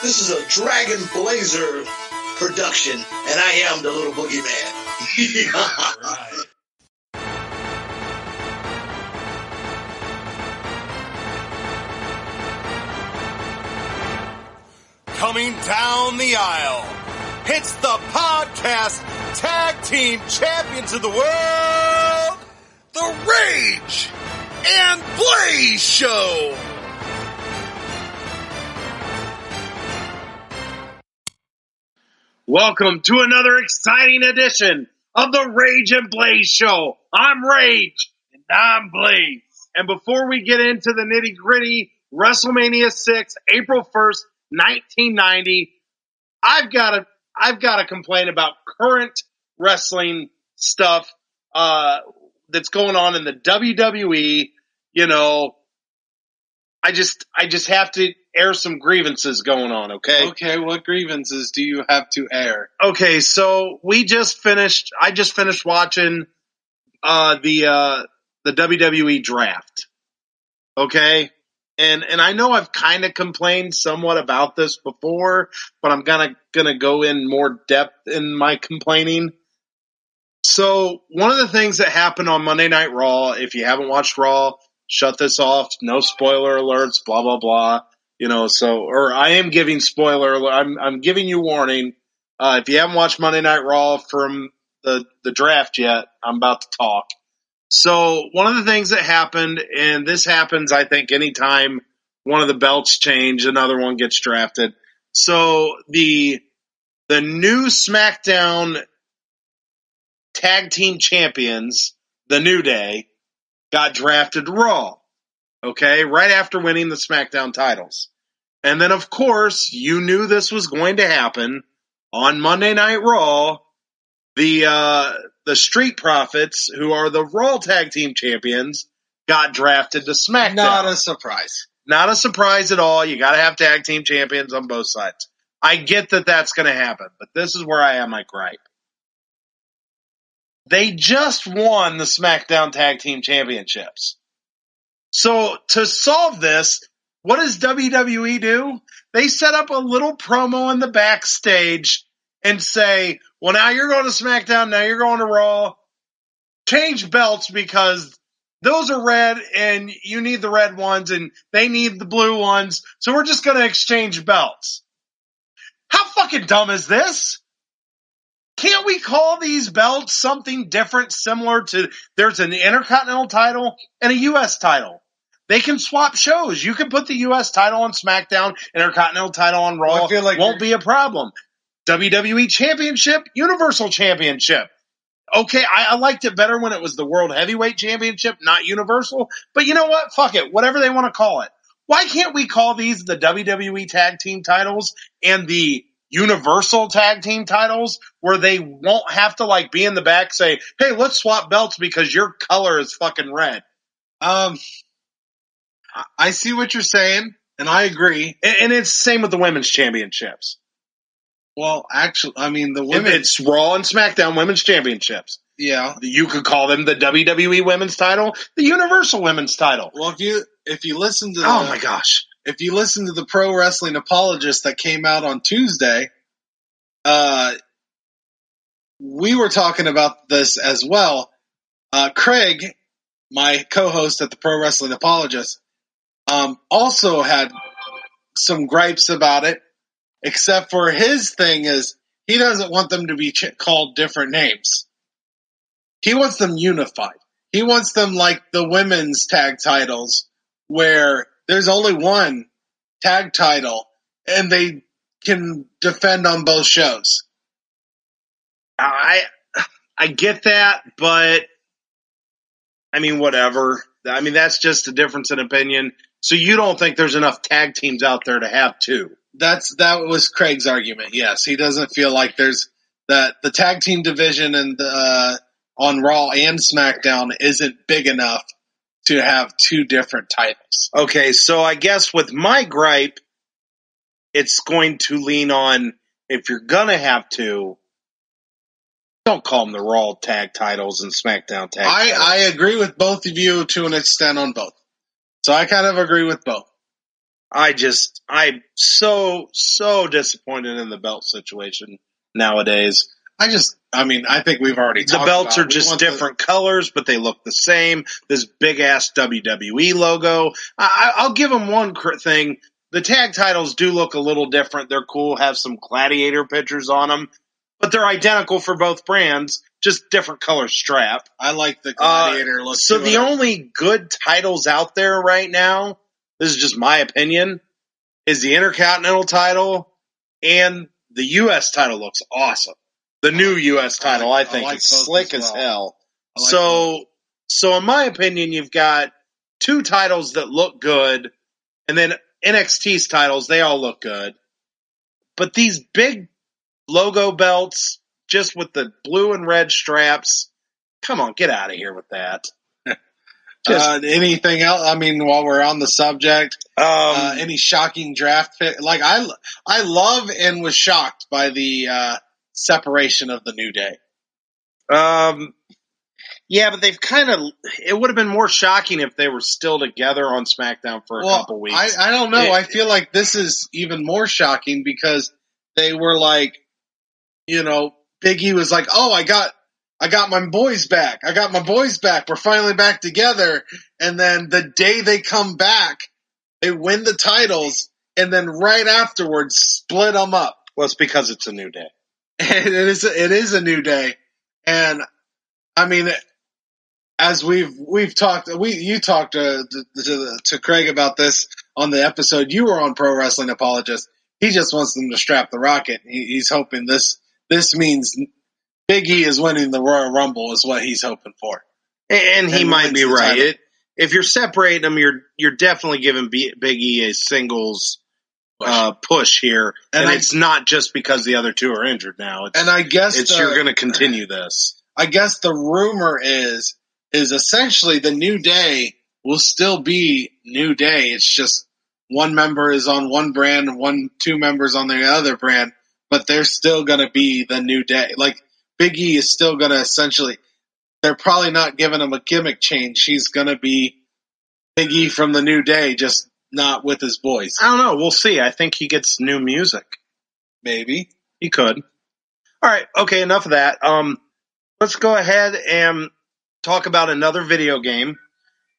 This is a Dragon Blazer production, and I am the little boogeyman. Right. Coming down the aisle, it's the podcast tag team champions of the world, the Rage and Blaze Show. Welcome to another exciting edition of the Rage and Blaze Show. I'm Rage and I'm Blaze. And before we get into the nitty gritty, WrestleMania 6, April 1st, 1990, I've got to complain about current wrestling stuff that's going on in the WWE. You know, I just have to air some grievances going on, okay? Okay, what grievances do you have to air? Okay, so I just finished watching the WWE draft. Okay? And I know I've kind of complained somewhat about this before, but I'm gonna go in more depth in my complaining. So one of the things that happened on Monday Night Raw, if you haven't watched Raw, shut this off, no spoiler alerts, blah blah blah. You know, or I am giving spoiler. I'm giving you warning. If you haven't watched Monday Night Raw from the draft yet, I'm about to talk. So one of the things that happened, and this happens, I think, anytime one of the belts change, another one gets drafted. So the new SmackDown Tag Team Champions, the New Day, got drafted to Raw. Okay, right after winning the SmackDown titles. And then, of course, you knew this was going to happen. On Monday Night Raw, the Street Profits, who are the Raw Tag Team Champions, got drafted to SmackDown. Not a surprise. Not a surprise at all. You got to have Tag Team Champions on both sides. I get that that's going to happen, but this is where I have my gripe. They just won the SmackDown Tag Team Championships. So to solve this, what does WWE do? They set up a little promo in the backstage and say, well, now you're going to SmackDown, now you're going to Raw. Change belts because those are red and you need the red ones and they need the blue ones. So we're just going to exchange belts. How fucking dumb is this? Can't we call these belts something different, similar to there's an Intercontinental title and a U.S. title? They can swap shows. You can put the U.S. title on SmackDown, Intercontinental title on Raw. I feel like won't be a problem. WWE Championship, Universal Championship. Okay, I liked it better when it was the World Heavyweight Championship, not Universal. But you know what? Fuck it. Whatever they want to call it. Why can't we call these the WWE Tag Team titles and the Universal Tag Team titles, where they won't have to like be in the back say, hey, let's swap belts because your color is fucking red. I see what you're saying, and I agree. And it's the same with the women's championships. Well, actually, I mean, the women... It's Raw and SmackDown women's championships. Yeah. You could call them the WWE women's title, the Universal women's title. Well, if you listen to oh my gosh. If you listen to the Pro Wrestling Apologist that came out on Tuesday, we were talking about this as well. Craig, my co-host at the Pro Wrestling Apologist, also had some gripes about it, except for his thing is he doesn't want them to be called different names. He wants them unified. He wants them like the women's tag titles, where there's only one tag title and they can defend on both shows. I get that, but I mean, whatever. I mean, that's just a difference in opinion. So you don't think there's enough tag teams out there to have two? That was Craig's argument. Yes, he doesn't feel like there's that the tag team division and on Raw and SmackDown isn't big enough to have two different titles. Okay, so I guess with my gripe, it's going to lean on, if you're gonna have two, don't call them the Raw tag titles and SmackDown tag titles. I agree with both of you to an extent on both. So I kind of agree with both. I'm so disappointed in the belt situation nowadays. I think we've already The talked belts about are just different colors, but they look the same. This big ass WWE logo. I'll give them one thing. The tag titles do look a little different. They're cool, have some gladiator pictures on them, but they're identical for both brands, just different color strap. I like the gladiator look. So the only good titles out there right now, this is just my opinion, is the Intercontinental title, and the U.S. title looks awesome. The new U.S. title, I think, is slick as hell. So in my opinion, you've got two titles that look good, and then NXT's titles, they all look good. But these big logo belts, just with the blue and red straps, come on, get out of here with that. Anything else? I mean, while we're on the subject, any shocking draft pick? Like I love and was shocked by the separation of the New Day. Yeah, but they've it would have been more shocking if they were still together on SmackDown for a couple weeks. I don't know. I feel like this is even more shocking because they were like, Big E was like, oh, I got my boys back. I got my boys back. We're finally back together. And then the day they come back, they win the titles, and then right afterwards split them up. Well, it's because it's a new day. And it is a new day. And I mean, as we've talked, you talked to Craig about this on the episode. You were on Pro Wrestling Apologist. He just wants them to strap the rocket. He's hoping this means Big E is winning the Royal Rumble is what he's hoping for. And he might be right. If you're separating them, you're definitely giving Big E a singles push here. And it's not just because the other two are injured now. I guess you're going to continue this. I guess the rumor is essentially the New Day will still be New Day. It's just one member is on one brand and two members on the other brand, but they're still going to be the New Day. Like Big E is still going to essentially, they're probably not giving him a gimmick change. He's going to be Big E from the New Day, just not with his boys. I don't know. We'll see. I think he gets new music. Maybe. He could. All right. Okay. Enough of that. Let's go ahead and talk about another video game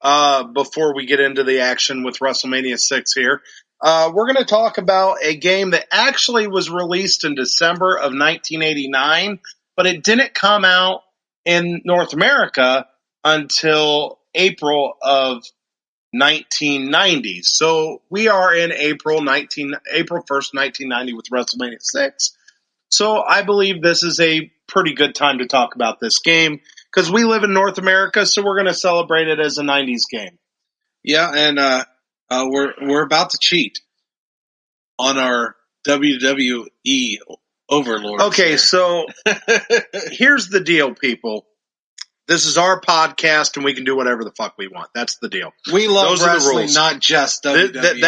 before we get into the action with WrestleMania 6 here. We're going to talk about a game that actually was released in December of 1989, but it didn't come out in North America until April of 1990. So we are in April 1st, 1990 with WrestleMania 6. So I believe this is a pretty good time to talk about this game because we live in North America, so we're going to celebrate it as a 90s game. Yeah, and we're about to cheat on our WWE overlords. Okay, so here's the deal, people. This is our podcast, and we can do whatever the fuck we want. That's the deal. We love wrestling, not just WWE.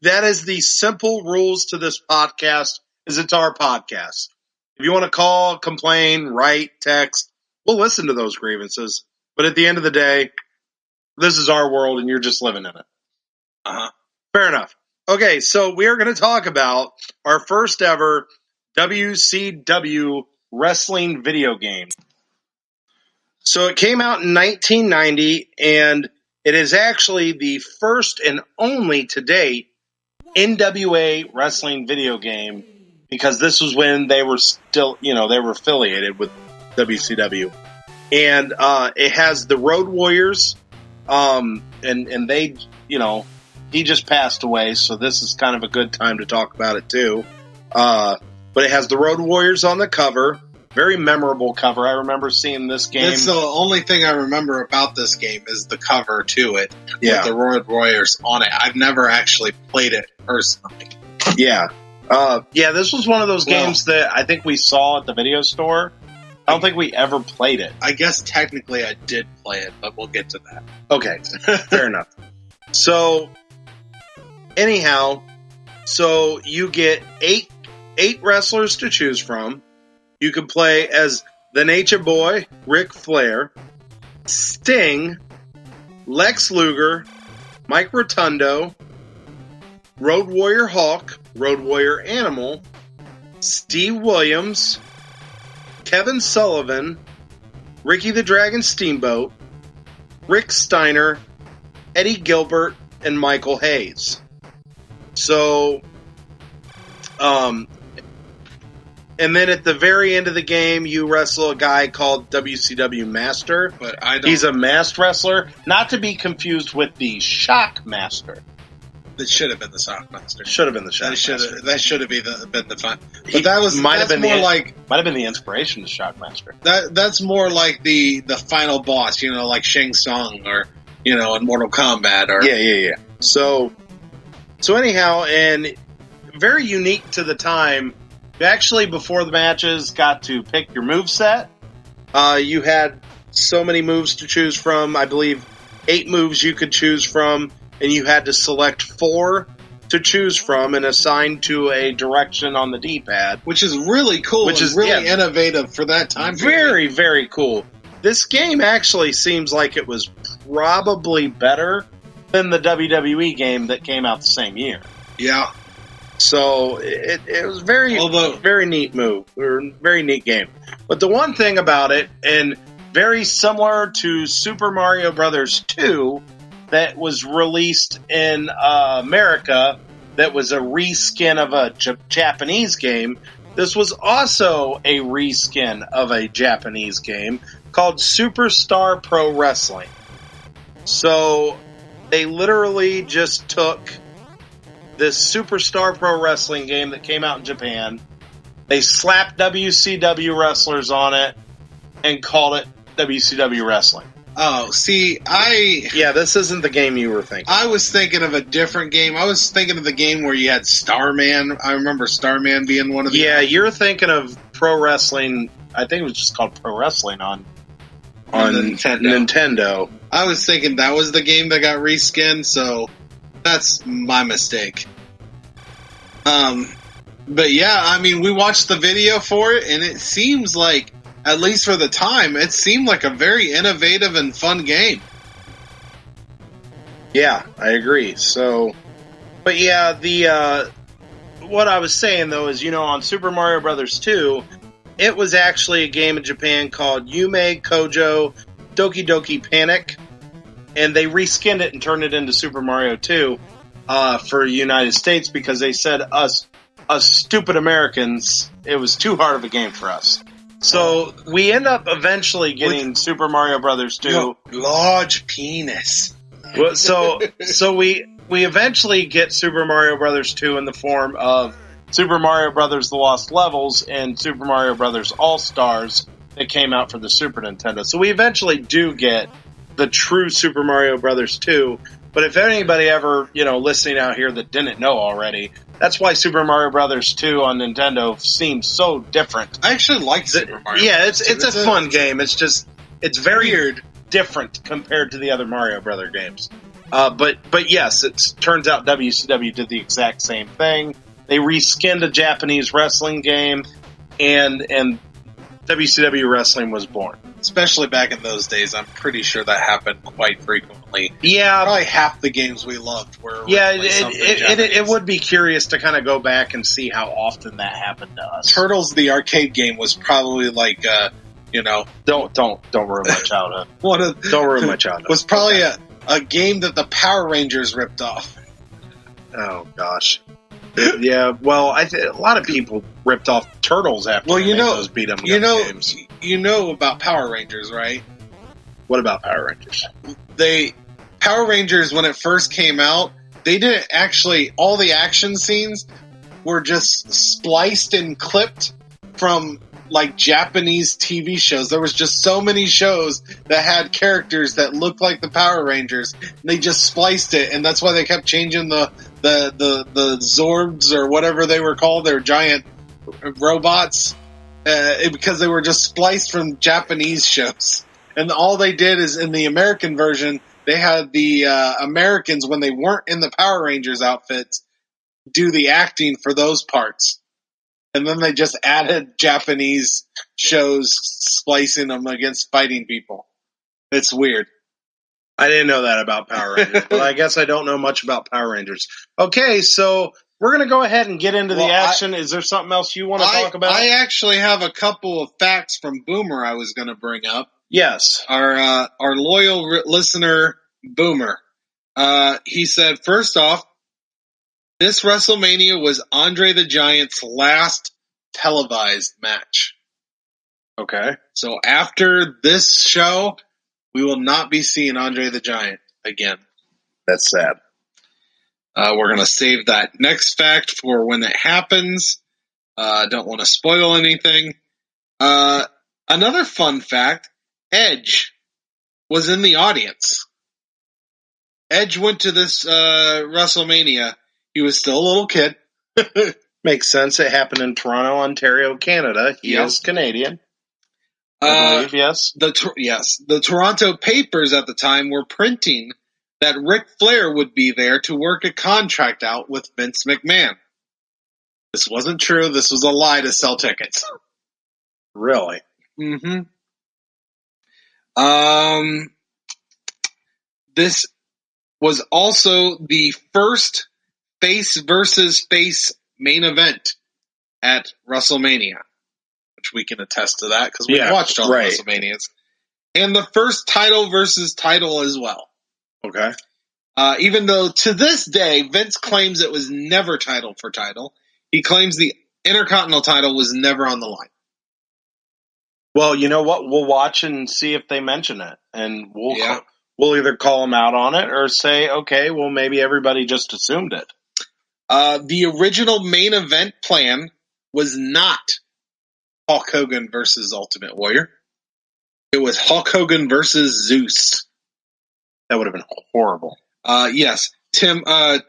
That is the simple rules to this podcast. It's our podcast. If you want to call, complain, write, text, we'll listen to those grievances. But at the end of the day, this is our world, and you're just living in it. Fair enough. Okay, so we are going to talk about our first ever WCW Wrestling video game. So it came out in 1990, and it is actually the first and only to date NWA Wrestling video game, because this was when they were still, they were affiliated with WCW. And it has the Road Warriors, and they, he just passed away, so this is kind of a good time to talk about it too. But it has the Road Warriors on the cover. Very memorable cover. I remember seeing this game. That's the only thing I remember about this game is the cover to it with the Road Warriors on it. I've never actually played it personally. Yeah. This was one of those games that I think we saw at the video store. I don't think we ever played it. I guess technically I did play it, but we'll get to that. Okay. Fair enough. So, anyhow, you get eight wrestlers to choose from. You can play as the Nature Boy, Ric Flair, Sting, Lex Luger, Mike Rotundo, Road Warrior Hawk, Road Warrior Animal, Steve Williams, Kevin Sullivan, Ricky the Dragon Steamboat, Rick Steiner, Eddie Gilbert, and Michael Hayes. So, and then at the very end of the game, you wrestle a guy called WCW Master. But He's a masked wrestler, not to be confused with the Shock Master. It should have been the Shockmaster. Should have been the Shock Master. That should have been the fun. But that's more like might have been the inspiration to Shockmaster. That's more like the final boss, like Shang Tsung or in Mortal Kombat or yeah. So anyhow, and very unique to the time. You actually, before the matches, got to pick your moveset. You had so many moves to choose from. I believe 8 moves you could choose from, and you had to select 4 to choose from and assign to a direction on the D-pad. which is really cool. Which is really innovative for that time period. Very, very cool. This game actually seems like it was probably better than the WWE game that came out the same year. Yeah. So it was very neat move, or very neat game. But the one thing about it, and very similar to Super Mario Brothers 2, that was released in America, that was a reskin of a Japanese game. This was also a reskin of a Japanese game called Superstar Pro Wrestling. So they literally just took this Superstar Pro Wrestling game that came out in Japan. They slapped WCW wrestlers on it and called it WCW Wrestling. Oh, see, Yeah, this isn't the game you were thinking. I was thinking of a different game. I was thinking of the game where you had Starman. I remember Starman being one of the... Yeah, you're thinking of Pro Wrestling. I think it was just called Pro Wrestling on Nintendo. I was thinking that was the game that got reskinned, so that's my mistake. But yeah, I mean, we watched the video for it, and it seems like, at least for the time, it seemed like a very innovative and fun game. Yeah, I agree. So, but yeah, what I was saying though is, on Super Mario Brothers 2, it was actually a game in Japan called Yume Kojo Doki Doki Panic, and they reskinned it and turned it into Super Mario 2 for the United States because they said us stupid Americans, it was too hard of a game for us. So we end up eventually getting Super Mario Brothers 2. Large penis. Well, so we eventually get Super Mario Brothers 2 in the form of Super Mario Brothers The Lost Levels and Super Mario Brothers All-Stars that came out for the Super Nintendo. So we eventually do get the true Super Mario Brothers 2. But if anybody ever, listening out here that didn't know already, that's why Super Mario Brothers 2 on Nintendo seems so different. I actually like Super Mario. Yeah, it's a fun game. It's very weird, different compared to the other Mario Brother games. But yes, it turns out WCW did the exact same thing. They reskinned a Japanese wrestling game, and WCW Wrestling was born. Especially back in those days, I'm pretty sure that happened quite frequently. Yeah, probably half the games we loved were. Yeah, it would be curious to kind of go back and see how often that happened to us. Turtles, the arcade game, was probably like, Don't ruin my childhood. Don't ruin my childhood. Was probably a game that the Power Rangers ripped off. Oh gosh. Yeah, well, a lot of people ripped off Turtles after those beat 'em up games. You know about Power Rangers, right? What about Power Rangers? Power Rangers, when it first came out, they didn't actually, all the action scenes were just spliced and clipped from like Japanese TV shows. There was just so many shows that had characters that looked like the Power Rangers. They just spliced it, and that's why they kept changing the Zords or whatever they were called, their giant robots, because they were just spliced from Japanese shows. And all they did is, in the American version, they had the Americans, when they weren't in the Power Rangers outfits, do the acting for those parts. And then they just added Japanese shows, splicing them against fighting people. It's weird. I didn't know that about Power Rangers, but I guess I don't know much about Power Rangers. Okay, so we're going to go ahead and get into the action. Is there something else you want to talk about? I actually have a couple of facts from Boomer I was going to bring up. Yes. Our loyal listener, Boomer. He said, first off, this WrestleMania was Andre the Giant's last televised match. Okay. So after this show, we will not be seeing Andre the Giant again. That's sad. We're going to save that next fact for when it happens. Don't want to spoil anything. Another fun fact, Edge was in the audience. Edge went to this WrestleMania. He was still a little kid. Makes sense. It happened in Toronto, Ontario, Canada. He is Canadian. I believe, yes. The Toronto papers at the time were printing that Ric Flair would be there to work a contract out with Vince McMahon. This wasn't true. This was a lie to sell tickets. Really? Mm-hmm. This was also the first face versus face main event at WrestleMania, which we can attest to that because we've watched all the WrestleManias. And the first title versus title as well. Okay. Even though to this day, Vince claims it was never title for title. He claims the Intercontinental title was never on the line. Well, you know what? We'll watch and see if they mention it. And we'll either call them out on it or say, okay, well, maybe everybody just assumed it. The original main event plan was not Hulk Hogan versus Ultimate Warrior. It was Hulk Hogan versus Zeus. That would have been horrible. Yes. Tim,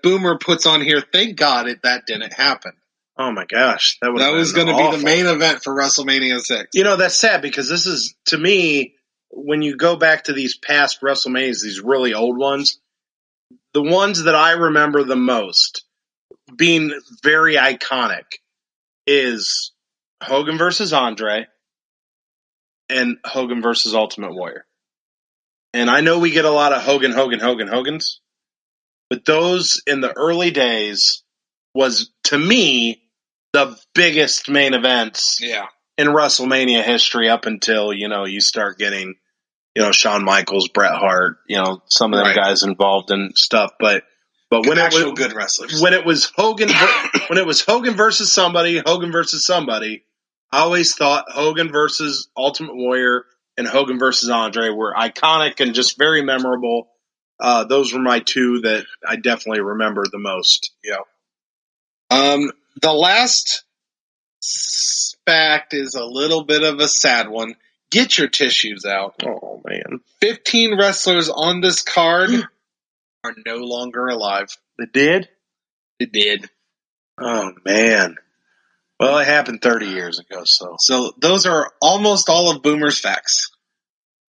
Boomer puts on here, thank God that didn't happen. Oh my gosh. That was going to be the main event for WrestleMania 6. You know, that's sad because this is, to me, when you go back to these past WrestleManias, these really old ones, the ones that I remember the most being very iconic is Hogan versus Andre and Hogan versus Ultimate Warrior. And I know we get a lot of Hogans, but those in the early days was, to me, the biggest main events in WrestleMania history up until, you start getting, Shawn Michaels, Bret Hart, some of them guys involved in stuff. But when it was good wrestlers, when it was Hogan versus somebody, I always thought Hogan versus Ultimate Warrior and Hogan versus Andre were iconic and just very memorable. Those were my two that I definitely remember the most. Yeah. The last fact is a little bit of a sad one. Get your tissues out. Oh, man. 15 wrestlers on this card are no longer alive. They did? They did. Oh, man. Well, it happened 30 years ago, so. So those are almost all of Boomer's facts.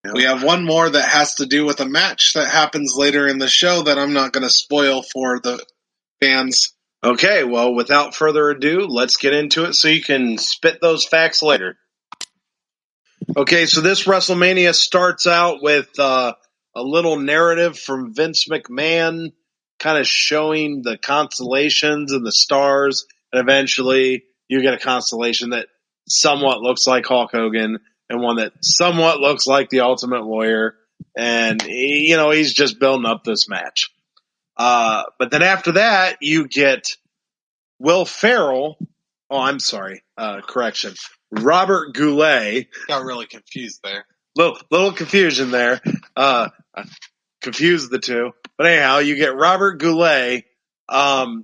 Yep. We have one more that has to do with a match that happens later in the show that I'm not going to spoil for the fans. Okay, well, without further ado, let's get into it so you can spit those facts later. Okay, so this WrestleMania starts out with a little narrative from Vince McMahon kind of showing the constellations and the stars, and eventually you get a constellation that somewhat looks like Hulk Hogan and one that somewhat looks like the Ultimate Warrior, and he's just building up this match. But then after that, you get Will Ferrell. Oh, I'm sorry. Correction. Robert Goulet. Got really confused there. Little confusion there. Confused the two. But anyhow, you get Robert Goulet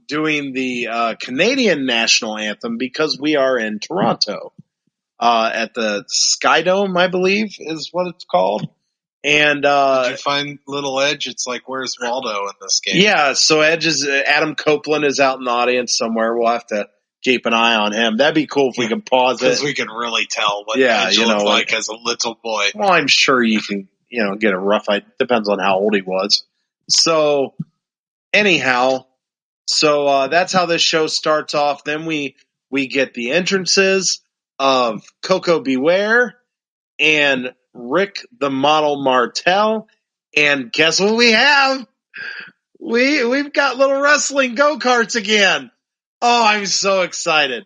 doing the Canadian national anthem because we are in Toronto at the Skydome, I believe, is what it's called. And did you find Little Edge? It's like, where's Waldo in this game? Yeah, so Adam Copeland is out in the audience somewhere. We'll have to keep an eye on him. That'd be cool if we could pause it. Because we can really tell what Edge looked like as a little boy. Well, I'm sure you can, get a rough idea. Depends on how old he was. So, anyhow, that's how this show starts off. Then we get the entrances of Coco Beware and Rick the Model Martel And guess what we have? We've got little wrestling go-karts again. Oh, I'm so excited.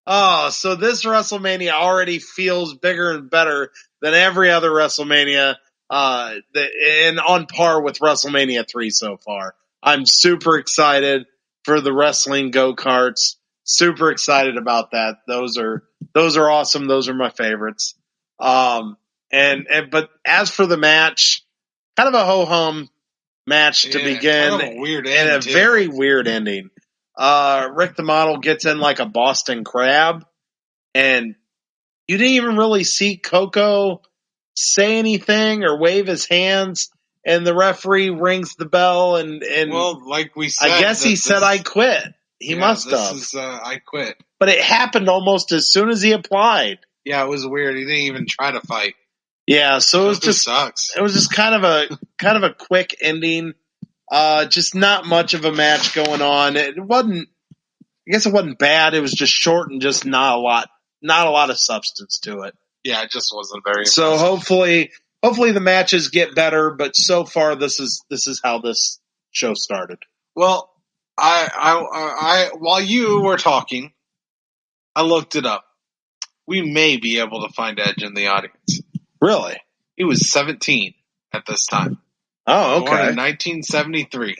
Oh, so this WrestleMania already feels bigger and better than every other WrestleMania, and on par with WrestleMania 3 so far. I'm super excited for the wrestling go-karts. Super excited about that. Those are awesome. Those are my favorites. But as for the match, kind of a ho-hum match to begin, kind of a weird and a very weird ending. Rick the Model gets in like a Boston Crab, and you didn't even really see Coco say anything or wave his hands, and the referee rings the bell, and well, like we said, I guess he said, "I quit." He must have. I quit. But it happened almost as soon as he applied. Yeah, it was weird. He didn't even try to fight. Yeah, so it was just sucks. It was just kind of a quick ending. Just not much of a match going on. It wasn't. I guess it wasn't bad. It was just short and just not a lot of substance to it. Yeah, it just wasn't very. So impressive. hopefully the matches get better. But so far, this is how this show started. Well, I while you were talking, I looked it up. We may be able to find Edge in the audience. Really? He was 17 at this time. Oh, okay. Born in 1973.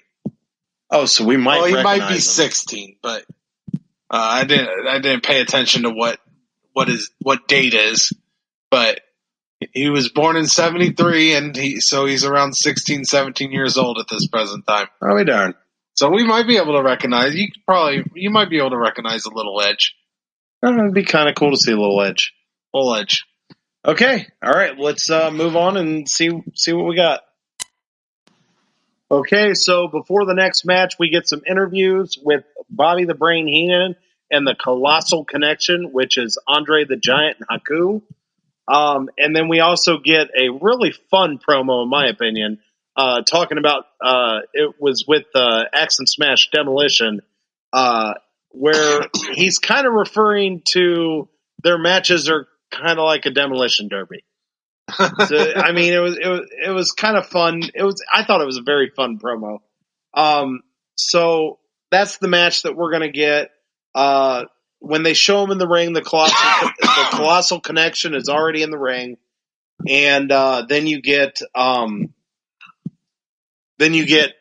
Oh, so we might. Well, he might be him. 16, but I didn't pay attention to what date is. But he was born in 73, and he's around 16, 17 years old at this present time. Oh, we darn. So we might be able to recognize. You might be able to recognize a little Edge. It'd be kind of cool to see a little Edge. Little Edge. Okay, all right. Let's move on and see what we got. Okay, so before the next match, we get some interviews with Bobby the Brain Heenan and the Colossal Connection, which is Andre the Giant and Haku. And then we also get a really fun promo, in my opinion, talking about it was with Axe and Smash Demolition, where he's kind of referring to their matches are kind of like a demolition derby. So, I mean, it was kind of fun. I thought it was a very fun promo. So that's the match that we're gonna get. When they show him in the ring, the Colossal Connection is already in the ring, and then you get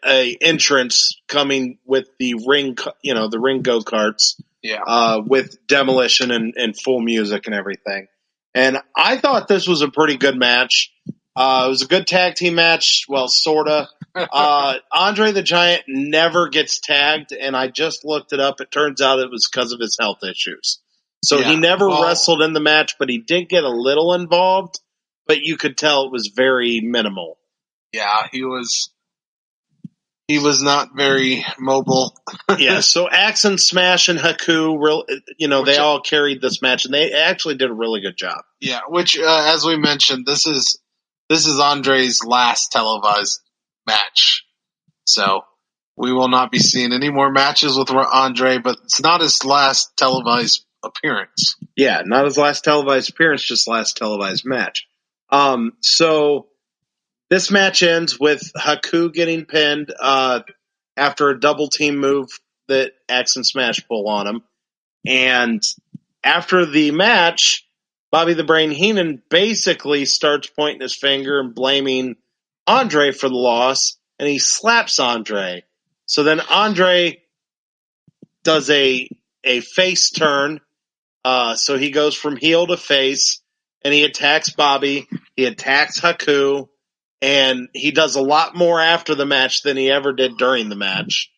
a entrance coming with the ring, the ring go-karts, with Demolition and full music and everything. And I thought this was a pretty good match. It was a good tag team match. Well, sorta. Andre the Giant never gets tagged, and I just looked it up. It turns out it was because of his health issues. So he never wrestled in the match, but he did get a little involved, but you could tell it was very minimal. Yeah, he was not very mobile. Yeah, so Axe and Smash and Haku, they all carried this match, and they actually did a really good job. Yeah, which, as we mentioned, this is Andre's last televised match. So we will not be seeing any more matches with Andre, but it's not his last televised appearance. Yeah, not his last televised appearance, just last televised match. So this match ends with Haku getting pinned after a double team move that Axe and Smash pull on him. And after the match, Bobby the Brain Heenan basically starts pointing his finger and blaming Andre for the loss, and he slaps Andre. So then Andre does a face turn, so he goes from heel to face, and he attacks Bobby, he attacks Haku, and he does a lot more after the match than he ever did during the match.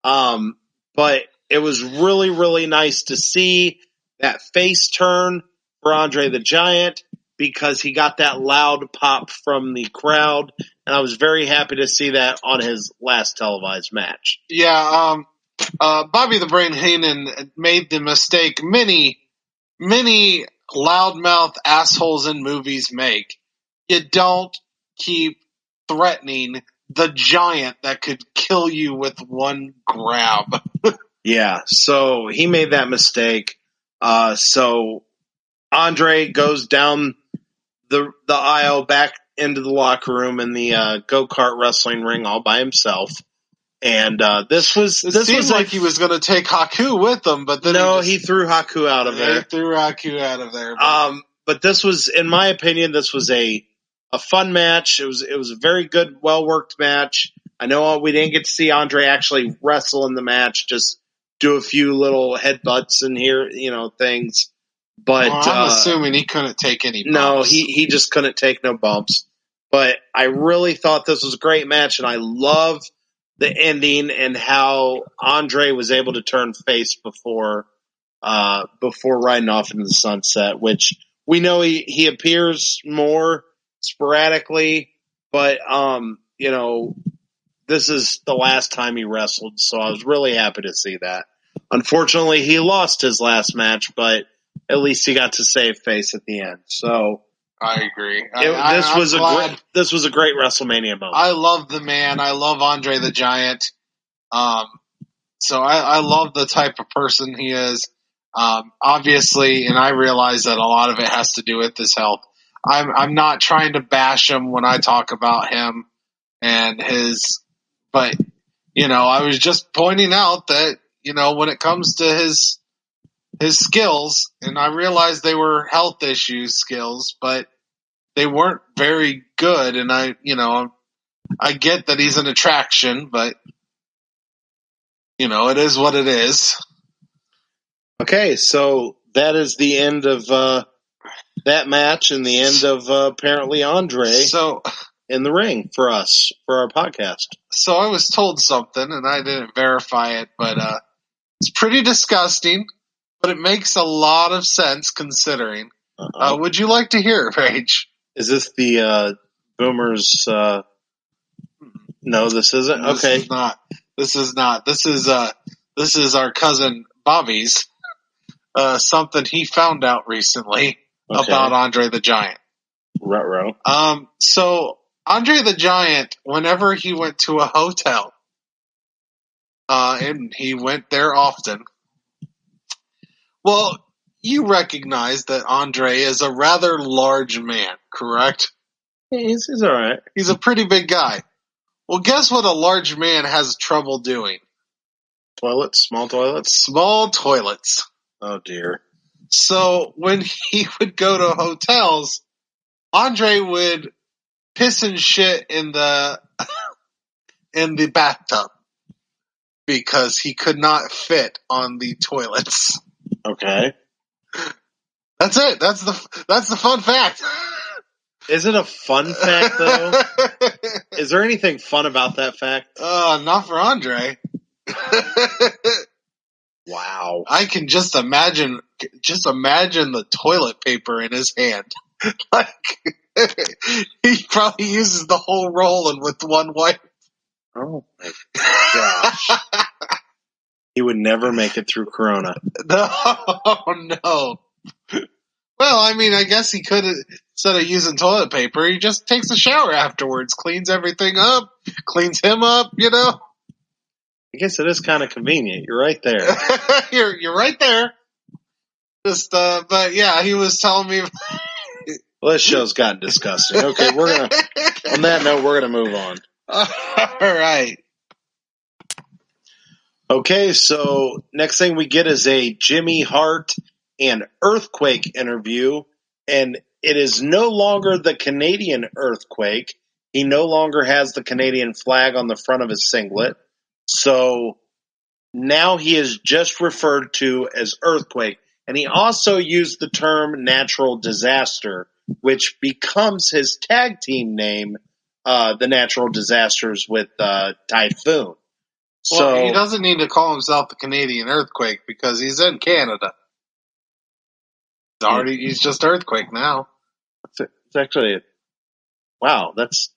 But it was really, really nice to see that face turn for Andre the Giant, because he got that loud pop from the crowd, and I was very happy to see that on his last televised match. Yeah, Bobby the Brain Heenan made the mistake many loudmouth assholes in movies make. You don't keep threatening the giant that could kill you with one grab. Yeah, so he made that mistake. So Andre goes down the aisle back into the locker room in the go-kart wrestling ring all by himself. And this seemed like he was going to take Haku with him, but then he threw Haku out of there. He threw Haku out of there. But this was, in my opinion, this was a fun match. It was a very good, well-worked match. I know we didn't get to see Andre actually wrestle in the match, just do a few little headbutts and here, things. But I'm assuming he couldn't take any bumps. No, he just couldn't take no bumps. But I really thought this was a great match, and I love the ending and how Andre was able to turn face before riding off into the sunset, which we know he appears more sporadically, but this is the last time he wrestled, so I was really happy to see that. Unfortunately, he lost his last match, but at least he got to save face at the end. So I agree. This was a great WrestleMania moment. I love the man. I love Andre the Giant. So I love the type of person he is. Obviously, and I realize that a lot of it has to do with his health. I'm not trying to bash him when I talk about him and but I was just pointing out that when it comes to his skills, and I realized they were health issues skills, but they weren't very good. And I get that he's an attraction, but it is what it is. Okay, so that is the end of that match and the end of apparently Andre in the ring for us, for our podcast. So I was told something, and I didn't verify it, but it's pretty disgusting, but it makes a lot of sense considering. Would you like to hear it, Rage? Is this the Boomers? No, this isn't. Okay, This is not. This is our cousin Bobby's. Something he found out recently about Andre the Giant. Ruh-roh. So Andre the Giant, whenever he went to a hotel, and he went there often. Well, you recognize that Andre is a rather large man, correct? He's all right. He's a pretty big guy. Well, guess what a large man has trouble doing? Toilets? Small toilets? Small toilets. Oh, dear. So when he would go to hotels, Andre would piss and shit in the bathtub because he could not fit on the toilets. Okay. That's it. That's the fun fact. Is it a fun fact, though? Is there anything fun about that fact? Not for Andre. Wow. I can just imagine the toilet paper in his hand. Like, he probably uses the whole roll and with one wipe. Oh my gosh. He would never make it through Corona. No. Well, I mean, I guess he could have, instead of using toilet paper, he just takes a shower afterwards, cleans everything up, cleans him up, I guess it is kind of convenient. You're right there. You're right there. Just, but yeah, he was telling me. Well, this show's gotten disgusting. Okay, on that note, we're gonna move on. All right. Okay, so next thing we get is a Jimmy Hart and Earthquake interview, and it is no longer the Canadian Earthquake. He no longer has the Canadian flag on the front of his singlet. So now he is just referred to as Earthquake. And he also used the term natural disaster, which becomes his tag team name, the Natural Disasters with Typhoon. Well, he doesn't need to call himself the Canadian Earthquake because he's in Canada. He's just Earthquake now. It's actually, wow, that's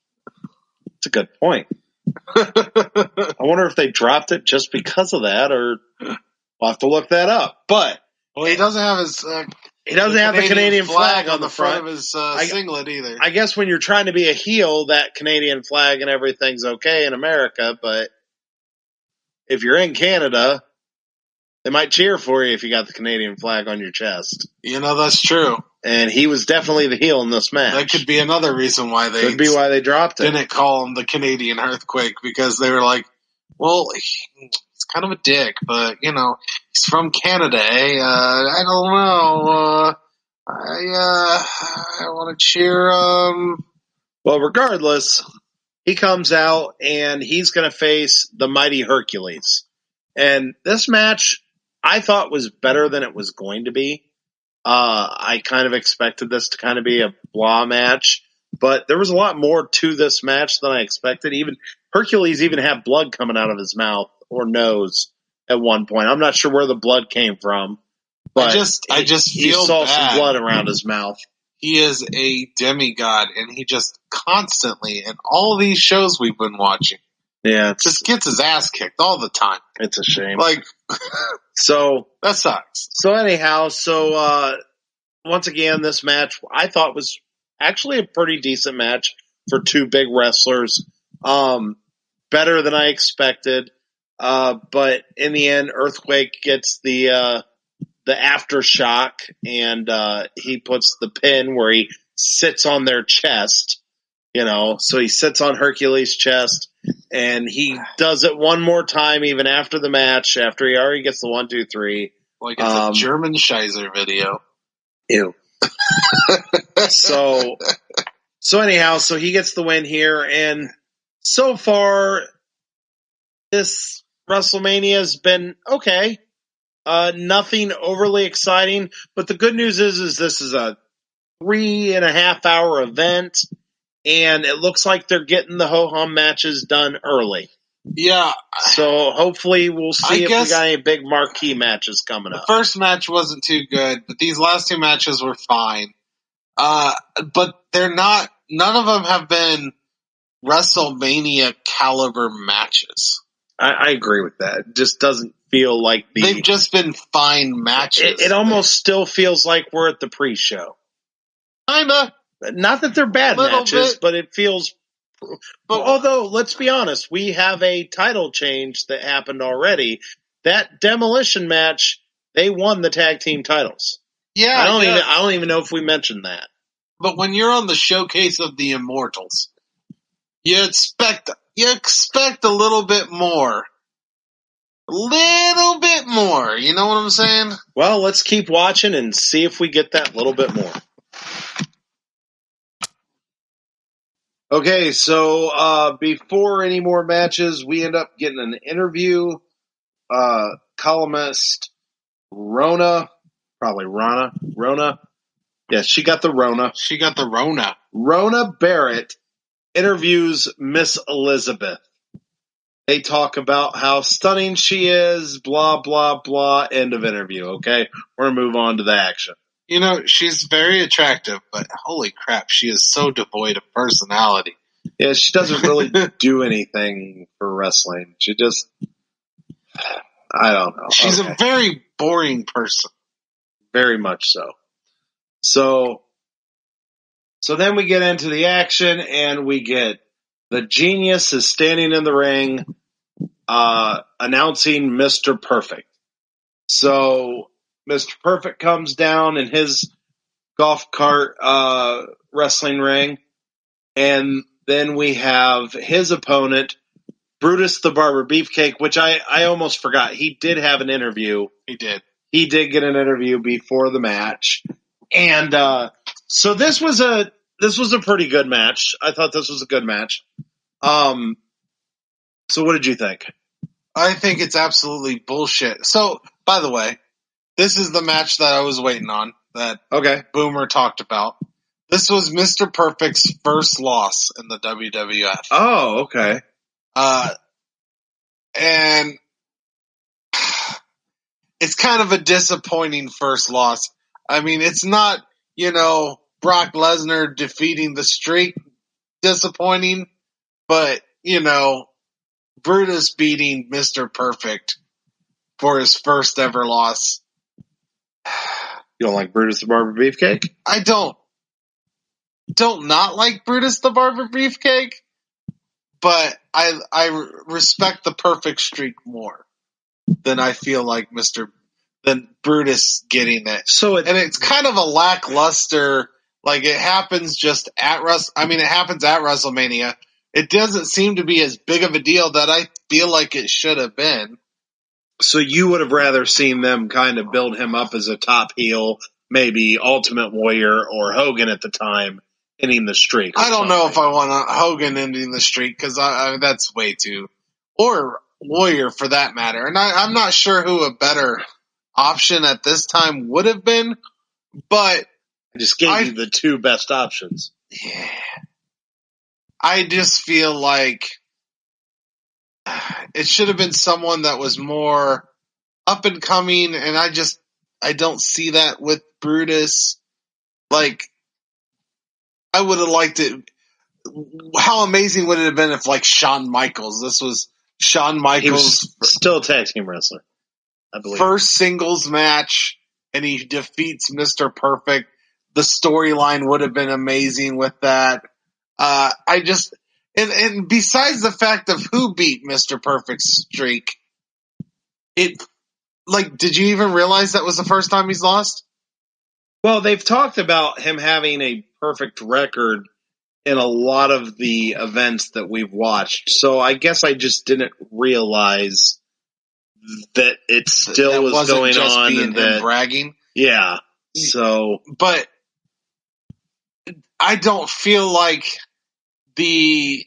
a good point. I wonder if they dropped it just because of that, or we'll have to look that up. But he doesn't have his. He doesn't have the Canadian flag on the front of his singlet either. I guess when you're trying to be a heel, that Canadian flag and everything's okay in America, but if you're in Canada, They might cheer for you if you got the Canadian flag on your chest. You know, that's true. And he was definitely the heel in this match. That could be another reason why they dropped it. Didn't call him the Canadian Earthquake, because they were like, well, he's kind of a dick, but, you know, he's from Canada, eh? I don't know. I want to cheer. Well, regardless, he comes out and he's going to face the mighty Hercules. And this match, I thought, was better than it was going to be. I kind of expected this to kind of be a blah match, but there was a lot more to this match than I expected. Even Hercules even had blood coming out of his mouth or nose at one point. I'm not sure where the blood came from, but I just he feel saw bad. some blood around his mouth. He is a demigod, and he just constantly, in all these shows we've been watching, just gets his ass kicked all the time. It's a shame. Like, so that sucks. So anyhow, once again, this match I thought was actually a pretty decent match for two big wrestlers. Better than I expected. But in the end, Earthquake gets the aftershock, and he puts the pin where he sits on their chest. You know, so he sits on Hercules' chest, and he does it one more time even after the match, after he already gets the 1, 2, 3. Like it's a German Scheiser video. Ew. So anyhow, so he gets the win here, and so far, this WrestleMania has been okay. Nothing overly exciting, but the good news is this is a 3.5 hour event, and it looks like they're getting the ho-hum matches done early. Yeah. So hopefully we'll see if we got any big marquee matches coming up. The first match wasn't too good, but these last two matches were fine. But they're not, none of them have been WrestleMania caliber matches. I agree with that. It just doesn't feel like they've just been fine matches. It almost still feels like we're at the pre-show. Kinda. Not that they're bad matches, but it feels. But although, let's be honest, we have a title change that happened already. That Demolition match, they won the tag team titles. Yeah, I don't even know if we mentioned that. But when you're on the showcase of the Immortals, you expect a little bit more. A little bit more. You know what I'm saying? Well, let's keep watching and see if we get that little bit more. Okay, so before any more matches, we end up getting an interview. Columnist Rona. Yeah, she got the Rona. Rona Barrett interviews Miss Elizabeth. They talk about how stunning she is, blah, blah, blah, end of interview, okay? We're going to move on to the action. You know, she's very attractive, but holy crap, she is so devoid of personality. Yeah, she doesn't really do anything for wrestling. She just, I don't know. She's a very boring person. Very much so. So then we get into the action, and we get the Genius is standing in the ring, announcing Mr. Perfect. So Mr. Perfect comes down in his golf cart wrestling ring, and then we have his opponent, Brutus the Barber Beefcake, which I almost forgot. He did have an interview. He did. He did get an interview before the match. And so this was a pretty good match. I thought this was a good match. So what did you think? I think it's absolutely bullshit. So, by the way, this is the match that I was waiting on that Boomer talked about. This was Mr. Perfect's first loss in the WWF. Oh, okay. And it's kind of a disappointing first loss. I mean, it's not, Brock Lesnar defeating the Streak disappointing, but, Brutus beating Mr. Perfect for his first ever loss. You don't like Brutus the Barber Beefcake? I don't not like Brutus the Barber Beefcake, but I respect the Perfect Streak more. than I feel like than Brutus getting it. And it's kind of a lackluster. Like it happens just at it happens at WrestleMania. It doesn't seem to be as big of a deal that I feel like it should have been. So you would have rather seen them kind of build him up as a top heel, maybe Ultimate Warrior or Hogan at the time, ending the streak. I don't know if I want Hogan ending the streak because that's way too, or Warrior for that matter. And I'm not sure who a better option at this time would have been, but I just gave you the two best options. Yeah. I just feel like it should have been someone that was more up and coming, and I don't see that with Brutus. Like, I would have liked it. How amazing would it have been if, like, Shawn Michaels, this was Shawn Michaels. He was still a tag team wrestler, I believe. First singles match, and he defeats Mr. Perfect. The storyline would have been amazing with that. And besides the fact of who beat Mr. Perfect's streak, did you even realize that was the first time he's lost? Well, they've talked about him having a perfect record in a lot of the events that we've watched. So I guess I just didn't realize that it still was going just on being and that bragging. Yeah. So, but I don't feel like I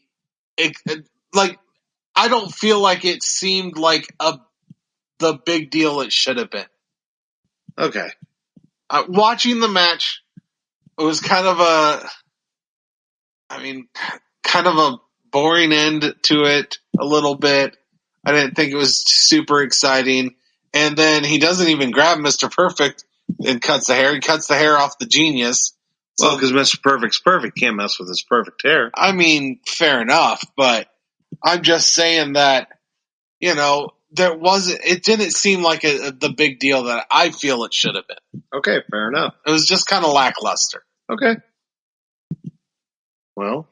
don't feel like it seemed like the big deal it should have been. Okay. Watching the match, it was kind of a boring end to it a little bit. I didn't think it was super exciting. And then he doesn't even grab Mr. Perfect and cuts the hair. He cuts the hair off the Genius. Well, because Mr. Perfect's perfect. Can't mess with his perfect hair. I mean, fair enough, but I'm just saying that, it didn't seem like the big deal that I feel it should have been. Okay, fair enough. It was just kind of lackluster. Okay. Well,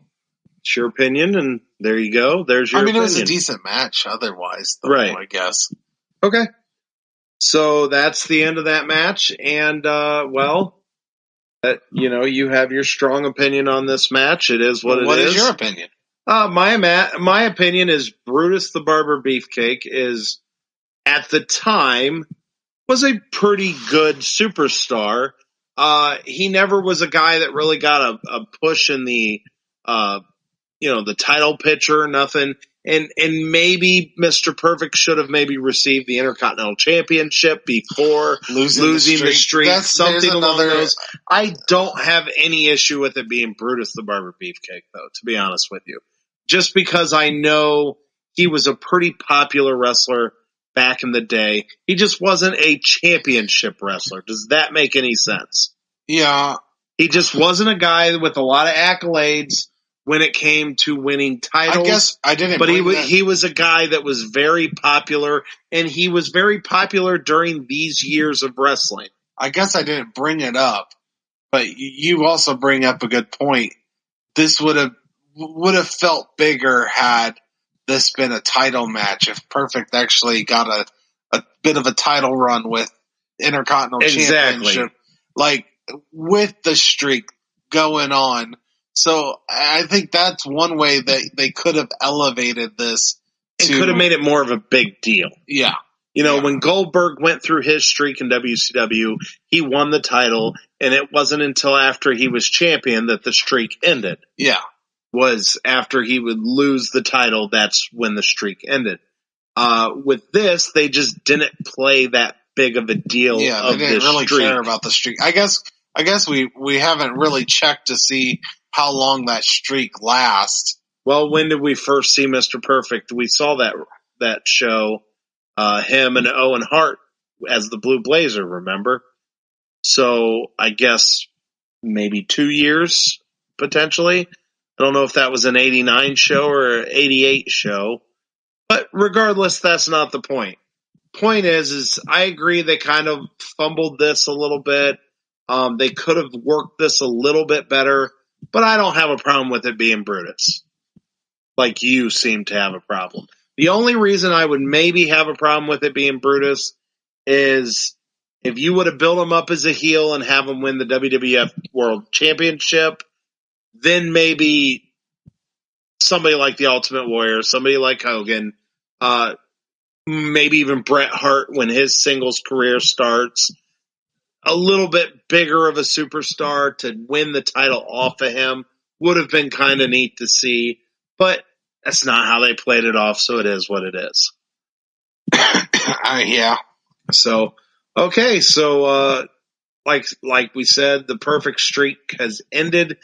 it's your opinion, and there you go. There's your opinion. It was a decent match otherwise, though, right. I guess. Okay. So that's the end of that match, and, you have your strong opinion on this match. It is what it is. What is your opinion? My opinion is Brutus the Barber Beefcake is, at the time, was a pretty good superstar. He never was a guy that really got a push in the title picture or nothing. And maybe Mr. Perfect should have maybe received the Intercontinental Championship before losing the streak. Something along those. I don't have any issue with it being Brutus the Barber Beefcake, though, to be honest with you. Just because I know he was a pretty popular wrestler back in the day. He just wasn't a championship wrestler. Does that make any sense? Yeah. He just wasn't a guy with a lot of accolades when it came to winning titles. I guess I didn't. But he was a guy that was very popular, and he was very popular during these years of wrestling. I guess I didn't bring it up, but you also bring up a good point. This would have felt bigger had this been a title match. If Perfect actually got a bit of a title run with Intercontinental Championship, like with the streak going on. So I think that's one way that they could have elevated this. It could have made it more of a big deal. Yeah. When Goldberg went through his streak in WCW, he won the title, and it wasn't until after he was champion that the streak ended. Yeah. Was after he would lose the title, that's when the streak ended. With this, they just didn't play that big of a deal. Yeah, they didn't really care about the streak. I guess we haven't really checked to see how long that streak lasts. Well, when did we first see Mr. Perfect? We saw that show, him and Owen Hart as the Blue Blazer, remember? So I guess maybe 2 years, potentially. I don't know if that was an 89 show or an 88 show. But regardless, that's not the point. Point is I agree they kind of fumbled this a little bit. They could have worked this a little bit better, but I don't have a problem with it being Brutus. Like you seem to have a problem. The only reason I would maybe have a problem with it being Brutus is if you would have built him up as a heel and have him win the WWF World Championship, then maybe somebody like the Ultimate Warrior, somebody like Hogan, maybe even Bret Hart when his singles career starts, a little bit bigger of a superstar to win the title off of him would have been kind of neat to see. But that's not how they played it off, so it is what it is. Yeah. So, okay, so like we said, the perfect streak has ended.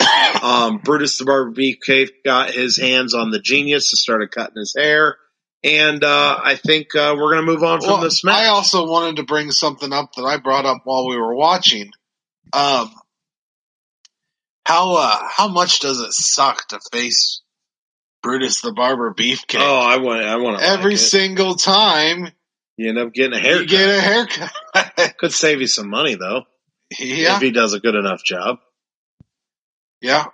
Brutus the Barber Beefcake got his hands on the Genius and started cutting his hair. And I think we're going to move on from this match. I also wanted to bring something up that I brought up while we were watching. How much does it suck to face Brutus the Barber Beefcake? Oh, I want to every single time you end up getting a haircut. You get a haircut. Could save you some money though. Yeah. If he does a good enough job. Yeah.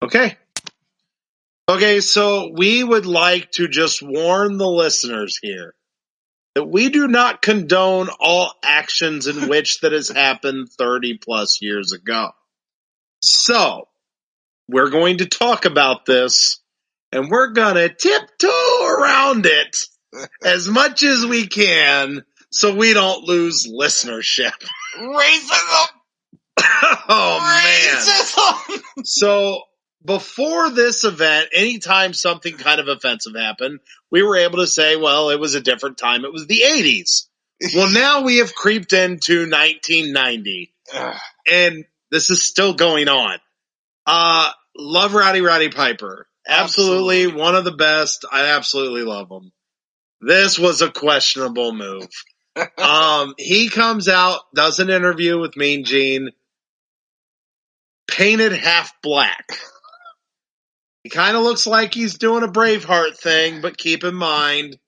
Okay. Okay, so we would like to just warn the listeners here that we do not condone all actions in which that has happened 30 plus years ago. So, we're going to talk about this, and we're going to tiptoe around it as much as we can so we don't lose listenership. Racism! Oh, man. So, before this event, anytime something kind of offensive happened, we were able to say, well, it was a different time. It was the 80s. Well, now we have creeped into 1990. And this is still going on. Love Rowdy Piper. Absolutely one of the best. I absolutely love him. This was a questionable move. He comes out, does an interview with Mean Gene, painted half black. He kind of looks like he's doing a Braveheart thing, but keep in mind,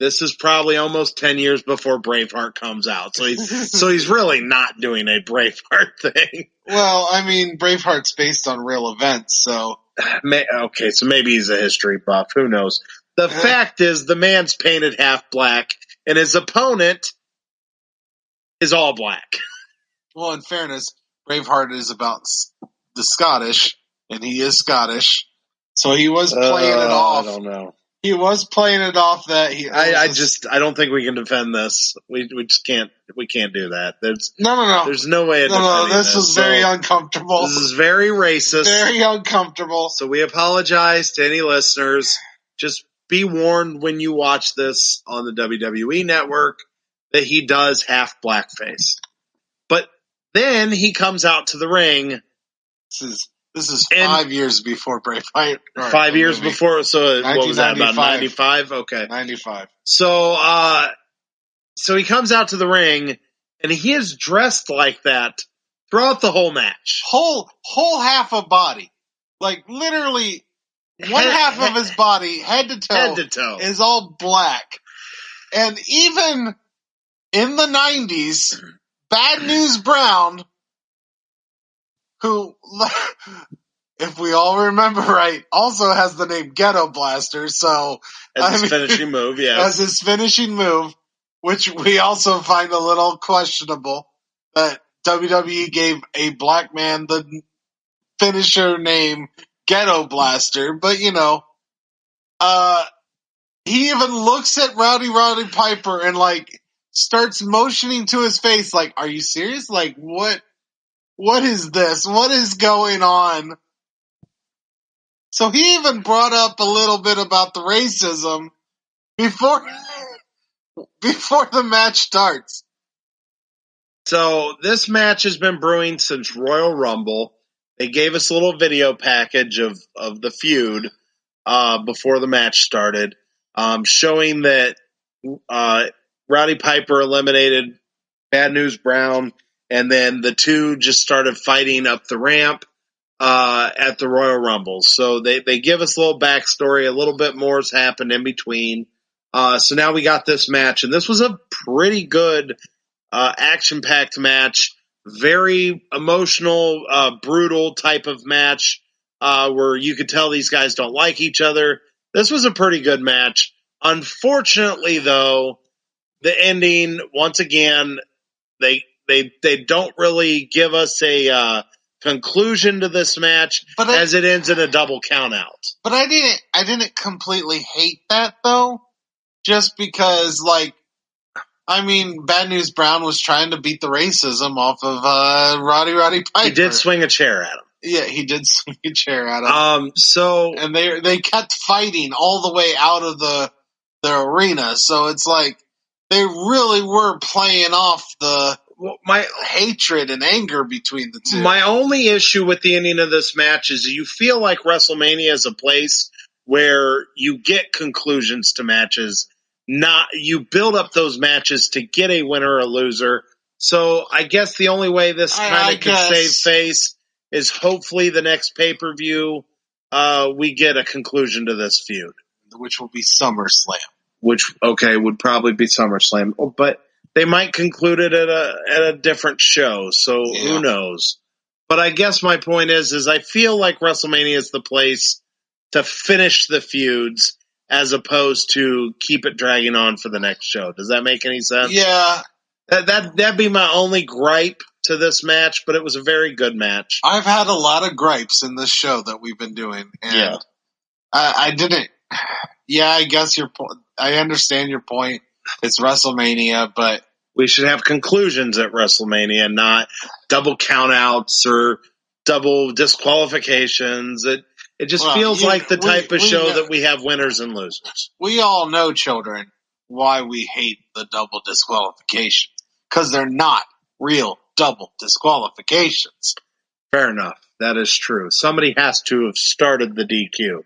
this is probably almost 10 years before Braveheart comes out. So he's really not doing a Braveheart thing. Well, I mean, Braveheart's based on real events, so. Okay, so maybe he's a history buff. Who knows? The fact is, the man's painted half black, and his opponent is all black. Well, in fairness, Braveheart is about the Scottish, and he is Scottish, so he was playing it off. I don't know. He was playing it off that he. I don't think we can defend this. We just can't. We can't do that. No. There's no way of defending this was very uncomfortable. This is very racist. Very uncomfortable. So we apologize to any listeners. Just be warned when you watch this on the WWE network that he does half blackface. But then he comes out to the ring. This is 5 years before Braveheart. 5 years before, so what was that, about 95? Okay. 95. So he comes out to the ring, and he is dressed like that throughout the whole match. Whole half a body. Like, literally, one half of his body, head to toe, is all black. And even in the 90s, Bad News Brown, who, if we all remember right, also has the name Ghetto Blaster, so... As his finishing move, yeah. As his finishing move, which we also find a little questionable, that WWE gave a black man the finisher name Ghetto Blaster, but he even looks at Rowdy Piper and, starts motioning to his face, like, are you serious? Like, what is this? What is going on? So he even brought up a little bit about the racism before the match starts. So this match has been brewing since Royal Rumble. They gave us a little video package of the feud before the match started, showing that Rowdy Piper eliminated Bad News Brown, and then the two just started fighting up the ramp at the Royal Rumble. So they give us a little backstory. A little bit more has happened in between. So now we got this match, and this was a pretty good action-packed match. Very emotional, brutal type of match where you could tell these guys don't like each other. This was a pretty good match. Unfortunately, though, the ending, once again, they don't really give us a conclusion to this match as it ends in a double count out. But I didn't completely hate that, though, just because, like, I mean, Bad News Brown was trying to beat the racism off of Roddy Piper. He did swing a chair at him. Yeah, he did swing a chair at him. And they kept fighting all the way out of the arena. So it's like they really were playing off the hatred and anger between the two. My only issue with the ending of this match is you feel like WrestleMania is a place where you get conclusions to matches. You build up those matches to get a winner or a loser. So I guess the only way this kind of could save face is hopefully the next pay-per-view we get a conclusion to this feud. Which will be SummerSlam. Would probably be SummerSlam. But they might conclude it at a different show, so who knows. But I guess my point is I feel like WrestleMania is the place to finish the feuds as opposed to keep it dragging on for the next show. Does that make any sense? Yeah. That'd be my only gripe to this match, but it was a very good match. I've had a lot of gripes in this show that we've been doing, and I didn't. Yeah, I guess I understand your point. It's WrestleMania, but we should have conclusions at WrestleMania, not double countouts or double disqualifications. It just feels like the type of show that we have winners and losers. We all know, children, why we hate the double disqualification. Because they're not real double disqualifications. Fair enough. That is true. Somebody has to have started the DQ.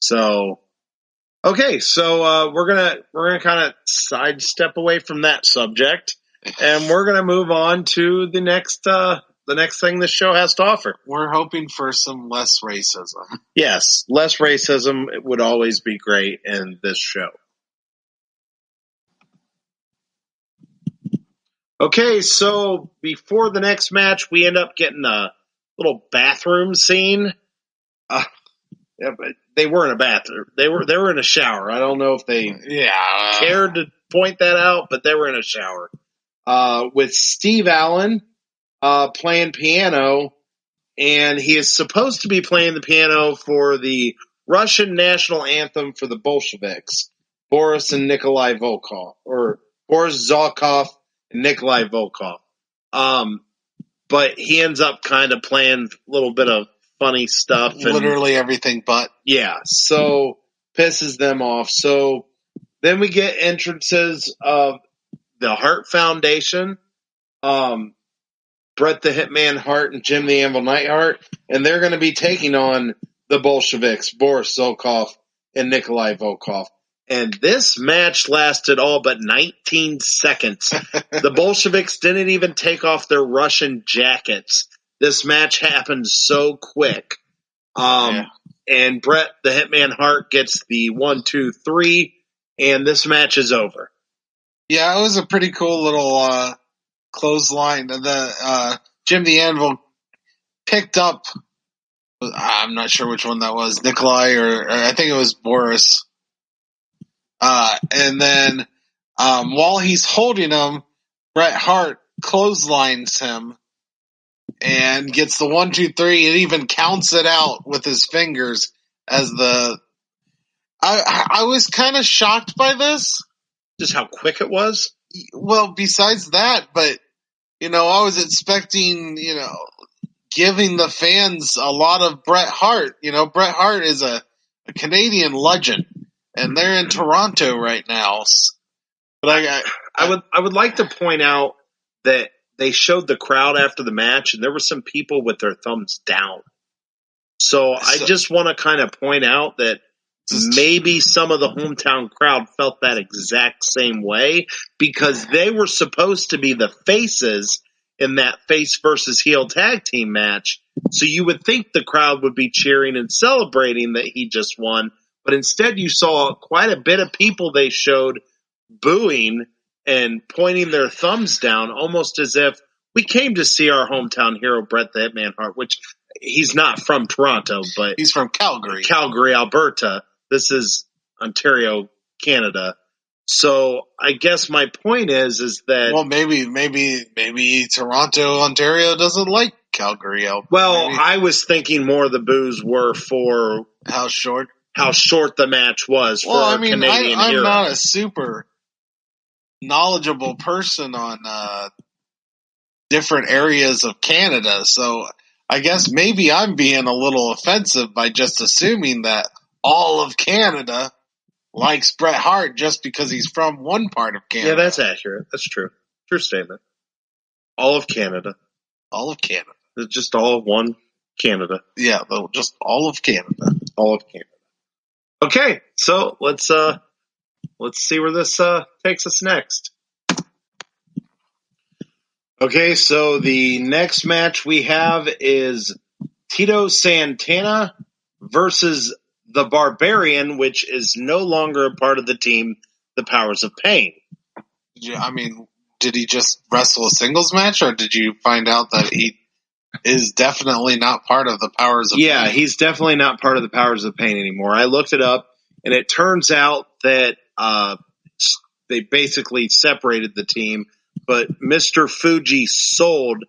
So, okay. So, we're gonna kind of sidestep away from that subject. And we're gonna move on to the next thing this show has to offer. We're hoping for some less racism. Yes, less racism would always be great in this show. Okay, so before the next match, we end up getting a little bathroom scene. But they were in a bathroom. They were in a shower. I don't know if they cared to point that out, but they were in a shower. With Steve Allen playing piano, and he is supposed to be playing the piano for the Russian national anthem for the Bolsheviks, Boris and Nikolai Volkov, or Boris Zarkov and Nikolai Volkov. But he ends up kind of playing a little bit of funny stuff. And, literally everything but. Yeah, so pisses them off. So then we get entrances of the Hart Foundation, Bret the Hitman Hart and Jim the Anvil Neidhart, and they're going to be taking on the Bolsheviks, Boris Zolkov and Nikolai Volkov. And this match lasted all but 19 seconds. The Bolsheviks didn't even take off their Russian jackets. This match happened so quick. And Bret the Hitman Hart gets the 1, 2, 3, and this match is over. Yeah, it was a pretty cool little clothesline. The Jim the Anvil picked up, I'm not sure which one that was, Nikolai or I think it was Boris. And then while he's holding him, Bret Hart clotheslines him and gets the 1, 2, 3 and even counts it out with his fingers as the... I was kind of shocked by this. Just how quick it was? Well, besides that, but, I was expecting, giving the fans a lot of Bret Hart. Bret Hart is a Canadian legend, and they're in Toronto right now. But I would like to point out that they showed the crowd after the match, and there were some people with their thumbs down. So I just want to kind of point out that maybe some of the hometown crowd felt that exact same way because they were supposed to be the faces in that face versus heel tag team match. So you would think the crowd would be cheering and celebrating that he just won. But instead you saw quite a bit of people they showed booing and pointing their thumbs down almost as if we came to see our hometown hero, Bret the Hitman Hart, which he's not from Toronto, but he's from Calgary. Calgary, Alberta. This is Ontario, Canada. So I guess my point is that Well, maybe Toronto, Ontario doesn't like Calgary. well, Maybe. I was thinking more of the boos were for How short? how short the match was for our Canadian I'm hero. not a super knowledgeable person on different areas of Canada, so I guess maybe I'm being a little offensive by just assuming that all of Canada likes Bret Hart just because he's from one part of Canada. Yeah, that's accurate. That's true. True statement. All of Canada. All of Canada. It's just all of one Canada. Yeah, just all of Canada. All of Canada. Okay, so let's see where this takes us next. Okay, so the next match we have is Tito Santana versus the Barbarian, which is no longer a part of the team, the Powers of Pain. Did he just wrestle a singles match, or did you find out that he is definitely not part of the Powers of Pain? Yeah, he's definitely not part of the Powers of Pain anymore. I looked it up, and it turns out that they basically separated the team, but Mr. Fuji sold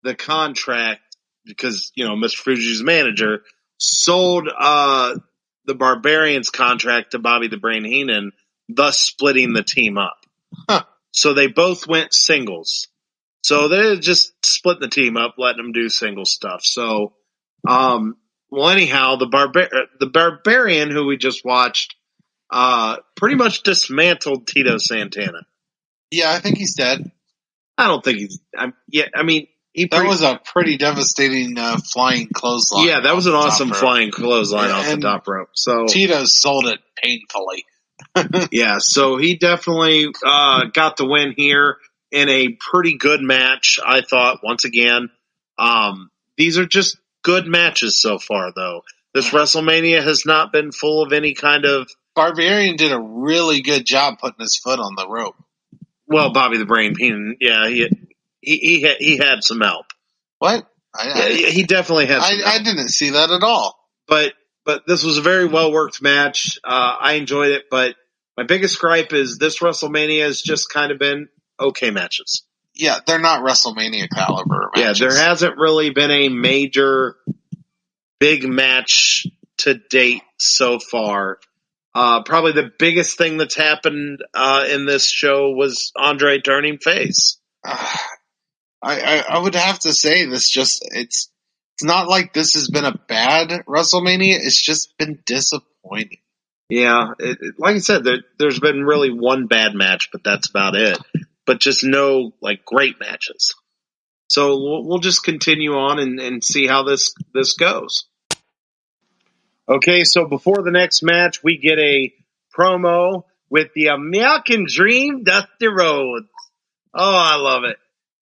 the contract because, Mr. Fuji's manager sold the Barbarians contract to Bobby the Brain Heenan, thus splitting the team up. Huh. So they both went singles. So they just split the team up, letting them do single stuff. So, anyhow, the Barbarian, who we just watched, pretty much dismantled Tito Santana. Yeah, I think he's dead. I don't think he's. That was a pretty devastating flying clothesline. Yeah, that was an awesome flying clothesline off the top rope. So Tito sold it painfully. Yeah, so he definitely got the win here in a pretty good match, I thought, once again. These are just good matches so far, though. This WrestleMania has not been full of any kind of... Barbarian did a really good job putting his foot on the rope. Well, Bobby the Brain Heenan, yeah, he had some help. What? He definitely had some help. I didn't see that at all. But this was a very well-worked match. I enjoyed it, but my biggest gripe is this WrestleMania has just kind of been okay matches. Yeah, they're not WrestleMania caliber matches. Yeah, there hasn't really been a major big match to date so far. Probably the biggest thing that's happened in this show was Andre turning face. I would have to say it's not like this has been a bad WrestleMania. It's just been disappointing. Yeah, like I said, there's been really one bad match, but that's about it. But just no great matches. So we'll just continue on and see how this goes. Okay, so before the next match, we get a promo with the American Dream, Dusty Rhodes. Oh, I love it.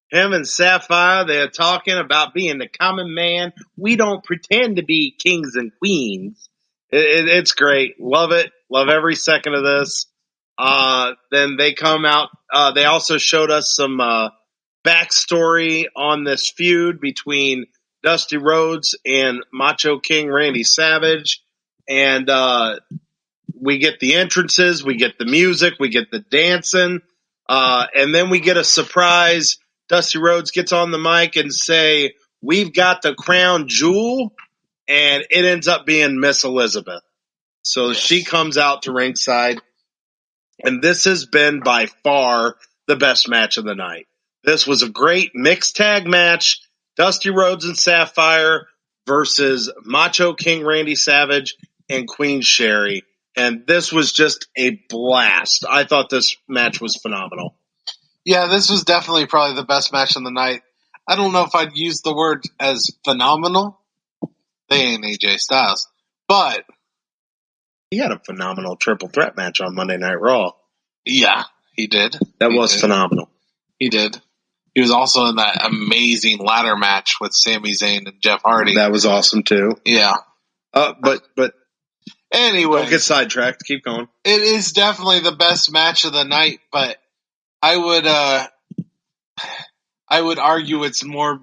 Him and Sapphire, they're talking about being the common man. We don't pretend to be kings and queens. It's great. Love it. Love every second of this. Then they come out. They also showed us some backstory on this feud between Dusty Rhodes and Macho King Randy Savage. And we get the entrances, we get the music, we get the dancing. And then we get a surprise. Dusty Rhodes gets on the mic and say, "We've got the crown jewel." And it ends up being Miss Elizabeth. So she comes out to ringside. And this has been by far the best match of the night. This was a great mixed tag match. Dusty Rhodes and Sapphire versus Macho King Randy Savage and Queen Sherry. And this was just a blast. I thought this match was phenomenal. Yeah, this was definitely probably the best match of the night. I don't know if I'd use the word as phenomenal. They ain't AJ Styles. But he had a phenomenal triple threat match on Monday Night Raw. Yeah, he did. That was phenomenal. He did. He was also in that amazing ladder match with Sami Zayn and Jeff Hardy. That was awesome too. Yeah. But anyway, don't get sidetracked. Keep going. It is definitely the best match of the night, but I would argue it's more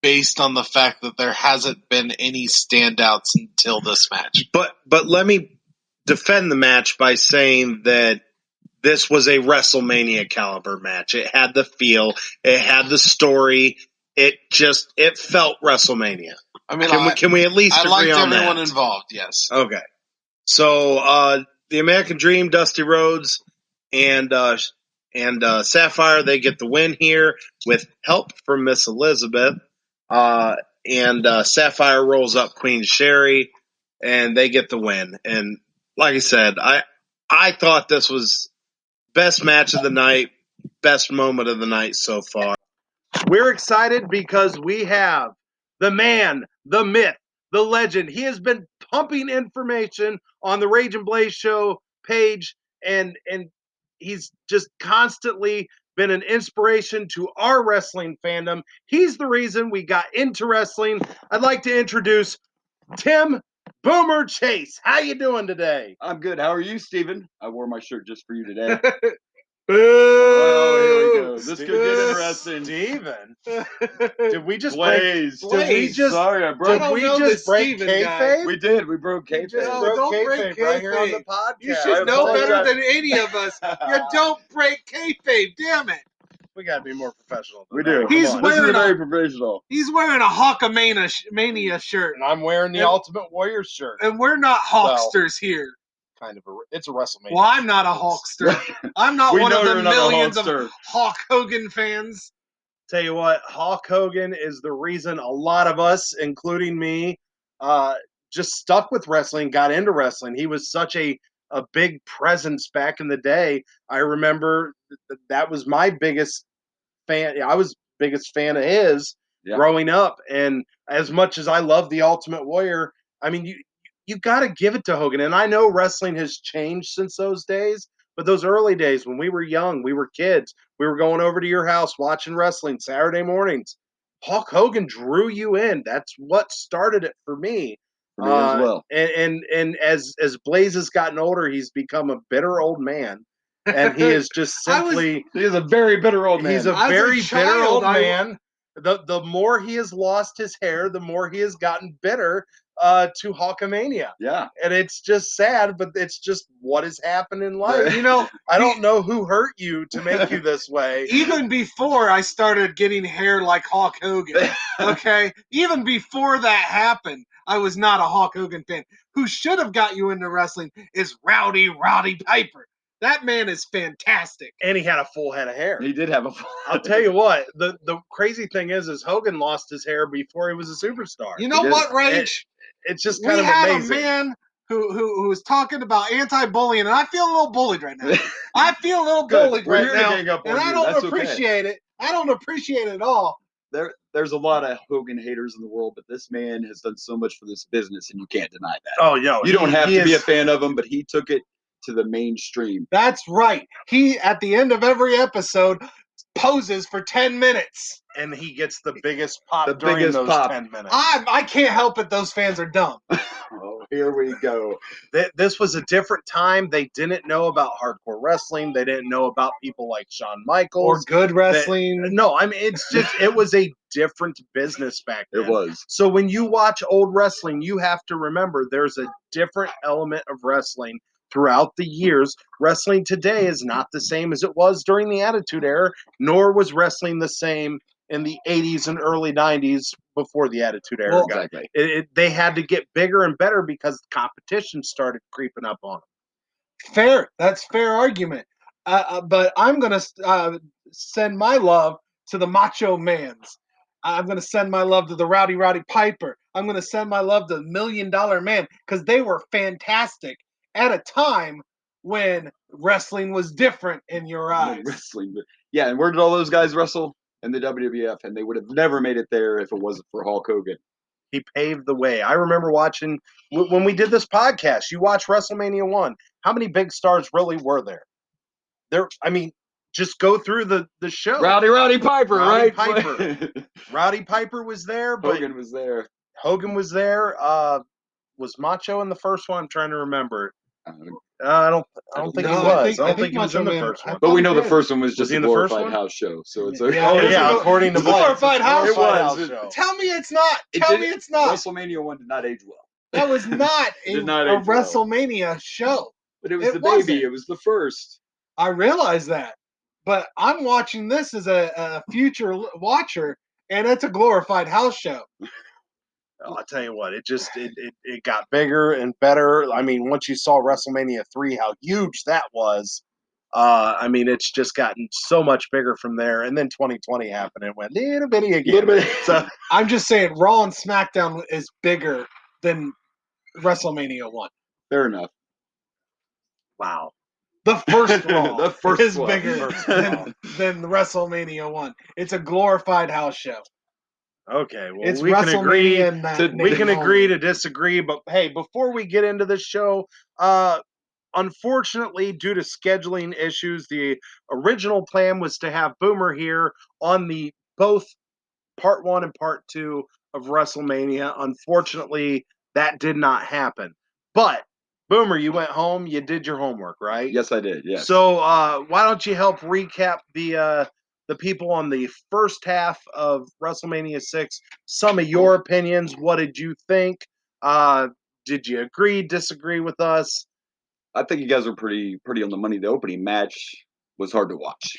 based on the fact that there hasn't been any standouts until this match. But let me defend the match by saying that this was a WrestleMania caliber match. It had the feel. It had the story. It felt WrestleMania. I mean, Can we at least I agree liked on everyone that? involved, yes. Okay. So the American Dream, Dusty Rhodes, and Sapphire, they get the win here with help from Miss Elizabeth. And Sapphire rolls up Queen Sherry, and they get the win. And like I said, I thought this was best match of the night, best moment of the night so far. We're excited because we have the man, the myth, the legend. He has been pumping information on the Rage and Blaze Show page, and he's just constantly been an inspiration to our wrestling fandom. He's the reason we got into wrestling. I'd like to introduce Tim Boomer Chase. How you doing today? I'm good. How are you, Steven? I wore my shirt just for you today. Boo! Oh, here we go. This could get interesting. Steven. Did we just Blaze. break? Did we just? Sorry, I broke. Did we just break kayfabe? We did. We broke kayfabe. No, don't break right here on the kayfabe. podcast. You should know better than any of us. You don't break kayfabe, damn it. We got to be more professional. We do. He's This is wearing very professional. He's wearing a Hawkamania shirt, And I'm wearing the Ultimate Warrior shirt. and we're not Hawksters here. Kind of it's a WrestleMania. Well, I'm not a Hawkster. I'm not We one know of the you're not a millions of Hulkster. Hulk Hogan fans. Tell you what, Hulk Hogan is the reason a lot of us, including me, just stuck with wrestling, got into wrestling. He was such a big presence back in the day. I remember that was my biggest fan. I was biggest fan of his growing up. And as much as I love the Ultimate Warrior, I mean, you got to give it to Hogan. And I know wrestling has changed since those days, but those early days when we were young, we were kids, we were going over to your house watching wrestling Saturday mornings. Hulk Hogan drew you in. That's what started it for me. For me as well. And as Blaze has gotten older, he's become a bitter old man. And he is just simply He is a very bitter old man. He's a As a very bitter child, old man. The more he has lost his hair, the more he has gotten bitter to Hulkamania. Yeah. And it's just sad, but it's just what has happened in life. You know, I don't know who hurt you to make you this way. even before I started getting hair like Hulk Hogan, okay? Even before that happened, I was not a Hulk Hogan fan. Who should have got you into wrestling is Roddy Piper. That man is fantastic. And he had a full head of hair. He did have a. I'll tell you what, the crazy thing is Hogan lost his hair before he was a superstar. You know what, Rage? It's just We kind of had amazing. a man who was talking about anti-bullying, and I feel a little bullied right now. I feel a little Good. bullied We're right here to now, gang up on and I you. don't That's okay. appreciate it. I don't appreciate it at all. There's a lot of Hogan haters in the world, but this man has done so much for this business, and you can't deny that. Oh, no. You don't have to be a fan of him, but he took it to the mainstream. That's right. He, at the end of every episode, poses for 10 minutes. And he gets the biggest pop The during biggest those pop. 10 minutes. I can't help it. Those fans are dumb. Oh, here we go. This was a different time. They didn't know about hardcore wrestling. They didn't know about people like Shawn Michaels. Or good wrestling. No, I mean, it was a different business back then. It was. So when you watch old wrestling, you have to remember there's a different element of wrestling throughout the years. Wrestling today is not the same as it was during the Attitude Era, nor was wrestling the same in the 80s and early 90s before the Attitude Era. Well, Exactly. They had to get bigger and better because competition started creeping up on them. Fair. That's fair argument. But I'm going to send my love to the Macho Mans. I'm going to send my love to the Rowdy Piper. I'm going to send my love to the $1 Million Man because they were fantastic at a time when wrestling was different in your eyes. Wrestling. Yeah, and where did all those guys wrestle? In the WWF, and they would have never made it there if it wasn't for Hulk Hogan. He paved the way. I remember watching when we did this podcast. You watch WrestleMania 1. How many big stars really were there? I mean, just go through the show. Rowdy Piper, Rowdy right? Piper. Rowdy Piper was there, but Hogan was there. Hogan was there. Was Macho in the first one? I'm trying to remember. I don't think he No, was. I I don't think think he was Macho in the Man- first one. But we know the did. first one was just he a in the first glorified one? house show, so it's okay. Oh yeah, according to Glorified house It glorified was. house show. Tell me it's not. Tell me it's not. WrestleMania 1 did not age well. That was not Did a not age well. WrestleMania show. But it was the wasn't. baby. It was the first. I realize that. But I'm watching this as a future watcher, and it's a glorified house show. I'll tell you what, it got bigger and better. I mean, once you saw WrestleMania 3, how huge that was, I mean, it's just gotten so much bigger from there. And then 2020 happened and went little bitty again. So I'm just saying, Raw and SmackDown is bigger than WrestleMania 1. Fair enough. Wow. The first Raw The first is one. bigger than WrestleMania 1. It's a glorified house show. Okay, well, It's we can agree. We can agree to disagree, but hey, before we get into the show, unfortunately, due to scheduling issues, the original plan was to have Boomer here on the both part 1 and part 2 of WrestleMania. Unfortunately, that did not happen. But Boomer, you went home. You did your homework, right? Yes, I did. Yes. So why don't you help recap the people on the first half of WrestleMania 6? Some of your opinions. What did you think? Did you agree, disagree with us? I think you guys were pretty on the money. The opening match was hard to watch,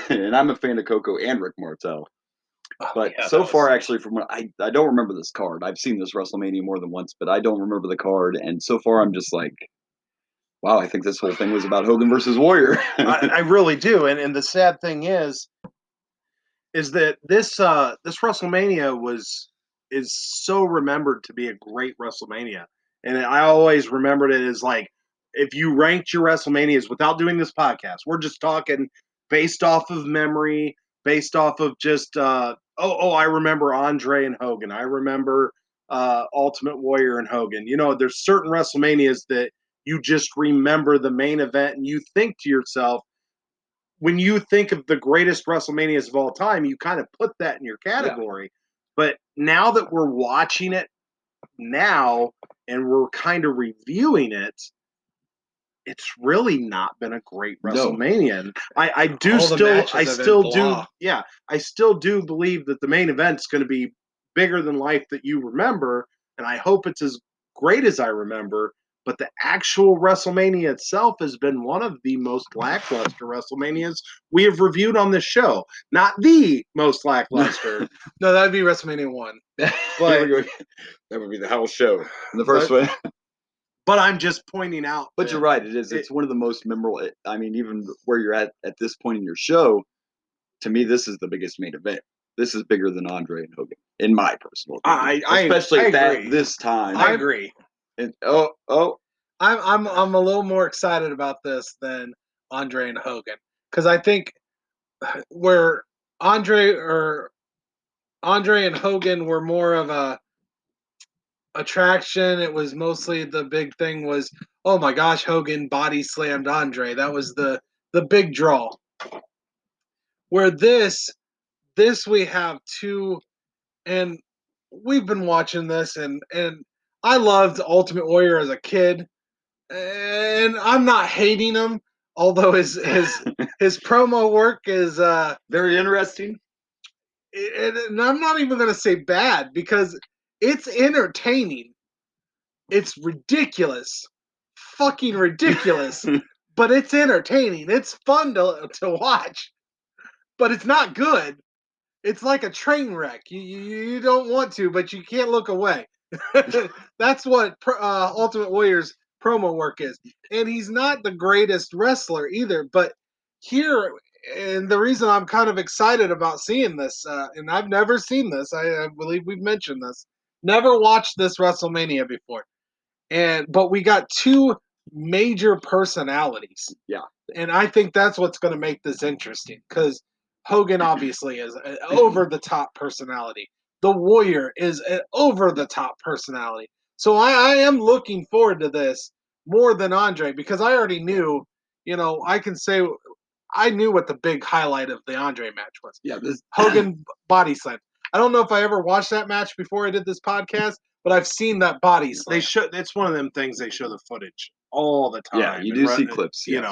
and I'm a fan of Coco and Rick Martel. But so far, actually, from what I don't remember this card. I've seen this WrestleMania more than once, but I don't remember the card. And so far, I'm just like, wow, I think this whole thing was about Hogan versus Warrior. I really do. And the sad thing is that this WrestleMania is so remembered to be a great WrestleMania. And I always remembered it as like, if you ranked your WrestleManias without doing this podcast, we're just talking based off of memory, based off of just I remember Andre and Hogan. I remember Ultimate Warrior and Hogan. You know, there's certain WrestleManias that you just remember the main event and you think to yourself, when you think of the greatest WrestleManias of all time, you kind of put that in your category. Yeah. But now that we're watching it now and we're kind of reviewing it, it's really not been a great WrestleMania. No. I still do believe that the main event's going to be bigger than life that you remember, and I hope it's as great as I remember. But the actual WrestleMania itself has been one of the most lackluster WrestleManias we have reviewed on this show. Not the most lackluster. No, that'd be WrestleMania 1. But that would be the house show. The first one. But I'm just pointing out. But you're right. It is. It's one of the most memorable. I mean, even where you're at this point in your show, to me, this is the biggest main event. This is bigger than Andre and Hogan, in my personal opinion. Especially at this time. I agree. And, I'm a little more excited about this than Andre and Hogan, because I think where Andre and Hogan were more of a attraction, it was mostly the big thing was, oh my gosh, Hogan body slammed Andre. That was the big draw. Where this we have two, and we've been watching this, and I loved Ultimate Warrior as a kid, and I'm not hating him, although his promo work is very interesting. And I'm not even going to say bad, because it's entertaining. It's ridiculous. Fucking ridiculous. But it's entertaining. It's fun to watch. But it's not good. It's like a train wreck. You don't want to, but you can't look away. That's what Ultimate Warrior's promo work is. And he's not the greatest wrestler either. But here, and the reason I'm kind of excited about seeing this, and I've never seen this, I believe we've mentioned this, never watched this WrestleMania before. But we got two major personalities. Yeah. And I think that's what's going to make this interesting, because Hogan obviously is an over-the-top personality. The Warrior is an over-the-top personality. So I am looking forward to this more than Andre, because I already knew, I can say I knew what the big highlight of the Andre match was. Yeah, Hogan body slam. I don't know if I ever watched that match before I did this podcast, but I've seen that body slam. It's one of them things they show the footage all the time. Yeah, you do see clips. Yes.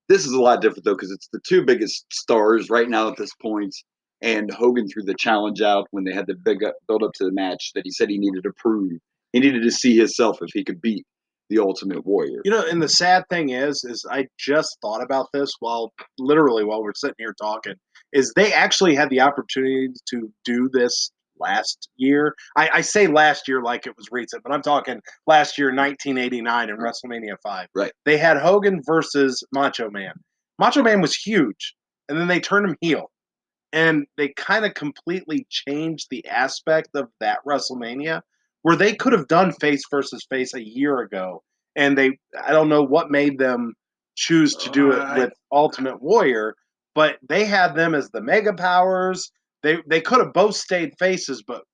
This is a lot different, though, because it's the two biggest stars right now at this point. And Hogan threw the challenge out when they had the big build up to the match that he said he needed to prove. He needed to see himself if he could beat the Ultimate Warrior. You know, and the sad thing is I just thought about this while we're sitting here talking, is they actually had the opportunity to do this last year. I say last year like it was recent, but I'm talking last year, 1989 in WrestleMania 5. Right. They had Hogan versus Macho Man. Macho Man was huge, and then they turned him heel. And they kind of completely changed the aspect of that WrestleMania where they could have done face versus face a year ago. And I don't know what made them choose to do it with Ultimate Warrior, but they had them as the Mega Powers. They could have both stayed faces, but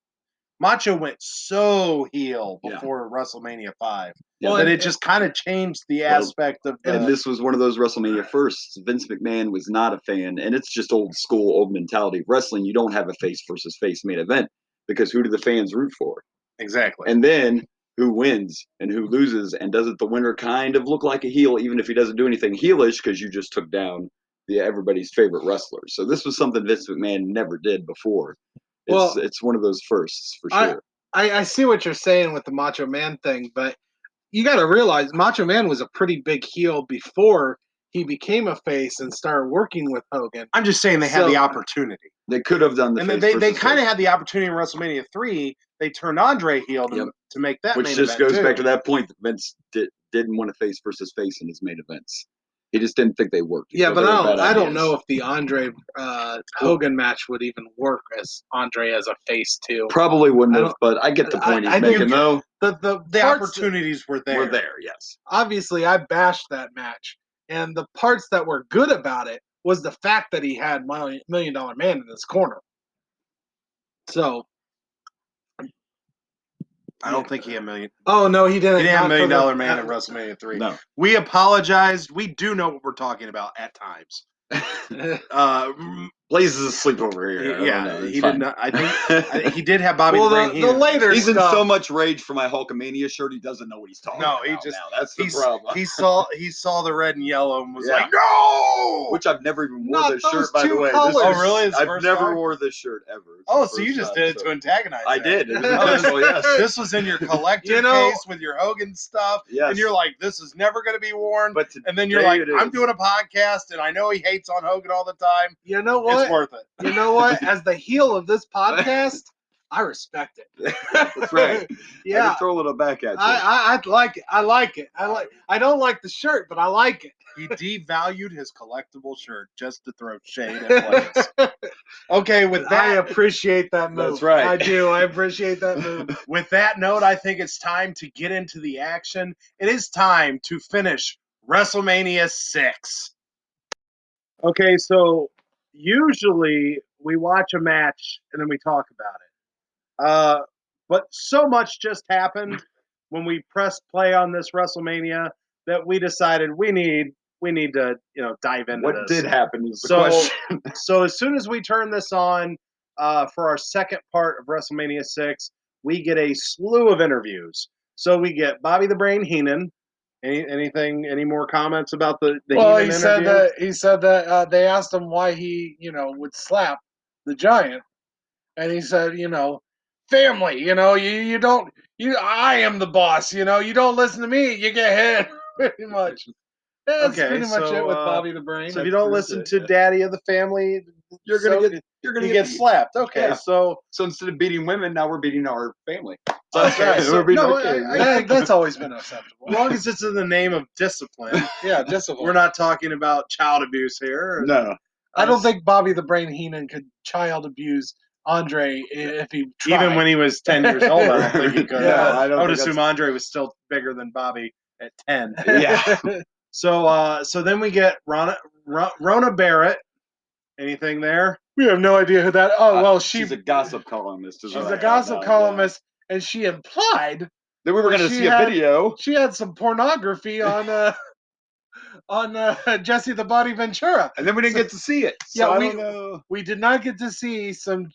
Macho went so heel before WrestleMania 5 that it just kind of changed the aspect of the... And this was one of those WrestleMania firsts. Vince McMahon was not a fan, and it's just old school, old mentality of wrestling. You don't have a face versus face main event because who do the fans root for? Exactly. And then who wins and who loses, and doesn't the winner kind of look like a heel even if he doesn't do anything heelish because you just took down everybody's favorite wrestler. So this was something Vince McMahon never did before. It's one of those firsts for sure. I see what you're saying with the Macho Man thing, but you got to realize Macho Man was a pretty big heel before he became a face and started working with Hogan. I'm just saying they had the opportunity. They could have done the and face they kind of had the opportunity in WrestleMania 3. They turned Andre heel to make that Which main just event goes back to that point that Vince didn't want to face versus face in his main events. He just didn't think they worked. Yeah, but I don't know if the Andre Hogan match would even work as Andre as a face too. Probably wouldn't have, but I get the point he's making though. The opportunities were there. Yes. Obviously, I bashed that match, and the parts that were good about it was the fact that he had $1 Million Man in his corner. So I don't think he had million. Oh no, he didn't. He didn't have $1 Million Man at WrestleMania 3. No, we apologized. We do know what we're talking about at times. Blaze is asleep over here. He did not. I think he did have Bobby the Brain the later he's stuff. in so much rage for my Hulkamania shirt, he doesn't know what he's talking about. No, he just now. That's the problem. He saw the red and yellow and was like, no! Which I've never even wore this shirt, by the way. Really? I've never wore this shirt ever. So you just did it to antagonize I did. It was intentional, yes. This was in your collector case with your Hogan stuff. Yes. And you're like, this is never going to be worn. And then you're like, I'm doing a podcast, and I know he hates on Hogan all the time. You know what? It's worth it. You know what? As the heel of this podcast, I respect it. That's right. Yeah. I can throw a little back at you. I like it. I like it. I don't like the shirt, but I like it. He devalued his collectible shirt just to throw shade at Blaze. Okay, with that, I appreciate that move. That's right. I do. I appreciate that move. With that note, I think it's time to get into the action. It is time to finish WrestleMania 6. Okay, so usually we watch a match and then we talk about it. But so much just happened when we pressed play on this WrestleMania that we decided we need to dive into what this. did happen is the question. So as soon as we turn this on for our second part of WrestleMania 6, we get a slew of interviews. So we get Bobby the Brain Heenan. Any more comments about the Heenan interview? He said that they asked him why he would slap the Giant, and he said family, you don't, I am the boss, you don't listen to me, you get hit. Pretty much. That's pretty much it with Bobby the Brain. So if you don't listen to Daddy of the Family, you're gonna get slapped. Okay, yeah. so instead of beating women, now we're beating our family. Okay, we're beating our kids. That's always been acceptable. As long as it's in the name of discipline. Yeah, discipline. We're not talking about child abuse here. No. I don't think Bobby the Brain Heenan could child abuse Andre if he tried. Even when he was 10 years old, I don't think he could. Yeah, I would assume Andre was still bigger than Bobby at 10. Yeah. So then we get Rona Barrett. Anything there? We have no idea who that. Oh well, she's a gossip columnist. She's a gossip columnist, and she implied that we were going to see a video. She had some pornography on Jesse the Body Ventura, and then we didn't get to see it. So we did not get to see some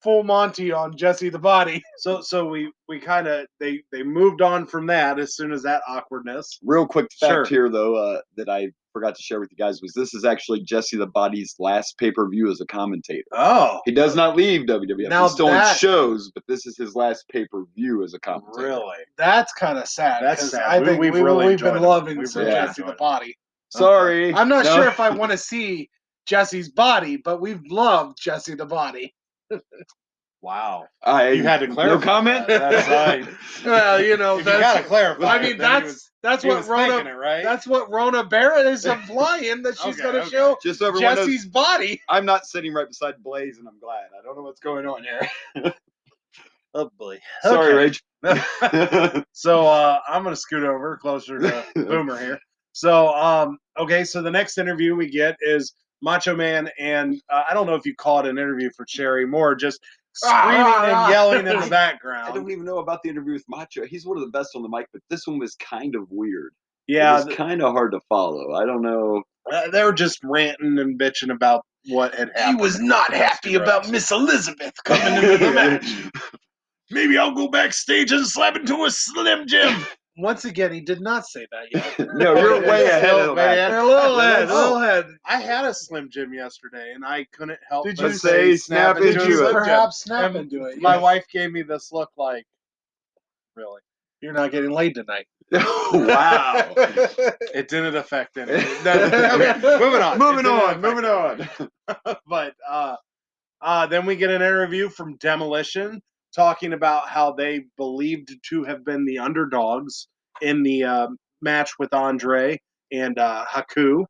full Monty on Jesse the Body. So we kind of they moved on from that as soon as that awkwardness. Real quick fact here though that I forgot to share with you guys was this is actually Jesse the Body's last pay-per-view as a commentator. Oh, He does not leave WWF. Now He's still on that- shows, but this is his last pay-per-view as a commentator. really? That's kind of sad. That's 'cause sad. I think We've we've really been enjoyed him. loving We've some really Jesse enjoyed the him. Body. Sorry. I'm not No. sure if I want to see Jesse's body, but we've loved Jesse the Body. Wow. You had to clarify No comment? that. That's Well, you know, If you gotta clarify. I mean, it, then he that's he what was Rona. thinking it, right? That's what Rona Barrett is implying that she's Okay, going to okay. show Just so everyone knows, Jesse's body. I'm not sitting right beside Blaze, and I'm glad. I don't know what's going on here. oh boy. Sorry, Okay. Rach. So I'm gonna scoot over closer to Boomer here. So okay, so the next interview we get is Macho Man, and I don't know if you call it an interview for Sherry Moore, just screaming and yelling in the I background. don't even know about the interview with Macho. He's one of the best on the mic, but this one was kind of weird. Yeah, it was kind of hard to follow. I don't know. they were just ranting and bitching about what had happened. He was not happy about Miss Elizabeth coming into the match. Maybe I'll go backstage and slap into a Slim Jim. Once again, he did not say that yet. No, you're way ahead of that. They're a little ahead. Oh. A little ahead. I had a Slim Jim yesterday, and I couldn't help Did but you say snap into Did into a you Slim it? Jim. perhaps snap And into it? My Yes. wife gave me this look like, really? You're not getting laid tonight. Wow. It didn't affect anything. Okay, moving on. Moving It on. didn't Moving affect on. But then we get an interview from Demolition talking about how they believed to have been the underdogs in the match with Andre and Haku.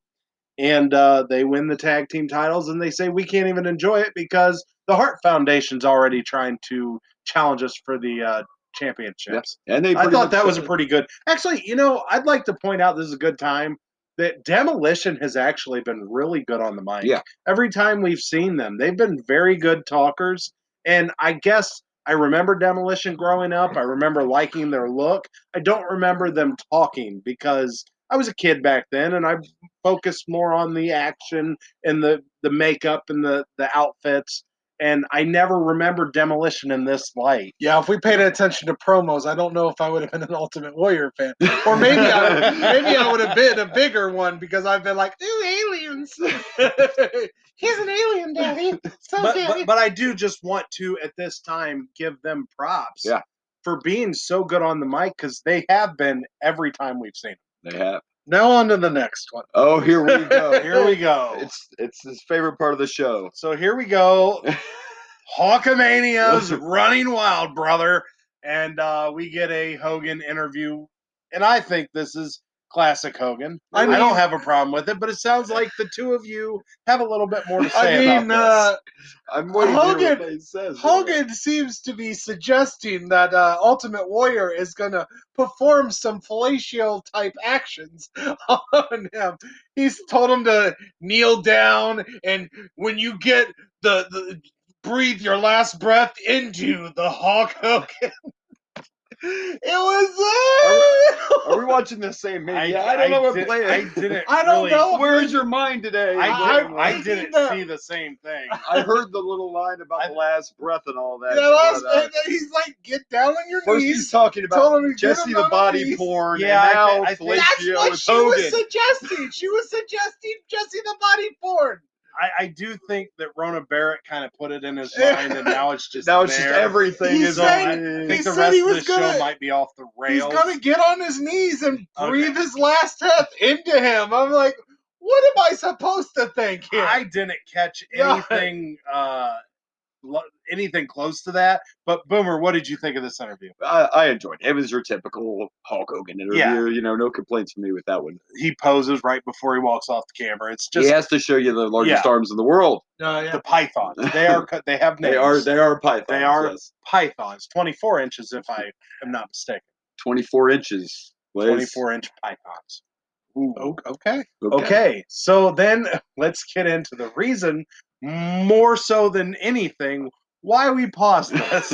And they win the tag team titles, and they say we can't even enjoy it because the Hart Foundation's already trying to challenge us for the championships. And they I pretty thought much that was a said- pretty good. Actually, I'd like to point out this is a good time that Demolition has actually been really good on the mic. Yeah. Every time we've seen them, they've been very good talkers. And I guess I remember Demolition growing up. I remember liking their look. I don't remember them talking because I was a kid back then, and I focused more on the action and the makeup and the outfits. And I never remember Demolition in this light. Yeah, if we paid attention to promos, I don't know if I would have been an Ultimate Warrior fan, or maybe I would have been a bigger one because I've been like, ooh, aliens. He's an alien, Daddy. So But I do just want to at this time give them props. Yeah. For being so good on the mic because they have been every time we've seen them. They have. Now on to the next one. Oh, here we go. Here we go. It's his favorite part of the show. So here we go. Hawkamania's running wild, brother. And we get a Hogan interview. And I think this is classic Hogan. I mean- don't have a problem with it, but it sounds like the two of you have a little bit more to say about I'm waiting to hear Hogan- what he says. Hogan seems to be suggesting that Ultimate Warrior is going to perform some fellatio type actions on him. He's told him to kneel down, and when you get the breathe your last breath into the Hulk Hogan. It was. Are we watching the same movie? this. I don't know what did- play. I didn't. I don't really- know. Where's your mind today? I didn't see the same thing. I heard the little line about the last breath and all that. Yeah, but, and then he's like, get down on your first he's knees. talking Told about him to get Jesse him the on body his knees. porn, Yeah, and now I think- That's fellatio what with she Hogan. was suggesting. She was suggesting Jesse the body porn. I do think that Rona Barrett kind of put it in his mind, and now it's just Now it's just there. everything He is said- I he think the said rest he of the was show gonna- might be off the He's rails. gonna get on his knees and Okay. breathe his last breath into him. I'm like, what am I supposed to think here? I didn't catch Yeah. anything anything close to that. But Boomer, what did you think of this interview? I enjoyed it. It was your typical Hulk Hogan interview. Yeah. No complaints from me with that one. He poses right before he walks off the camera. It's He just has to show you the largest Yeah. arms in the world. the pythons. They have names. They are pythons. They are yes. pythons. 24 inches, if I am not mistaken. 24 inches. Liz. 24-inch pythons. Okay. Okay, so then let's get into the reason, more so than anything, why we paused this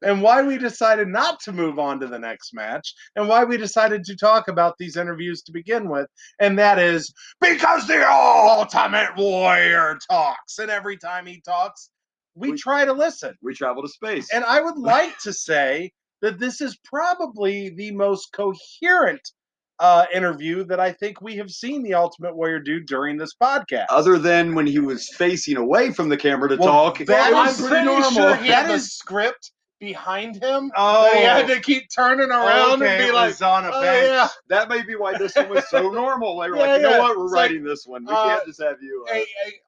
and why we decided not to move on to the next match and why we decided to talk about these interviews to begin with. And that is because the Ultimate Warrior talks. And every time he talks, we try to listen. We travel to space. And I would like to say that this is probably the most coherent interview that I think we have seen the Ultimate Warrior do during this podcast. Other than when he was facing away from the camera to talk, that I'm is pretty normal. sure he had That the is script behind him Oh. that he had to keep turning around okay, and be it like, was on a "Oh bench. yeah, that may be why this one was so normal. They were Yeah, like, you know yeah. what, we're It's like, writing this one. We can't just have you. hey,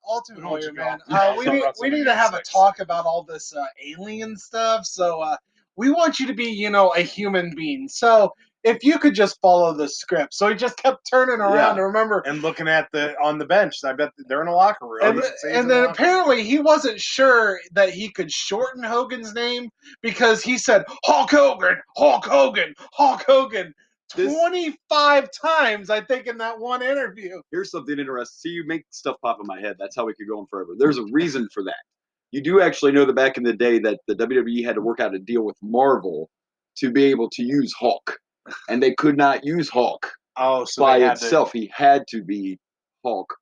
Ultimate We don't Warrior, want you man. off. We need to have a talk about all this alien stuff. So we want you to be, a human being. So if you could just follow the script. So he just kept turning around Yeah. to remember. And looking at on the bench. I bet they're in a locker room. And, You can see he's and in the then locker room. apparently he wasn't sure that he could shorten Hogan's name because he said Hulk Hogan, Hulk Hogan, Hulk Hogan 25 times, I think, in that one interview. Here's something interesting. See, you make stuff pop in my head. That's how we could go on forever. There's a reason for that. You do actually know that back in the day that the WWE had to work out a deal with Marvel to be able to use Hulk. And they could not use Hulk so by they had itself. He had to be Hulk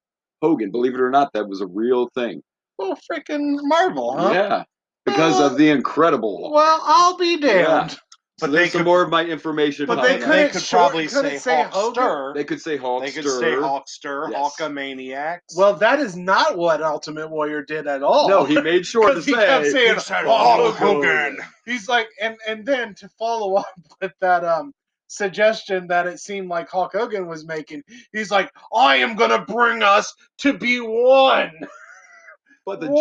Hogan. Believe it or not, that was a real thing. Well, freaking Marvel, huh? Yeah. Because of the Incredible Hulk. Well, I'll be damned. Yeah. But So they there's some could- more of my information. But popping they up. They couldn't could short- probably couldn't say say Hogan. Hulkster. They could say Hulkster. They could say Hulkster, Yes. Hulkamaniacs. Well, that is not what Ultimate Warrior did at all. No, he made sure to 'Cause he kept saying, said Hulk Hogan. He's like, and then to follow up with that suggestion that it seemed like Hulk Hogan was making, he's like, I am gonna bring us to be one. But the What?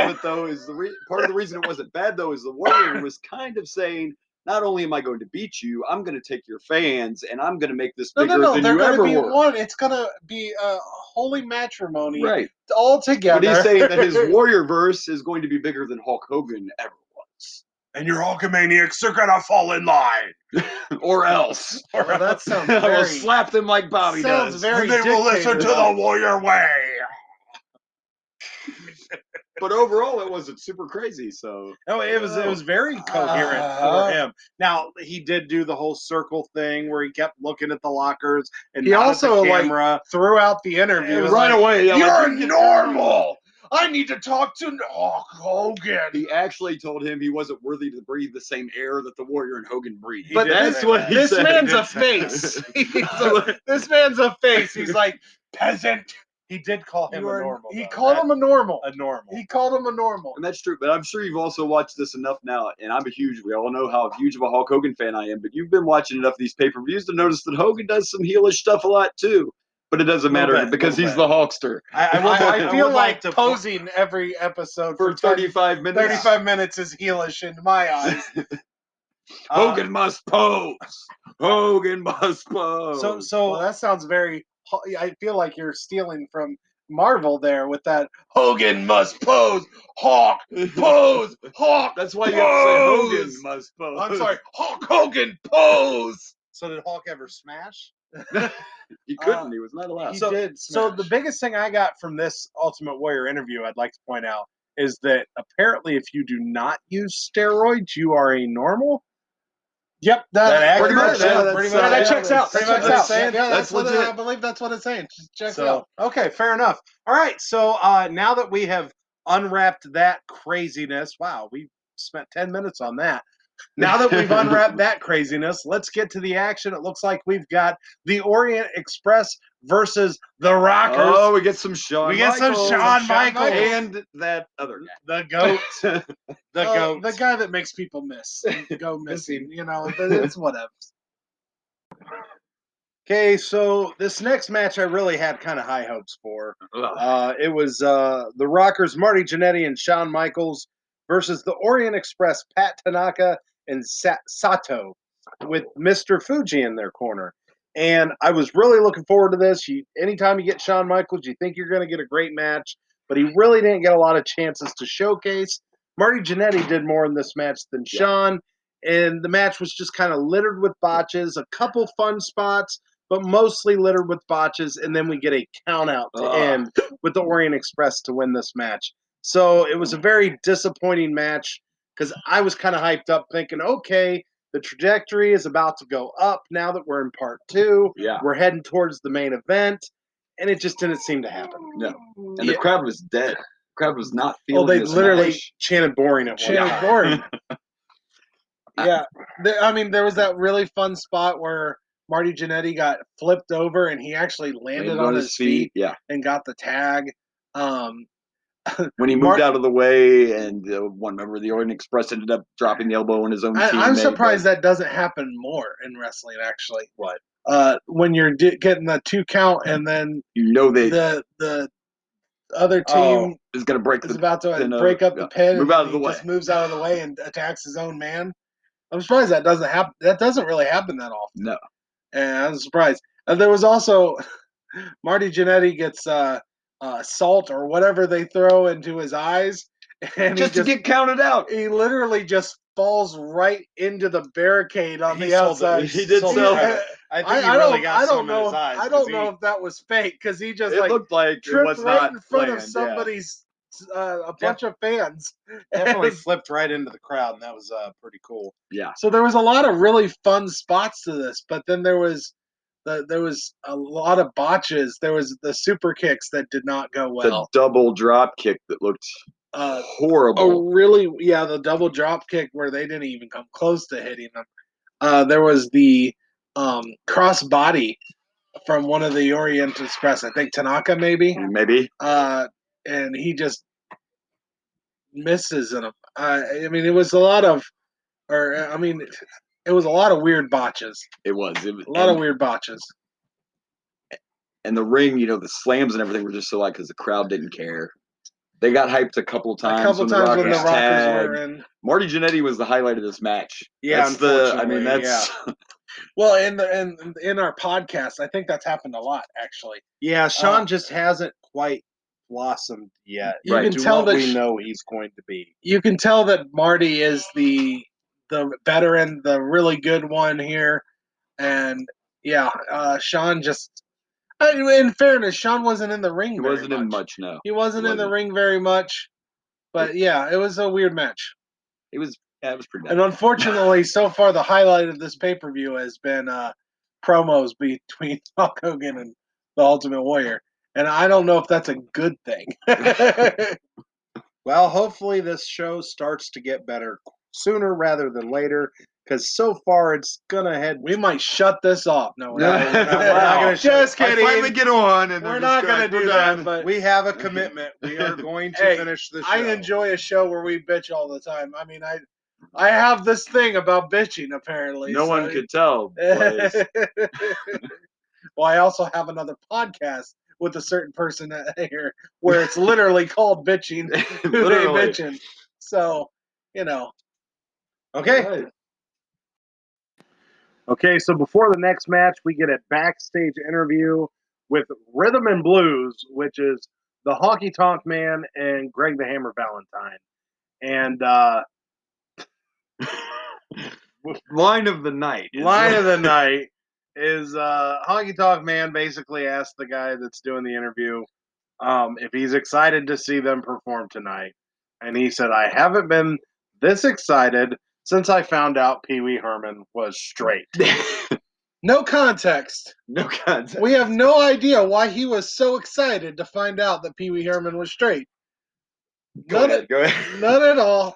gist of it, though, is part of the reason it wasn't bad, though, is the Warrior was kind of saying, not only am I going to beat you, I'm going to take your fans, and I'm going to make this bigger No, than they're you gonna ever be were. one. It's gonna be a holy matrimony Right. all together. But he's saying that his Warrior verse is going to be bigger than Hulk Hogan ever was. And your Hulkamaniacs are gonna fall in line. Or else. Well, that sounds I will very. slap them like Bobby Sounds does. very. And they will listen to the Warrior way. But overall, it wasn't super crazy, so. No, it was very coherent for him. Now he did do the whole circle thing where he kept looking at the lockers and He not also, at the like, camera. throughout the interview, It was Right like, away, yeah, You're like, normal. I need to talk to Hulk Hogan. He actually told him he wasn't worthy to breathe the same air that the Warrior and Hogan breathed. He But did that's say what that. he this said. man's a face. This man's a face. He's like peasant. He did call him a normal. He though. called him a normal. a normal. He called him a normal. And that's true, but I'm sure you've also watched this enough now, and we all know how huge of a Hulk Hogan fan I am, but you've been watching enough of these pay-per-views to notice that Hogan does some heelish stuff a lot too. But it doesn't Little matter bit, because little he's bit. the Hulkster. I feel would like to posing every episode For 35 minutes. 35 minutes is heelish in my eyes. Hogan must pose. Hogan must pose. Well, that sounds very. I feel like you're stealing from Marvel there with that Hogan must pose, Hawk pose, Hawk. That's why you have to say Hogan pose. must pose. I'm sorry, Hulk Hogan pose. So did Hulk ever smash? He couldn't. He was not allowed. He So- did. So Smash. the biggest thing I got from this Ultimate Warrior interview, I'd like to point out, is that apparently if you do not use steroids, you are a normal. Yep, That pretty much, yeah, pretty that's, much that checks out. That pretty much checks what out. it's saying. Yeah, That's what legit. I believe that's what it's saying. Checks So, out. okay, fair enough. All right, so now that we have unwrapped that craziness, wow, we spent 10 minutes on that. Now that we've unwrapped that craziness, let's get to the action. It looks like we've got the Orient Express versus the Rockers. Oh, we get some Shawn We get some Michaels. Shawn Michaels. And that other guy. The GOAT. The GOAT. The guy that makes people go missing. It's whatever. Okay, so this next match I really had kind of high hopes for. It was the Rockers, Marty Jannetty and Shawn Michaels versus the Orient Express, Pat Tanaka and Sato, with Mr. Fuji in their corner. And I was really looking forward to this. Anytime you get Shawn Michaels, you think you're going to get a great match, but he really didn't get a lot of chances to showcase. Marty Jannetty did more in this match than Shawn, and the match was just kind of littered with botches, a couple fun spots, but mostly littered with botches, and then we get a count out to end with the Orient Express to win this match. So it was a very disappointing match because I was kind of hyped up thinking, okay, the trajectory is about to go up now that we're in part 2. Yeah. We're heading towards the main event, and it just didn't seem to happen. No. And the crowd was dead. The crowd was not feeling They this literally match. chanted boring at one Chanted time. boring. Yeah, I mean, there was that really fun spot where Marty Jannetty got flipped over and he actually landed on his feet Yeah. and got the tag. When he moved out of the way, and one member of the Orient Express ended up dropping the elbow on his own teammate. I'm surprised that doesn't happen more in wrestling, actually. What? When you're getting the 2 count and then the other team is going to break about to break up the pin and he just moves out of the way and attacks his own man. I'm surprised that doesn't happen. That doesn't really happen that often. No. And I'm surprised. There was also Marty Jannetty gets salt or whatever they throw into his eyes, and just to get counted out. He literally just falls right into the barricade on the outside. He did so. I think he really got some in his eyes. I don't know if that was fake because he just looked like tripped it was right not in front planned, of somebody's a bunch of fans. Definitely flipped right into the crowd, and that was pretty cool. Yeah. So there was a lot of really fun spots to this, but then there was a lot of botches. There was the super kicks that did not go well. The double drop kick that looked horrible. The double drop kick where they didn't even come close to hitting them. There was the cross body from one of the Orient Express. I think Tanaka maybe. And he just misses him. It was a lot of weird botches. It was a lot of weird botches. And the ring, the slams and everything were just so because the crowd didn't care. They got hyped a couple times when the Rockers were in. Marty Jannetty was the highlight of this match. Yeah, that's. Well, in our podcast, I think that's happened a lot, actually. Yeah, Sean just hasn't quite blossomed yet. You can tell that we know he's going to be. You can tell that Marty is the veteran, the really good one here, and Sean just. In fairness, Sean wasn't in the ring. He wasn't in much. No, he wasn't in the ring very much. But it was a weird match. It was pretty bad. And unfortunately, so far the highlight of this pay-per-view has been promos between Hulk Hogan and the Ultimate Warrior, and I don't know if that's a good thing. Well, hopefully this show starts to get better sooner rather than later. Because so far it's gonna head. We might shut this off. No, we're not gonna. Just kidding. I finally get on, and we're not gonna do that. But we have a commitment. We are going to finish the show. I enjoy a show where we bitch all the time. I have this thing about bitching. Apparently, no one could tell. Well, I also have another podcast with a certain person here where it's literally called bitching. Literally bitching. So, Okay. Right. Okay, so before the next match, we get a backstage interview with Rhythm and Blues, which is the Honky Tonk Man and Greg the Hammer Valentine. And line of the night is Honky Tonk Man basically asked the guy that's doing the interview if he's excited to see them perform tonight. And he said, I haven't been this excited since I found out Pee Wee Herman was straight. No context. We have no idea why he was so excited to find out that Pee Wee Herman was straight. Go ahead. None at all.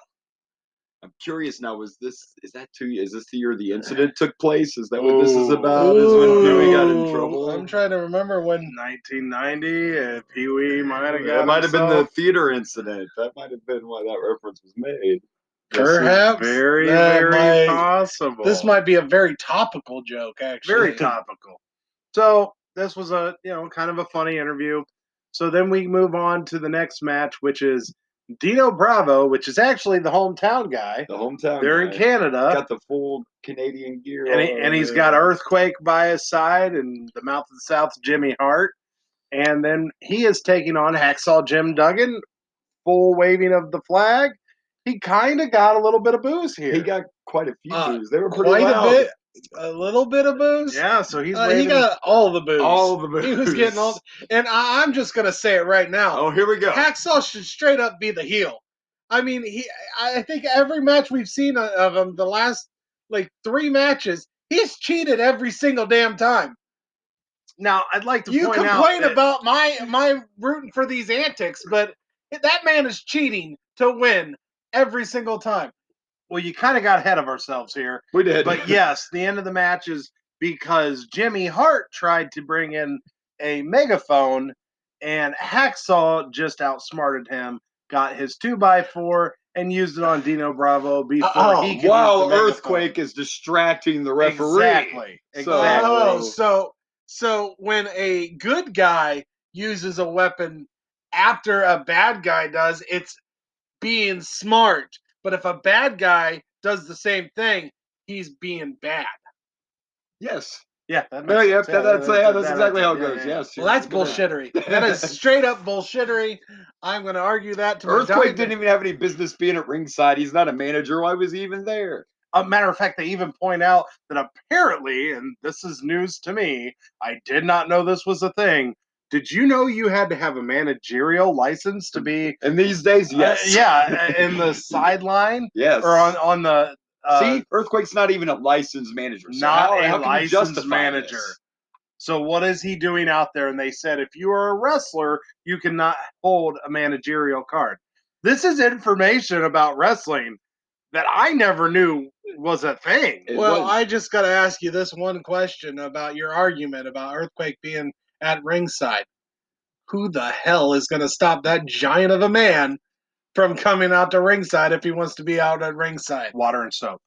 I'm curious now. Is this the year the incident took place? Is that what this is about? Is when Pee Wee got in trouble? I'm trying to remember when 1990. Pee Wee might have got. It might have been the theater incident. That might have been why that reference was made. Perhaps. Very, very possible. This might be a very topical joke, actually. Very topical. So this was a kind of a funny interview. So then we move on to the next match, which is Dino Bravo, which is actually the hometown guy. They're in Canada. Got the full Canadian gear. And he's got Earthquake by his side and the Mouth of the South, Jimmy Hart. And then he is taking on Hacksaw Jim Duggan, full waving of the flag. He kind of got a little bit of booze here. He got quite a few boos. They were pretty loud. A little bit of booze? Yeah, so he got all the booze. All the booze. He was getting all. And I'm just going to say it right now. Oh, here we go. Hacksaw should straight up be the heel. I think every match we've seen of him, the last 3 matches, he's cheated every single damn time. Now, I'd like to point out. You complain that about my rooting for these antics, but that man is cheating to win every single time. Well, you kind of got ahead of ourselves here. We did. But yes, the end of the match is because Jimmy Hart tried to bring in a megaphone, and Hacksaw just outsmarted him, got his 2x4, and used it on Dino Bravo before he could use While the megaphone. Earthquake is distracting the referee. Exactly. So when a good guy uses a weapon after a bad guy does, it's being smart. But if a bad guy does the same thing, he's being bad. Yes. Yeah, that's exactly how it goes. Yes. Well, that's bullshittery. That is straight up bullshittery. I'm going to argue that to my Earthquake didn't even have any business being at ringside. He's not a manager. Why was he even there? A matter of fact, they even point out that apparently, and this is news to me, I did not know this was a thing. Did you know you had to have a managerial license to be? In these days, yes. In the sideline? Yes. Or on the... See, Earthquake's not even a licensed manager. So not how a licensed manager. This? So what is he doing out there? And they said, if you are a wrestler, you cannot hold a managerial card. This is information about wrestling that I never knew was a thing. I just got to ask you this one question about your argument about Earthquake being at ringside. Who the hell is going to stop that giant of a man from coming out to ringside if he wants to be out at ringside? Water and soap.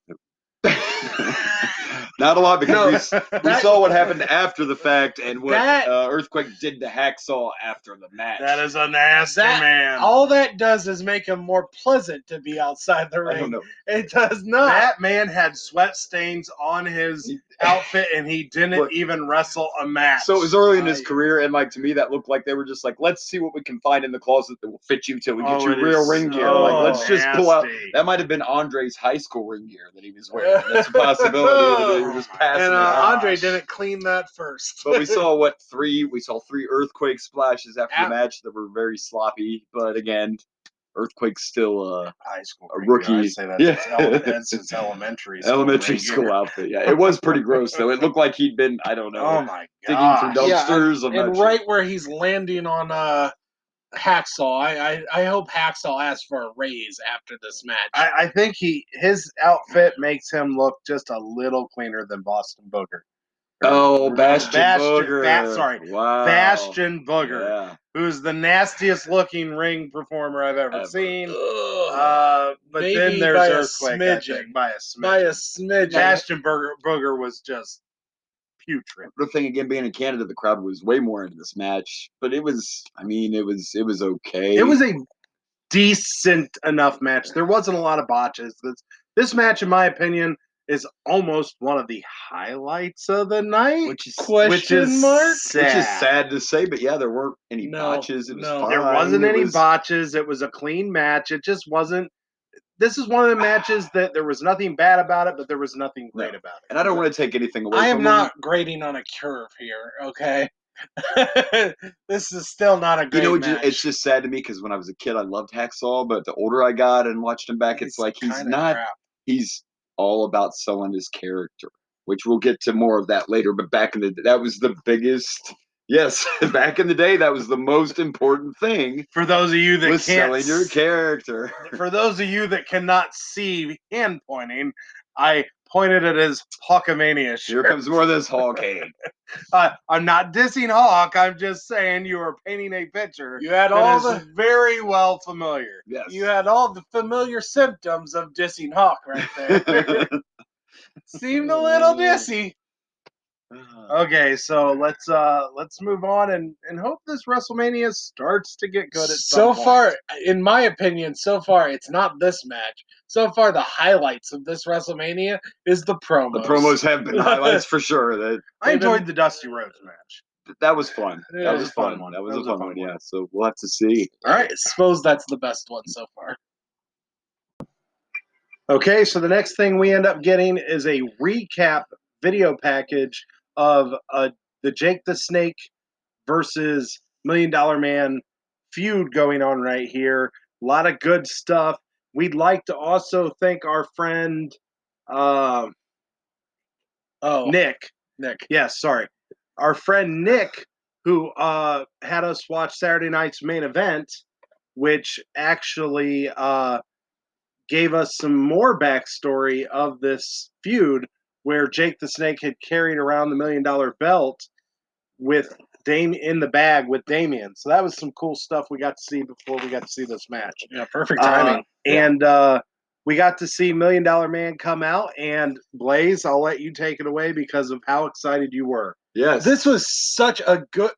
Not a lot, because we saw what happened after the fact and what Earthquake did to Hacksaw after the match. That is a nasty man. All that does is make him more pleasant to be outside the ring. I don't know. It does not. That man had sweat stains on his outfit, and he didn't even wrestle a match. So it was early in his career, and to me, that looked like they were just let's see what we can find in the closet that will fit you till we get you real ring gear. Let's just pull out. That might have been Andre's high school ring gear that he was wearing. That's a possibility. That they were just passing. And Andre didn't clean that first. But we saw three Earthquake splashes after the match that were very sloppy. But again, Earthquake's still high school a rookie. I say that's his elementary school outfit. Yeah, it was pretty gross though. It looked like he'd been, I don't know, oh my digging through dumpsters. And right where he's landing on Hacksaw, I hope Hacksaw asks for a raise after this match. I think his outfit makes him look just a little cleaner than Boston Booger. Bastion Booger. Wow. Bastion Booger, who's the nastiest looking ring performer I've ever seen. But maybe then there's by Earthquake, a smidgen. By a smidgen. Bastion Booger was just putrid. The thing again, being in Canada, the crowd was way more into this match, but it was okay. It was a decent enough match. There wasn't a lot of botches. This match, in my opinion, is almost one of the highlights of the night. Which is sad to say, but yeah, there weren't any botches. It was fine. There wasn't any botches. It was a clean match. It just wasn't. This is one of the matches that there was nothing bad about it, but there was nothing great about it. And I don't want to take anything away from I am not grading on a curve here, okay? This is still not a great match. It's just sad to me because when I was a kid, I loved Hacksaw, but the older I got and watched him back, it's like he's not. Crap. He's all about selling his character, which we'll get to more of that later. But back in the day, that was the biggest. Yes, back in the day, that was the most important thing. For those of you that can't selling your character. For those of you that cannot see hand pointing, I pointed at his Hawkamania shirt. Here comes more of this Hawk hate. I'm not dissing Hawk. I'm just saying you are painting a picture. You had all the very well familiar. Yes. You had all the familiar symptoms of dissing Hawk right there. Seemed a little dissy. Okay, so let's move on and hope this WrestleMania starts to get good at some point. Far, in my opinion, it's not this match. So far, the highlights of this WrestleMania is the promos. The promos have been highlights for sure. I enjoyed the Dusty Rhodes match. That was fun. That was a fun one. That was a fun one, yeah. So we'll have to see. All right, I suppose that's the best one so far. Okay, so the next thing we end up getting is a recap video package of the Jake the Snake versus $1 Million Man feud going on right here. A lot of good stuff. We'd like to also thank our friend Nick. Yes, sorry. Our friend Nick, who had us watch Saturday night's main event, which actually gave us some more backstory of this feud, where Jake the Snake had carried around the $1 million belt with Dame in the bag with Damien. So that was some cool stuff we got to see before we got to see this match. Yeah, perfect timing. And we got to see $1 Million Man come out. And Blaze, I'll let you take it away because of how excited you were. Yes. This was such a good.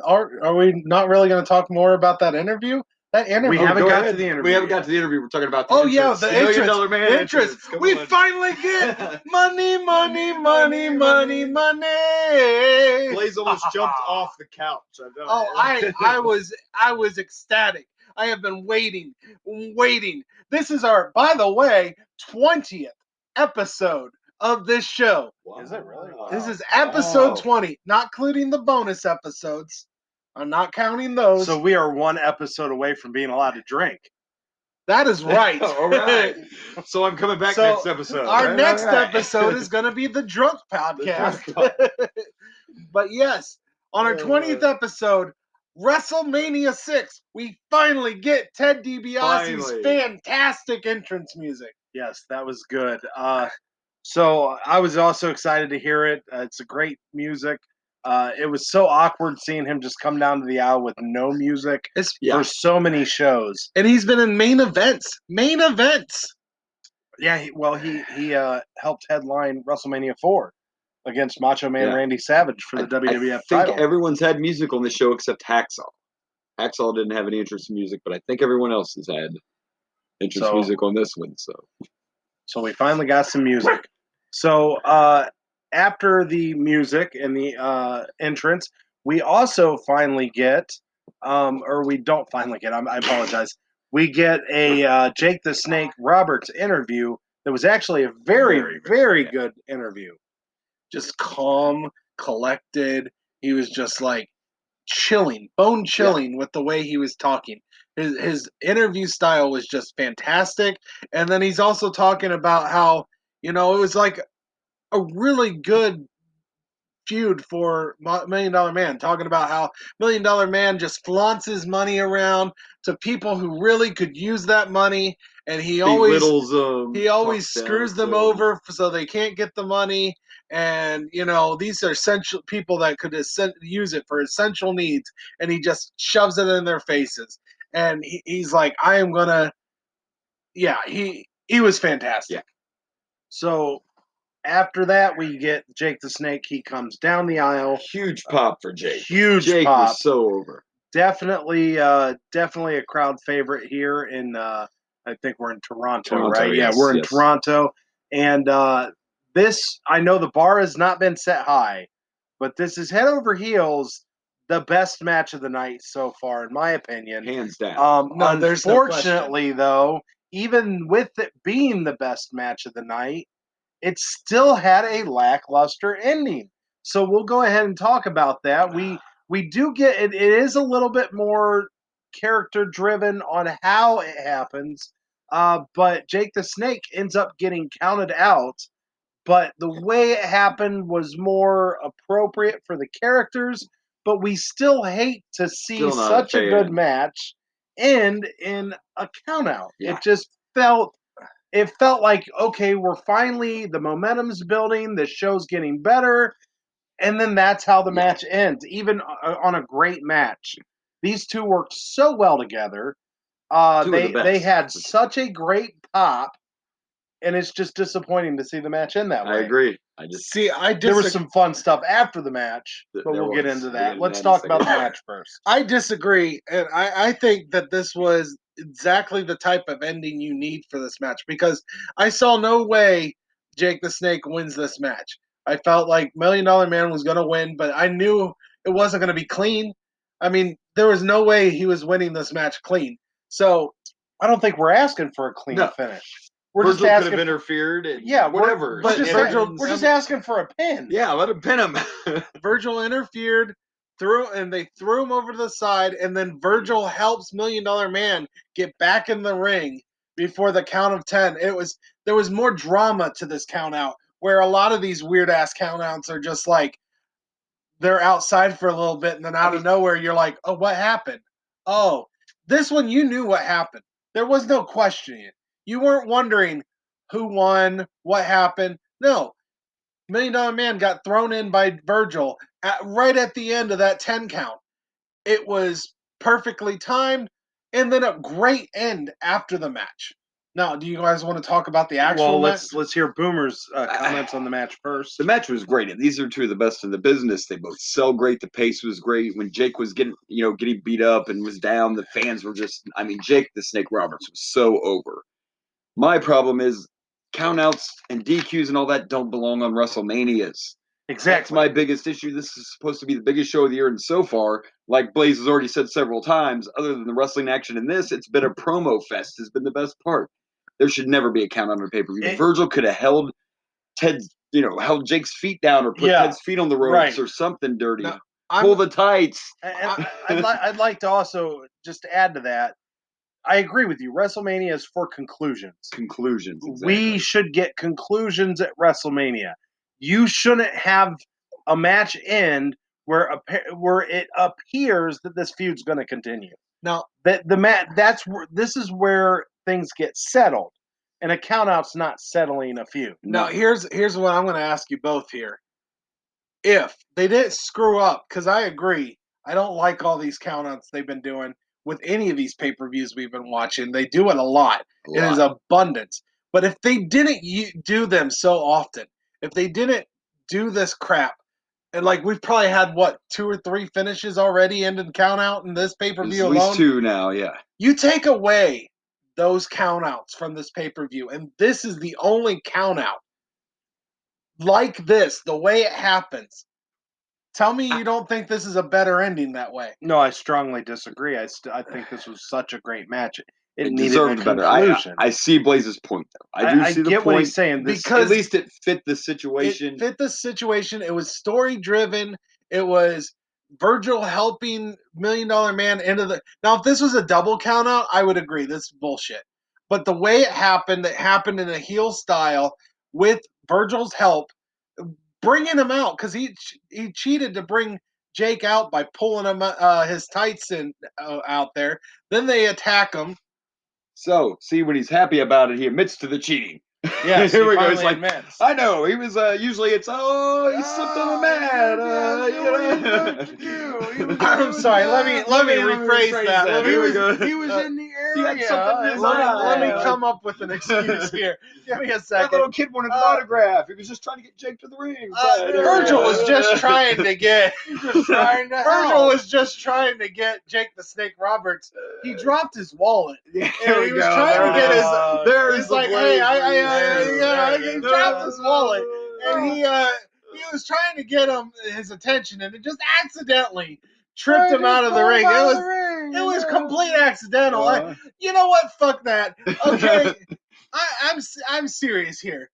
Are we not really going to talk more about that interview? That interview. We haven't got to the interview. We haven't got to the interview. We're talking about the Oh entrance. yeah, the $1 entrance. Million Man entrance. Come We on. finally get money, money, money, money, money. Blaze almost jumped off the couch. I was ecstatic. I have been waiting. This is our, by the way, 20th episode of this show. Wow. Is it really? This is episode Wow. 20, not including the bonus episodes. I'm not counting those. So we are one episode away from being allowed to drink. That is right. All right. So I'm coming back So next episode. Our right? next All right. episode is going to be the drunk podcast. But yes, on our 20th episode, WrestleMania 6, we finally get Ted DiBiase's fantastic entrance music. Yes, that was good. So I was also excited to hear it. It's a great music. It was so awkward seeing him just come down to the aisle with no music for so many shows. And he's been in main events. Main events. Yeah, he helped headline WrestleMania 4 against Macho Man Randy Savage for the WWF title. I think everyone's had music on the show except Hacksaw. Hacksaw didn't have any interest in music, but I think everyone else has had interest in music on this one. So we finally got some music. So after the music and the entrance, we also finally get, or we don't finally get, I apologize. We get a Jake the Snake Roberts interview that was actually a very, very good interview. Just calm, collected. He was just like chilling, bone chilling with the way he was talking. His interview style was just fantastic. And then he's also talking about how, it was like a really good feud for $1 Million Man, talking about how $1 Million Man just flaunts his money around to people who really could use that money, and he always screws them over so they can't get the money. And these are essential people that could use it for essential needs, and he just shoves it in their faces. And he's like, I am gonna. Yeah, he was fantastic. Yeah. So after that, we get Jake the Snake. He comes down the aisle. Huge pop for Jake. Jake pop. Was so over. Definitely a crowd favorite here in. I think we're in Toronto, right? Yes, yeah, we're in Toronto, and this, I know the bar has not been set high, but this is head over heels the best match of the night so far, in my opinion. Hands down. Unfortunately, though, even with it being the best match of the night, it still had a lackluster ending. So we'll go ahead and talk about that. We do get it. It is a little bit more character driven on how it happens, but Jake the Snake ends up getting counted out. But the way it happened was more appropriate for the characters. But we still hate to see such a good match end in a countout. Yeah. It felt like, okay, we're finally, the momentum's building, the show's getting better, and then that's how the match ends, even on a great match. These two worked so well together. They had such a great pop. And it's just disappointing to see the match end that way. I agree. There was some fun stuff after the match, but we'll get into that. Let's talk about the match first. I disagree, and I think that this was exactly the type of ending you need for this match, because I saw no way Jake the Snake wins this match. I felt like $1 Million Man was going to win, but I knew it wasn't going to be clean. I mean, there was no way he was winning this match clean. So I don't think we're asking for a clean finish. Virgil could have interfered. Whatever. We're just asking for a pin. Yeah, let him pin him. Virgil interfered, they threw him over to the side, and then Virgil helps $1 Million Man get back in the ring before the count of 10. There was more drama to this count out, where a lot of these weird ass count outs are just like they're outside for a little bit, and then out of nowhere you're like, oh, what happened? Oh, this one you knew what happened. There was no questioning it. You weren't wondering who won, what happened. No, $1 Million Man got thrown in by Virgil right at the end of that 10 count. It was perfectly timed, and then a great end after the match. Now, do you guys want to talk about the actual match? Let's hear Boomer's comments on the match first. The match was great, and these are two of the best in the business. They both sell great. The pace was great. When Jake was getting beat up and was down, the fans were just. I mean, Jake the Snake Roberts was so over. My problem is countouts and DQs and all that don't belong on WrestleManias. Exactly. That's my biggest issue. This is supposed to be the biggest show of the year, and so far, like Blaze has already said several times, other than the wrestling action in this, it's been a promo fest. Has been the best part. There should never be a count on a pay-per-view. Virgil could have held held Jake's feet down or put Ted's feet on the ropes or something dirty. No, pull the tights. I'd like to also just add to that. I agree with you. WrestleMania is for conclusions. Conclusions. Exactly. We should get conclusions at WrestleMania. You shouldn't have a match end where it appears that this feud's going to continue. Now, this is where things get settled, and a countout's not settling a feud. Now, here's what I'm going to ask you both here. If they didn't screw up, because I agree, I don't like all these countouts they've been doing with any of these pay-per-views we've been watching. They do it a lot. It is abundance. But if they didn't do them so often, if they didn't do this crap, and like we've probably had 2 or 3 finishes already ended countout in this pay-per-view alone. At least 2 now, yeah. You take away those countouts from this pay-per-view, and this is the only countout like this, the way it happens. Tell me you don't think this is a better ending that way. No, I strongly disagree. I think this was such a great match. It needed deserved a better. I see Blaze's point, though. I see the point. What he's saying. Because at least it fit the situation. It fit the situation. It was story-driven. It was Virgil helping $1 Million Man into the... Now, if this was a double countout, I would agree. This is bullshit. But the way it happened in a heel style with Virgil's help, bringing him out, because he cheated to bring Jake out by pulling him his tights out there. Then they attack him. So, see, when he's happy about it, he admits to the cheating. Yeah, here we go. He's like, I know. He was usually it's he slipped on the mat. I'm sorry. Let me rephrase that. He was in the area. Let me come up with an excuse here. Give me a second. That little kid wanted an autograph. He was just trying to get Jake to the ring. Virgil was just trying to get. Virgil was just trying to get Jake the Snake Roberts. He dropped his wallet. Yeah, he was trying to get his. He's like, hey, he dropped his wallet, and he was trying to get his attention, and it just accidentally tripped him out of the ring. It was complete accidental. You know what? Fuck that. Okay, I'm serious here.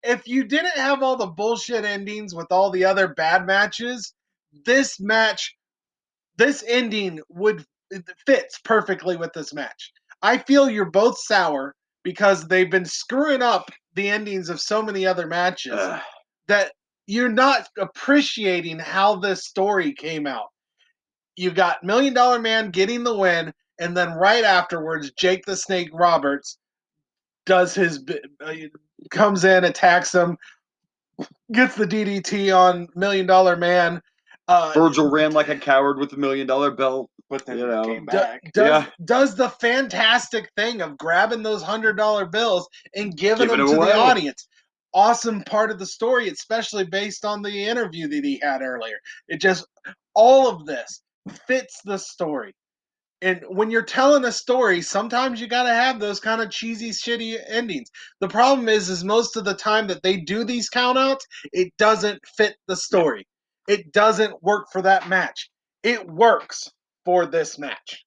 If you didn't have all the bullshit endings with all the other bad matches, this ending fits perfectly with this match. I feel you're both sour because they've been screwing up the endings of so many other matches that you're not appreciating how this story came out. You got $1 Million Man getting the win, and then right afterwards, Jake the Snake Roberts comes in, attacks him, gets the DDT on $1 Million Man. Virgil ran like a coward with the $1 Million belt. But then came back. Does the fantastic thing of grabbing those $100 bills and giving them to the audience. Awesome part of the story, especially based on the interview that he had earlier. All of this fits the story. And when you're telling a story, sometimes you got to have those kind of cheesy, shitty endings. The problem is most of the time that they do these countouts, it doesn't fit the story. It doesn't work for that match. It works for this match.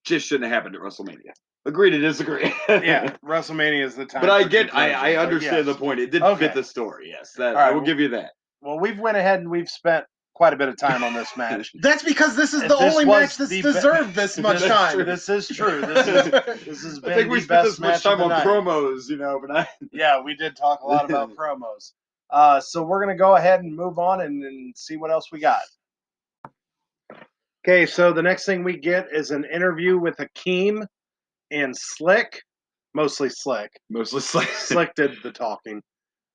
Just shouldn't have happened at WrestleMania. Agree to disagree. Yeah, WrestleMania is the time. But I understand the point. It did fit the story. Yes, I will give you that. Well, we've went ahead and we've spent quite a bit of time on this match. That's because this is the only match that's deserved this much time. This is true. This has been I think we spent this much time on promos, but yeah, we did talk a lot about promos. So we're gonna go ahead and move on and see what else we got. Okay, so the next thing we get is an interview with Hakeem and Slick. Mostly Slick. Mostly Slick. Slick did the talking.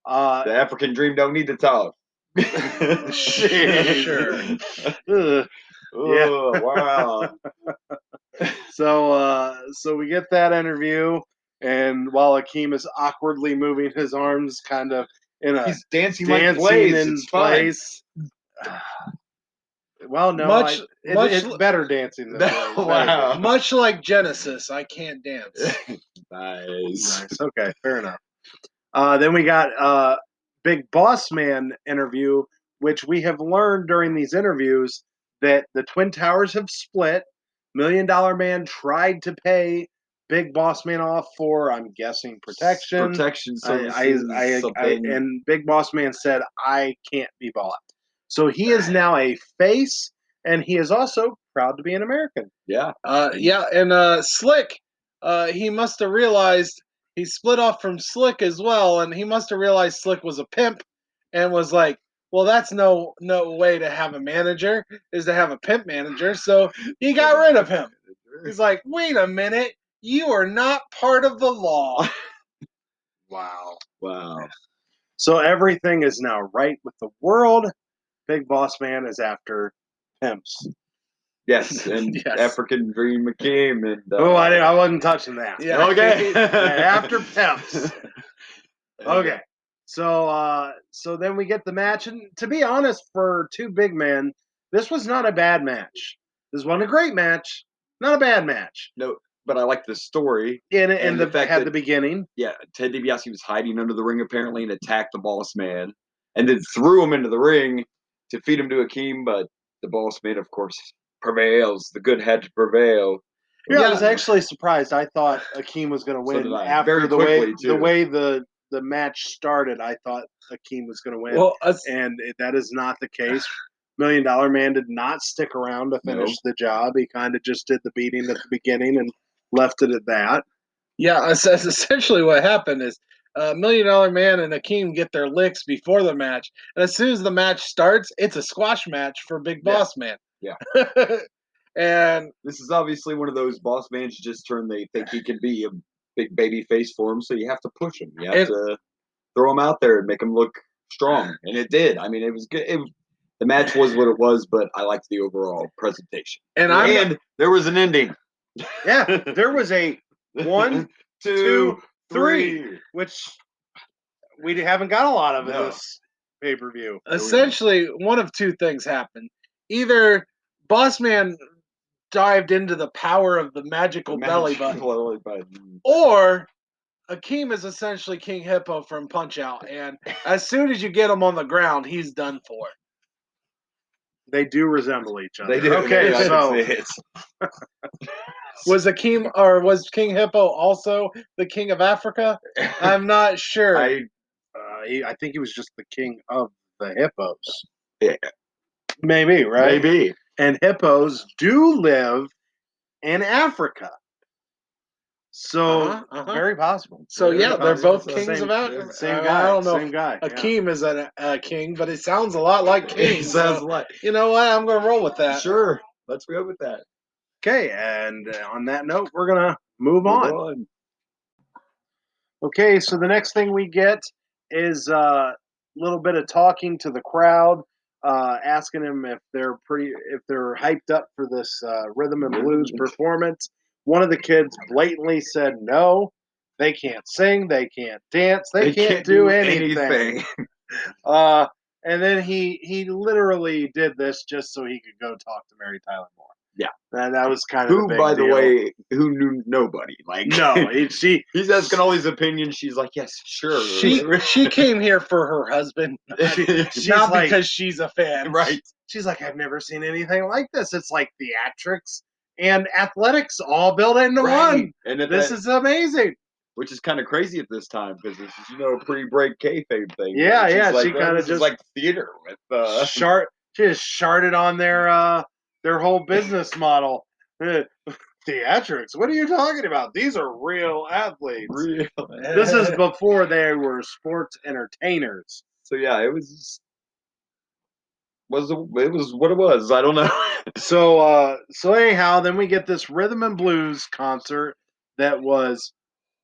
The African Dream don't need to talk. Sure. Ugh. Yeah. Oh, wow. So we get that interview, and while Akeem is awkwardly moving his arms, kind of in a He's dancing like dancing Blaze. in It's fun. place. Well, no, Much- it's better dancing than Blaze. Wow. Much like Genesis, I can't dance. Nice. Nice. Okay, fair enough. Then we got Big Boss Man interview, which we have learned during these interviews that the Twin Towers have split. $1 Million Man tried to pay Big Boss Man off for, I'm guessing, protection. Protection services. something. And Big Boss Man said, I can't be bought. So he is now a face, and he is also proud to be an American. Yeah. And Slick, he must have realized he split off from Slick as well, and he must have realized Slick was a pimp, and was like, "Well, that's no way to have a manager is to have a pimp manager." So he got rid of him. He's like, "Wait a minute, you are not part of the law." Wow. Wow. So everything is now right with the world. Big Boss Man is after pimps. Yes, and Yes. African Dream Akeem. And, I wasn't touching that. Yeah. Okay. After pimps. Okay. So then we get the match, and to be honest, for two big men, this was not a bad match. This wasn't a great match, not a bad match. No, but I like the story. And the fact had that- the beginning. Yeah, Ted DiBiase was hiding under the ring apparently and attacked the Boss Man, and then threw him into the ring to feed him to Akeem. But the Boss Man, of course, prevails. The good had to prevail. Yeah, I was actually surprised. I thought Akeem was going to So win did I. after Very the way quickly, too. the way the match started. I thought Akeem was going to win, Well, and that is not the case. $1 Million Man did not stick around to finish the job. He kind of just did the beating at the beginning and left it at that. yeah, that's essentially what happened. Is $1 Million Man and Akeem get their licks before the match, and as soon as the match starts, it's a squash match for Big Boss Man. Yeah. And This is obviously one of those Boss Mans just turned. They think he can be a big baby face for him, so you have to push him. You have to throw him out there and make him look strong, and it did. I mean, it was good. The match was what it was, but I liked the overall presentation. And there was an ending. Yeah, there was a 1, 2, 3, which we haven't got a lot of in No. this pay-per-view. essentially one of two things happened. Either Boss Man dived into the power of the magical belly button, or Akeem is essentially King Hippo from Punch Out, and as soon as you get him on the ground, he's done for. They do resemble each other. They do. Okay, I can so see it. Was King Hippo also the king of Africa? I'm not sure. I think he was just the king of the hippos. Yeah. Maybe, right? Maybe. And hippos do live in Africa. So, very possible. So, Very yeah, they're possible. both kings of Africa. Same guy. I don't know. Same guy. Akeem is a king, but it sounds a lot like king. It sounds like. You know what? I'm going to roll with that. Sure. Let's go with that. Okay, and on that note, we're going to move on. Okay, so the next thing we get is a little bit of talking to the crowd, asking them if they're hyped up for this rhythm and blues performance. One of the kids blatantly said no, they can't sing, they can't dance, they can't do anything. And then he literally did this just so he could go talk to Mary Tyler Moore. Yeah, and that was kind of who, by the way, who knew nobody. Like no, he's asking all these opinions. She's like, yes, sure. She came here for her husband, not like, because she's a fan, right? She's like, I've never seen anything like this. It's like theatrics and athletics all built into one. And this is amazing. Which is kind of crazy at this time because this is a pre-break kayfabe thing. Yeah, yeah. Like, she kind of just like theater with she just charted on their whole business model. Theatrics? What are you talking about? These are real athletes. This is before they were sports entertainers. So yeah, it was what it was. I don't know. So anyhow, then we get this rhythm and blues concert that was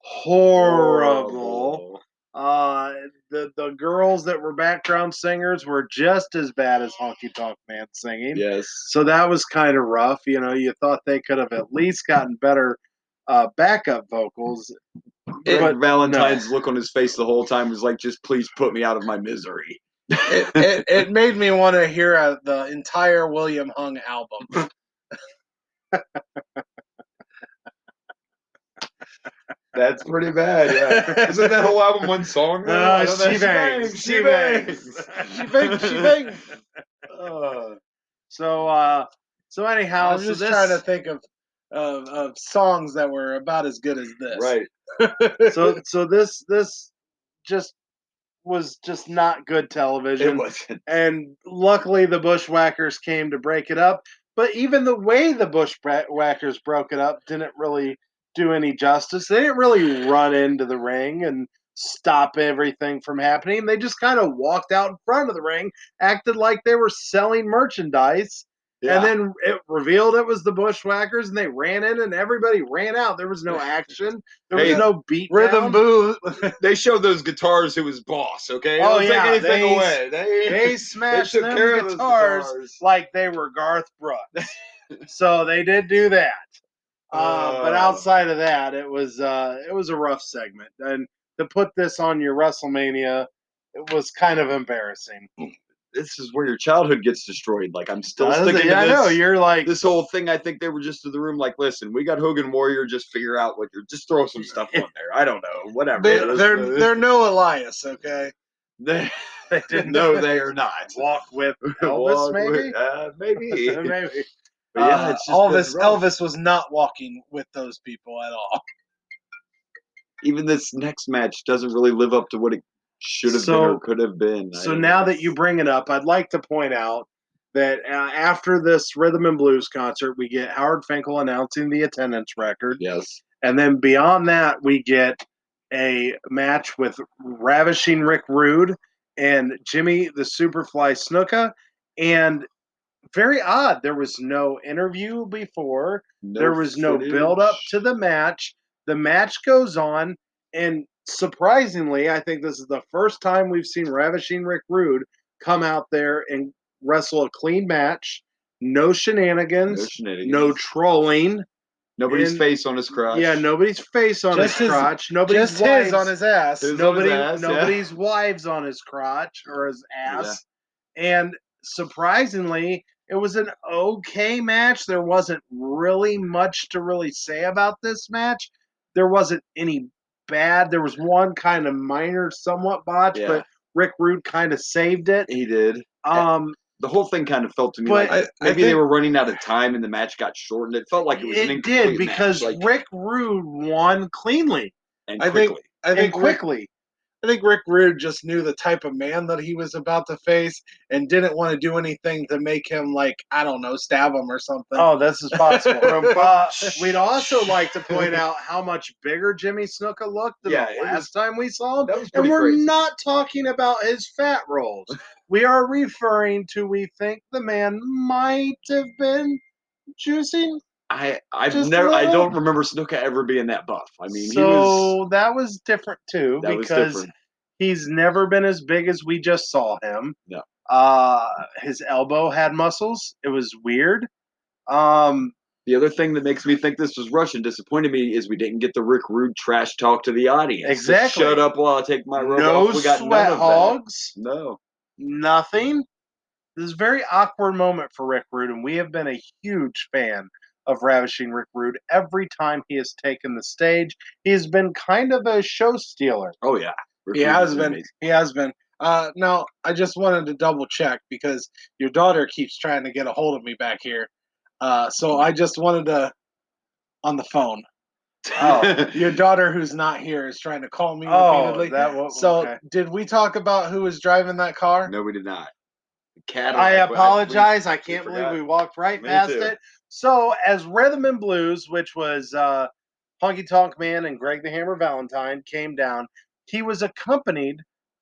horrible. The girls that were background singers were just as bad as Honky Tonk Man singing. Yes. So that was kind of rough. You thought they could have at least gotten better backup vocals. But Valentine's look on his face the whole time was like, just please put me out of my misery. It made me want to hear the entire William Hung album. That's pretty bad, yeah. Isn't that whole album one song? She bangs. She bangs. So anyhow, I'm just trying to think of songs that were about as good as this. Right. so this just was just not good television. It wasn't. And luckily the Bushwhackers came to break it up. But even the way the Bushwhackers broke it up didn't really do any justice. They didn't really run into the ring and stop everything from happening. They just kind of walked out in front of the ring, acted like they were selling merchandise. Yeah. And then it revealed it was the Bushwhackers, and they ran in, and everybody ran out. There was no action. There was no beat. Rhythm boo. They showed those guitars who was boss, okay? Don't take anything away. They smashed them guitars like they were Garth Brooks. So they did do that. But outside of that, it was a rough segment. And to put this on your WrestleMania, it was kind of embarrassing. This is where your childhood gets destroyed. Like, I'm still sticking to this. I know. You're like... This whole thing, I think they were just in the room like, listen, we got Hogan Warrior, just figure out what you're... Just throw some stuff on there. I don't know. Whatever. They're no Elias, okay? They didn't know they are not. Walk with Elvis, maybe? Maybe. Maybe. But yeah, it's just Elvis was not walking with those people at all. Even this next match doesn't really live up to what it should have been or could have been. So now that you bring it up, I'd like to point out that after this Rhythm and Blues concert, we get Howard Finkel announcing the attendance record. Yes. And then beyond that, we get a match with Ravishing Rick Rude and Jimmy the Superfly Snuka. And very odd, there was no interview before. There was no build-up to the match. The match goes on, and surprisingly, I think this is the first time we've seen Ravishing Rick Rude come out there and wrestle a clean match. No shenanigans. No trolling. Nobody's face on his crotch. Yeah, nobody's face on his crotch. Nobody's just his on his ass. Nobody's wives on his crotch or his ass. Yeah. And surprisingly, it was an okay match. There wasn't really much to really say about this match. There wasn't any bad. There was one kind of minor, somewhat botch, but Rick Rude kind of saved it. He did. The whole thing kind of felt to me like maybe they were running out of time and the match got shortened. It felt like it was an incomplete match. It did because Rick Rude won cleanly and quickly. I think Rick Rude just knew the type of man that he was about to face and didn't want to do anything to make him, like, I don't know, stab him or something. Oh, this is possible. We'd also like to point out how much bigger Jimmy Snuka looked than the last time we saw him. That was and we're crazy. Not talking about his fat rolls. We are referring to, we think the man might have been juicing. I don't remember Snuka ever being that buff. I mean, that was different too because he's never been as big as we just saw him. No. His elbow had muscles. It was weird. The other thing that makes me think this was Russian disappointed me is we didn't get the Rick Rude trash talk to the audience. Exactly. Shut up while I take my robe off. We got sweat hogs. No. Nothing. This is a very awkward moment for Rick Rude, and we have been a huge fan of Ravishing Rick Rude. Every time he has taken the stage, he has been kind of a show stealer. Oh, yeah. He has been. He has been. Now, I just wanted to double check because your daughter keeps trying to get a hold of me back here. So I just wanted to, on the phone. Oh, your daughter who's not here is trying to call me repeatedly. Did we talk about who was driving that car? No, we did not. Cadillac. I apologize. I can't believe we walked right past it. So, as Rhythm and Blues, which was Honky Tonk Man and Greg the Hammer Valentine, came down, he was accompanied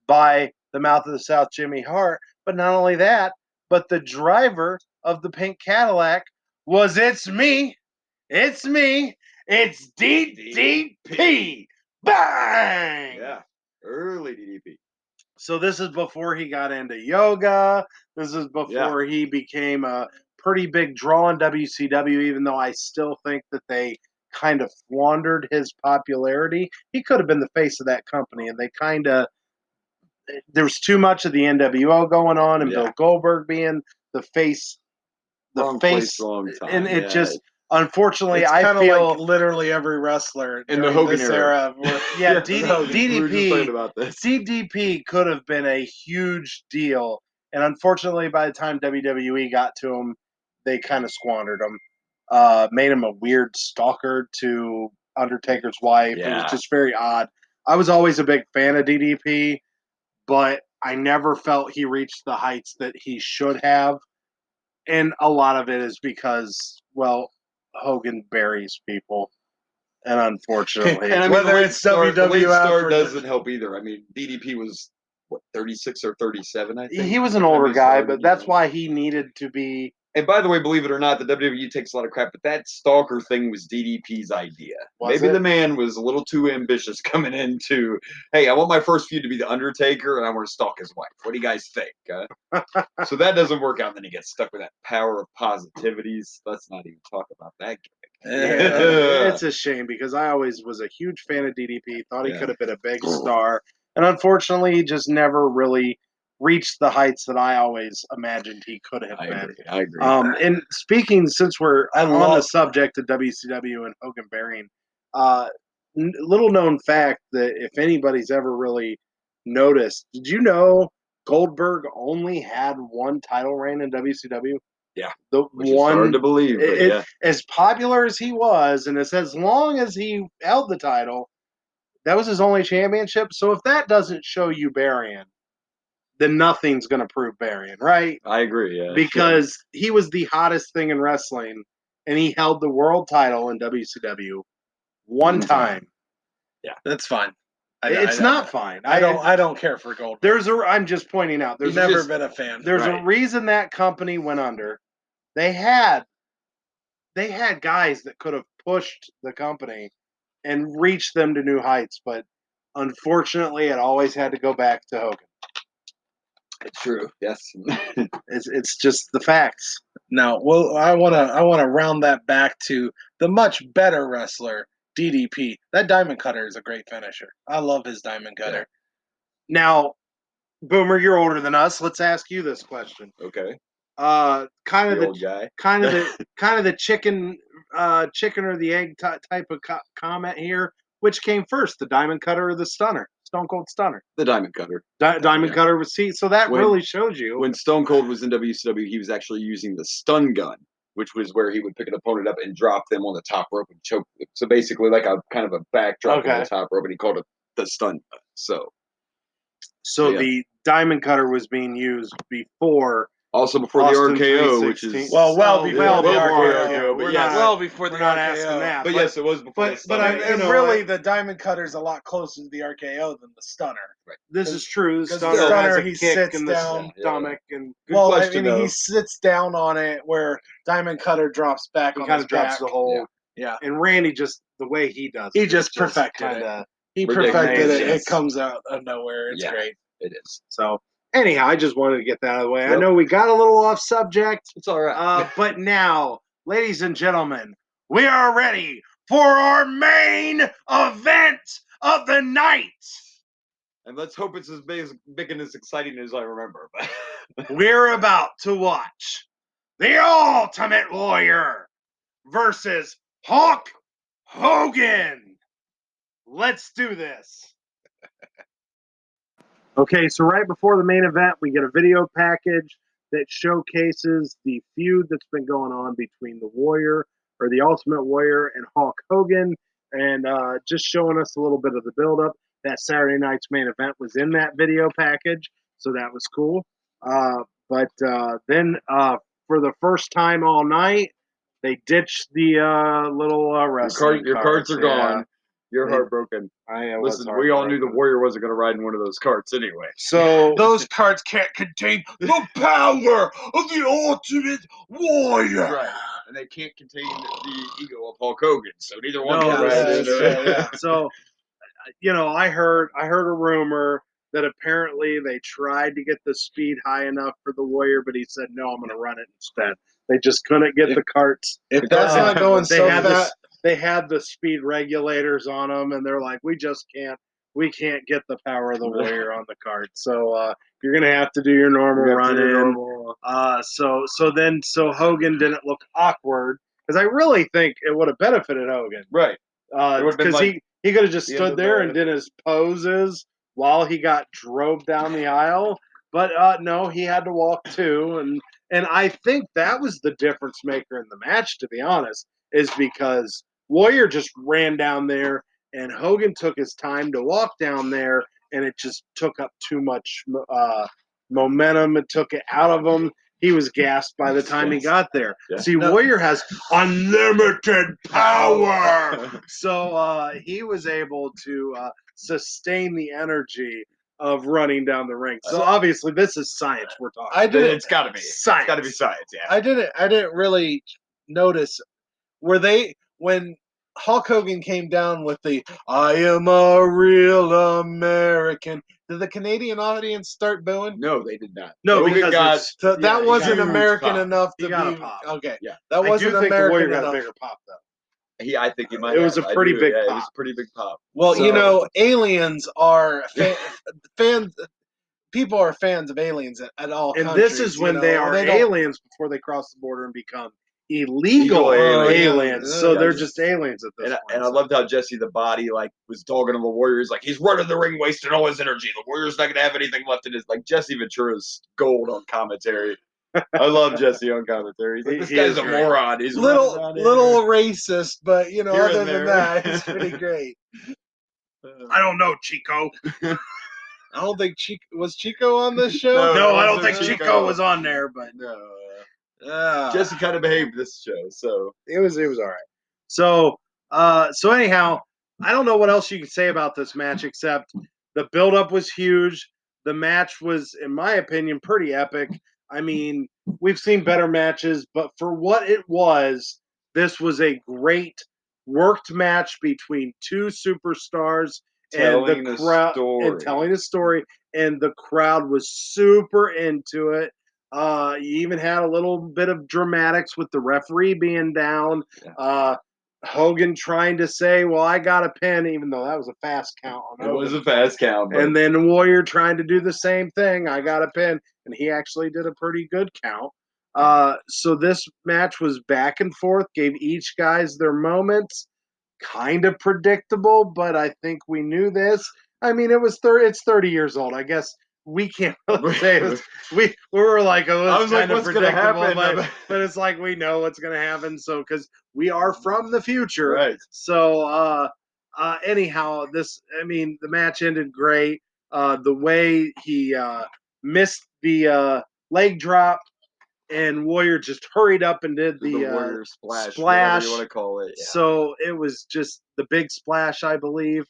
by the Mouth of the South, Jimmy Hart. But not only that, but the driver of the pink Cadillac was It's Me, it's DDP. Bang! Yeah. Early DDP. So this is before he got into yoga. This is before he became a pretty big draw in WCW, even though I still think that they kind of squandered his popularity. He could have been the face of that company, and they kind of there's too much of the NWO going on, and Bill Goldberg being the face, wrong place, wrong time, and it just unfortunately it's I feel like literally every wrestler in the Hogan this era. DDP, we were just talking about this. DDP could have been a huge deal, and unfortunately, by the time WWE got to him, they kind of squandered him. Made him a weird stalker to Undertaker's wife. It was just very odd. I was always a big fan of DDP, but I never felt he reached the heights that he should have. And a lot of it is because, well, Hogan buries people. And unfortunately, and I mean, whether it's WWF doesn't help either. I mean, DDP was what 36 or 37, I think. He was an older guy, but that's why he needed to be. And by the way, believe it or not, the WWE takes a lot of crap, but that stalker thing was DDP's idea. Maybe the man was a little too ambitious coming into, hey, I want my first feud to be The Undertaker, and I want to stalk his wife. What do you guys think? So that doesn't work out, and then he gets stuck with that power of positivities. Let's not even talk about that gimmick. It's a shame because I always was a huge fan of DDP, thought he could have been a big star, and unfortunately, he just never really reached the heights that I always imagined he could have been. I agree. And speaking, since we're on the subject of WCW and Hogan burying, little known fact that if anybody's ever really noticed, did you know Goldberg only had one title reign in WCW? Yeah, which is hard to believe. But as popular as he was, and as long as he held the title, that was his only championship. So if that doesn't show you burying, then nothing's going to prove burying, right? I agree, yeah. Because he was the hottest thing in wrestling, and he held the world title in WCW one time. Yeah, that's fine. It's not fine. I don't care for Goldberg. I'm just pointing out. There's never been a fan. There's a reason that company went under. They had guys that could have pushed the company and reached them to new heights, but unfortunately, it always had to go back to Hogan. It's true. Yes, it's just the facts. Now, well, I want to round that back to the much better wrestler DDP. That diamond cutter is a great finisher. I love his diamond cutter. Yeah. Now, Boomer, you're older than us. Let's ask you this question. Okay. Kind of the old guy. kind of the chicken or the egg type of comment here. Which came first, the diamond cutter or the stunner? Stone Cold Stunner. The diamond cutter. Diamond cutter was so that really shows you. When Stone Cold was in WCW, he was actually using the stun gun, which was where he would pick an opponent up and drop them on the top rope and choke them. So basically like a kind of a backdrop on the top rope, and he called it the stun gun. So the diamond cutter was being used before. Also before Austin the RKO, 316. which is well before the RKO. Well before the RKO. Asking that. But yes, it was before. Really, the diamond cutter is a lot closer to the RKO than the stunner. Right. This is true. The stunner has a he kick sits in down. the stomach, and he sits down on it where diamond cutter drops back. He kind of drops the whole. Yeah. And Randy just the way he does. He just perfected it. He perfected it. It comes out of nowhere. It's great. It is. So anyhow, I just wanted to get that out of the way. Yep. I know we got a little off subject. It's all right. But now, ladies and gentlemen, we are ready for our main event of the night. And let's hope it's as big and as exciting as I remember. We're about to watch the Ultimate Warrior versus Hulk Hogan. Let's do this. Okay, so right before the main event, we get a video package that showcases the feud that's been going on between the Warrior, or the Ultimate Warrior, and Hulk Hogan, and just showing us a little bit of the build-up. That Saturday night's main event was in that video package, so that was cool. But then for the first time all night, they ditched the little wrestling Your cards are gone. You're heartbroken. Listen, we all knew the Warrior wasn't going to ride in one of those carts anyway. So those cards can't contain the power of the Ultimate Warrior. Right. And they can't contain the ego of Hulk Hogan. So neither one can ride in. So I heard a rumor that apparently they tried to get the speed high enough for the Warrior, but he said, no, I'm going to run it instead. They just couldn't get the carts. If that's not going They so had fast, they had the speed regulators on them, and they're like, we can't get the power of the Warrior on the cart. So you're going to have to do your normal run in. So Hogan didn't look awkward, because I really think it would have benefited Hogan. Right. Because he could have just stood there and did his poses while he got drove down the aisle. But no, he had to walk too. And I think that was the difference maker in the match, to be honest, is because Warrior just ran down there and Hogan took his time to walk down there, and it just took up too much momentum. It took it out of him. He was gassed by the time he got there. Yeah. See, Warrior has unlimited power. So he was able to sustain the energy of running down the ring. So obviously this is science we're talking. It's got to be science. It's got to be science. Yeah. I didn't really notice. Were they when Hulk Hogan came down with the "I am a real American"? Did the Canadian audience start booing? No, they did not. No, Hogan because that wasn't huge American pop. enough He to got be a pop. okay. Yeah. That wasn't I do think the American Warrior got enough. a bigger pop though. I think he might. It was a pretty big It pop. was a pretty big pop. Well, So- aliens are fans. People are fans of aliens at all And countries. this is when they are don't- aliens before they cross the border and become illegal Illegal aliens. So Yeah, they're just- just aliens at this And, point. and I loved how Jesse the Body was dogging on the Warriors. Like, he's running the ring, wasting all his energy. The Warriors not gonna have anything left in his. Like, Jesse Ventura's gold on commentary. I love Jesse on commentary. He's like, this He guy's is a great. moron. He's little running around little racist, but Here other and than there. that, it's pretty great. I don't know, Chico. I don't think Chico on this show. No, I don't wasn't think Chico was on there, but No. Jesse kind of behaved this show, so it was all right. So anyhow, I don't know what else you can say about this match except the build-up was huge. The match was, in my opinion, pretty epic. I mean, we've seen better matches, but for what it was, this was a great worked match between two superstars and telling the the crowd story. and telling a story, and the crowd was super into it. You even had a little bit of dramatics with the referee being down. Hogan trying to say, well, I got a pin, even though that was a fast count on Hogan. It was a fast count. But And then Warrior trying to do the same thing. I got a pin. And he actually did a pretty good count. So this match was back and forth, gave each guys their moments. Kind of predictable, but I think we knew this. I mean, it's 30 years old. I guess we can't really say it was, we were like, oh, I it's was like, kind of what's gonna predictable, happen? but it's like we know what's going to happen. So because we are from the future, Right. So anyhow, the match ended great. The way he missed the leg drop, and Warrior just hurried up and did the Warrior splash, splash. whatever you want to call it. Yeah. So it was just the big splash, I believe.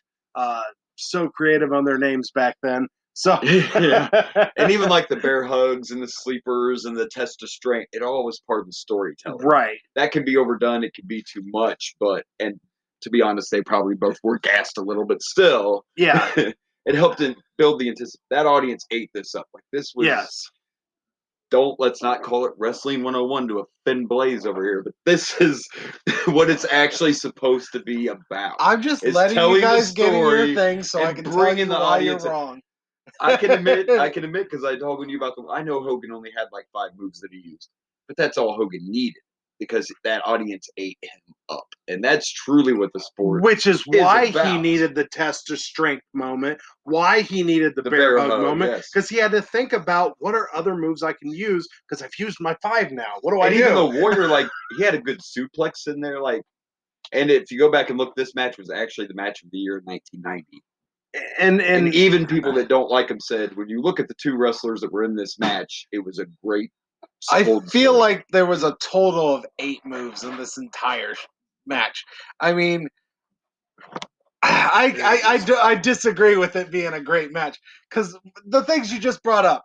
So creative on their names back then. So Yeah. And even like the bear hugs and the sleepers and the test of strength, it all was part of the storytelling. Right. That could be overdone. It could be too much, and to be honest, they probably both were gassed a little bit still. Yeah. It helped to build the anticipation. That audience ate this up. Like this was. Yes. Let's not call it Wrestling 101 to offend Blaze over here, but this is what it's actually supposed to be about. I'm just It's letting telling you the guys get in your story thing so I and can tell bringing you the why you're audience in. wrong. I can admit, because I told you about I know Hogan only had like 5 moves that he used, but that's all Hogan needed because that audience ate him up, and that's truly what the sport. Which is why he about. needed the test of strength moment, why he needed the bear bear hug hug, moment, because yes. he had to think about what are other moves I can use because I've used my 5 now. What do I And do? even the Warrior, he had a good suplex in there, and if you go back and look, this match was actually the match of the year in 1990. And even people that don't like him said, when you look at the 2 wrestlers that were in this match, it was a great. I sold feel story. like there was a total of 8 moves in this entire match. I mean, I disagree with it being a great match because the things you just brought up,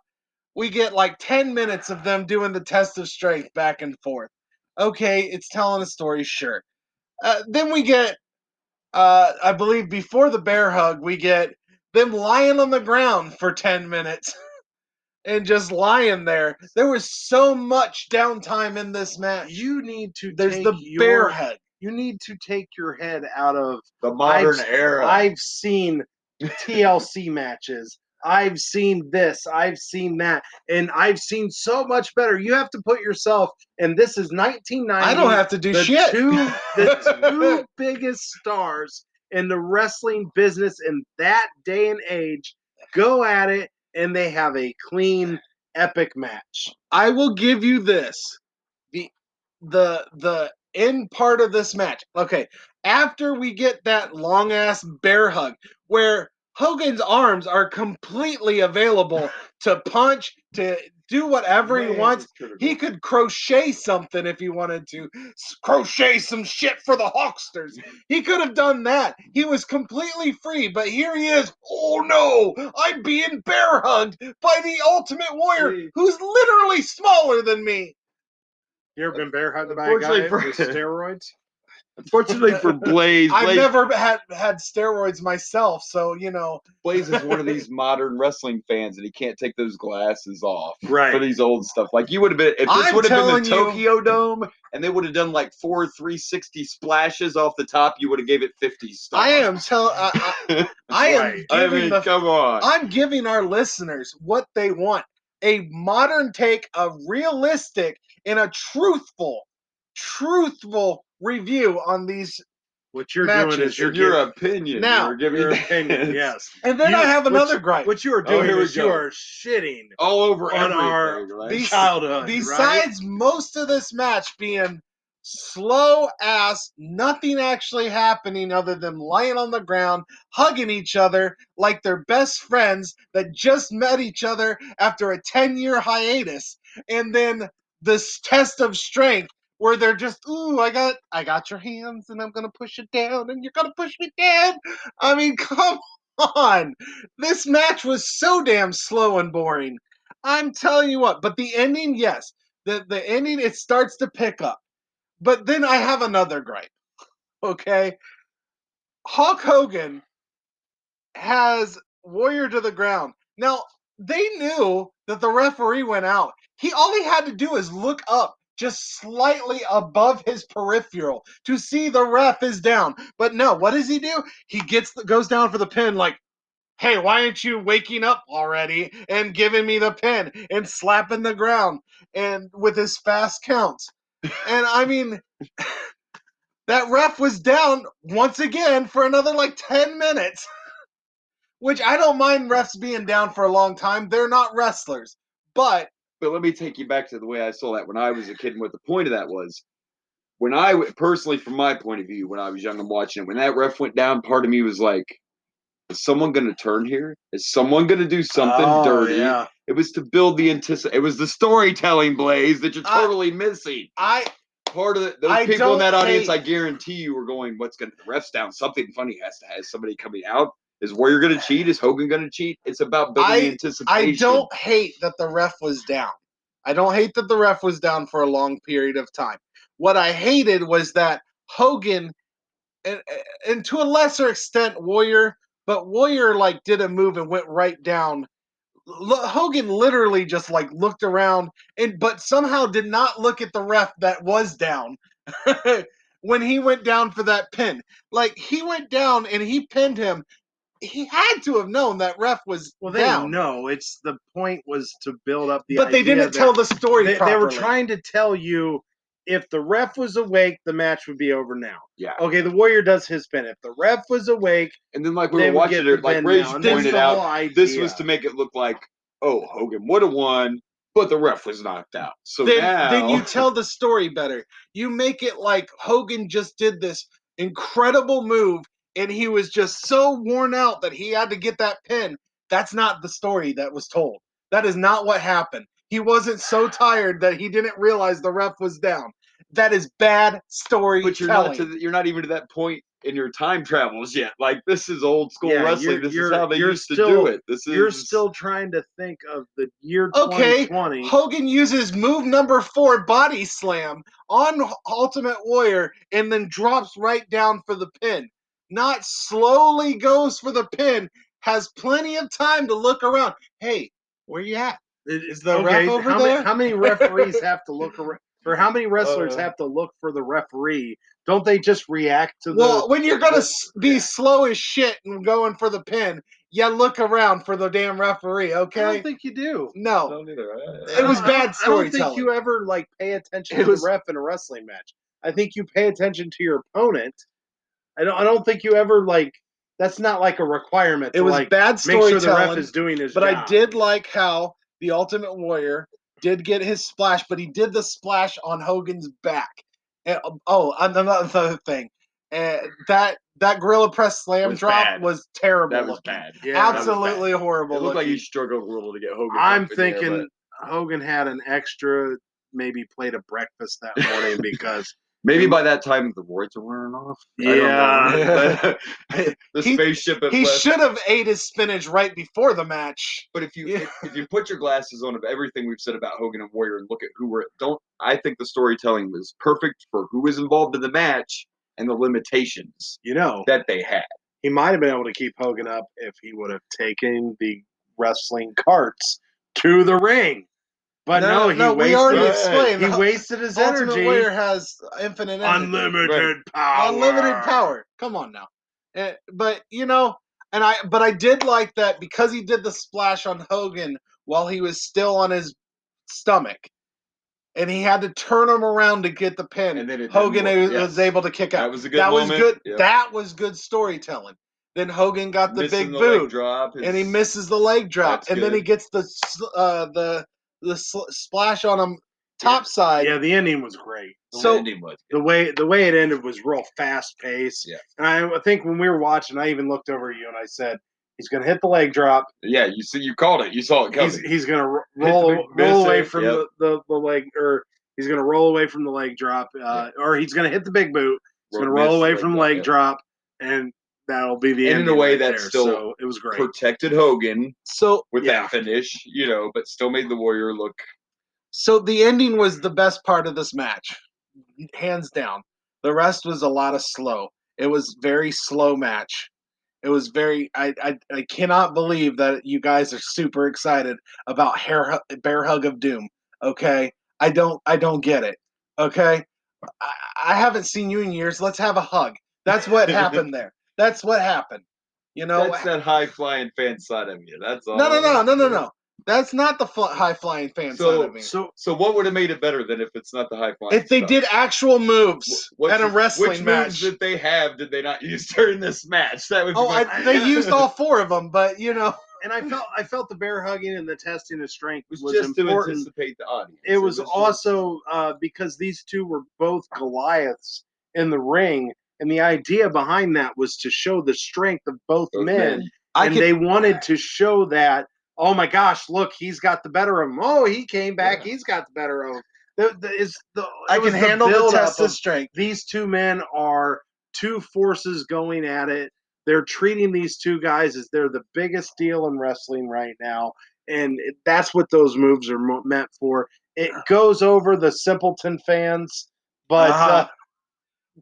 we get like 10 minutes of them doing the test of strength back and forth. Okay, it's telling a story, sure. Then we get I believe before the bear hug, we get them lying on the ground for 10 minutes and just lying there. There was so much downtime in this match. You need to There's take the bear hug. You need to take your head out of The modern I've, era. I've seen TLC matches. I've seen this. I've seen that. And I've seen so much better. You have to put yourself, and this is 1990. I don't have to do shit. The two biggest stars in the wrestling business in that day and age go at it, and they have a clean, epic match. I will give you this. The end part of this match. Okay, after we get that long ass bear hug where Hogan's arms are completely available to punch, to do whatever he wants. He could crochet something if he wanted to. Crochet some shit for the Hawksters. He could have done that. He was completely free, but here he is. Oh no, I'm being bear hugged by the Ultimate Warrior, who's literally smaller than me. You ever been bear hugged by a guy with steroids? Unfortunately for Blaze, I've never had steroids myself, so you know. Blaze is one of these modern wrestling fans, and he can't take those glasses off Right. for these old stuff. Like you would have been if this would have been the Tokyo Dome, and they would have done like 4 360 splashes off the top. You would have gave it 50 stars. Come on. I'm giving our listeners what they want: a modern take, a realistic, and a truthful review on these. What you're matches. doing is your opinion. Now, your opinion, yes. And then I have another gripe. What you are doing is you are shitting all over on our childhood. Besides most of this match being slow ass, nothing actually happening other than lying on the ground, hugging each other like they're best friends that just met each other after a 10-year hiatus, and then this test of strength where they're just, ooh, I got your hands and I'm gonna push it down and you're gonna push me down. I mean, come on. This match was so damn slow and boring. I'm telling you what, but the ending, yes. The ending, it starts to pick up. But then I have another gripe. Okay? Hulk Hogan has Warrior to the ground. Now, they knew that the referee went out. All he had to do is look up just slightly above his peripheral to see the ref is down. But no, what does he do? He goes down for the pin like, hey, why aren't you waking up already and giving me the pin and slapping the ground and with his fast counts. And I mean, that ref was down once again for another like 10 minutes, which I don't mind refs being down for a long time. They're not wrestlers. But let me take you back to the way I saw that when I was a kid and what the point of that was. When personally, from my point of view, when I was young and watching it, when that ref went down, part of me was like, is someone going to turn here? Is someone going to do something dirty? Yeah. It was to build the anticipation. It was the storytelling, Blaze, that you're totally missing. Part of those people in that audience, I guarantee you, were going, "What's going to the refs down? Something funny has to have somebody coming out. Is Warrior going to cheat? Is Hogan going to cheat? It's about building anticipation." I don't hate that the ref was down. I don't hate that the ref was down for a long period of time. What I hated was that Hogan, and to a lesser extent Warrior, but Warrior like did a move and went right down. Hogan literally just like looked around but somehow did not look at the ref that was down when he went down for that pin. Like he went down and he pinned him. He had to have known that ref was down. No, it's the point was to build up the. But they didn't tell the story properly. They were trying to tell you if the ref was awake, the match would be over now. Yeah. Okay, the Warrior does his pin. If the ref was awake, and then like we were watching it, like Rage pointed out, this was to make it look like, oh, Hogan would have won, but the ref was knocked out. So then you tell the story better. You make it like Hogan just did this incredible move and he was just so worn out that he had to get that pin. That's not the story that was told. That is not what happened. He wasn't so tired that he didn't realize the ref was down. That is bad storytelling. But you're not even to that point in your time travels yet. Like, this is old school wrestling. This is how they used to do it. You're still trying to think of the year 2020. Hogan uses move number 4, body slam, on Ultimate Warrior and then drops right down for the pin. not slowly goes for the pin, has plenty of time to look around. Hey, where you at? Is the ref over there? How many referees have to look around, or how many wrestlers have to look for the referee? Don't they just react to Well, when you're going to be slow as shit and going for the pin, you look around for the damn referee, okay? I don't think you do. No. Don't either. It was bad I don't think storytelling. you ever pay attention to the ref in a wrestling match. I think you pay attention to your opponent. I don't think you ever that's not like a requirement. It was bad make sure the storytelling, ref is doing his but job. I did like how the Ultimate Warrior did get his splash, but he did the splash on Hogan's back. And, another thing, that Gorilla Press slam drop was terrible. That was looking. bad. Yeah, Absolutely horrible. It looked like looking. he struggled a little to get Hogan. I'm thinking Hogan had an extra maybe plate of breakfast that morning because maybe by that time the roids were wearing off. Yeah. The spaceship. He should have ate his spinach right before the match. But if you put your glasses on of everything we've said about Hogan and Warrior and look at I think the storytelling was perfect for who was involved in the match and the limitations that they had. He might have been able to keep Hogan up if he would have taken the wrestling carts to the ring. But no, we already explained. He wasted his Ultimate energy. Warrior has infinite energy. Unlimited power. Unlimited power. Come on now. But I did like that because he did the splash on Hogan while he was still on his stomach. And he had to turn him around to get the pin. And then Hogan was able to kick out. That was a good moment. Was good. Yep. That was good storytelling. Then Hogan got the big boot, and he misses the leg drop, and then he gets the splash on him topside. Yeah, the ending was great. The ending was good. The way it ended was real fast paced. Yeah. And I think when we were watching, I even looked over at you and I said, he's going to hit the leg drop. Yeah, you called it. You saw it coming. He's going to roll away from the leg, or he's going to roll away from the leg drop, or he's going to hit the big boot. He's going to roll away from the leg drop, and that'll be the end. And in a way that still it was great. Protected Hogan with that finish, but still made the Warrior look. So the ending was the best part of this match, hands down. The rest was a lot of slow. It was very slow match. It was very. I cannot believe that you guys are super excited about Bear Hug of Doom. Okay, I don't get it. Okay, I haven't seen you in years. Let's have a hug. That's what happened there. That's what happened. That's that high flying fan side of you. That's all. No. That's not the high flying fan side of me. So what would have made it better than if it's not the high flying? If they did actual moves at a wrestling match, which moves did they have? Did they not use during this match? That would. They used all 4 of them, but And I felt the bear hugging and the testing of strength was just important. To anticipate the audience. It was also because these two were both Goliaths in the ring, and the idea behind that was to show the strength of both men. They wanted to show that. Oh my gosh! Look, he's got the better of him. Oh, he came back. Yeah. He's got the better of him. I can handle the test of strength. These two men are two forces going at it. They're treating these two guys as they're the biggest deal in wrestling right now, and that's what those moves are meant for. It goes over the simpleton fans, but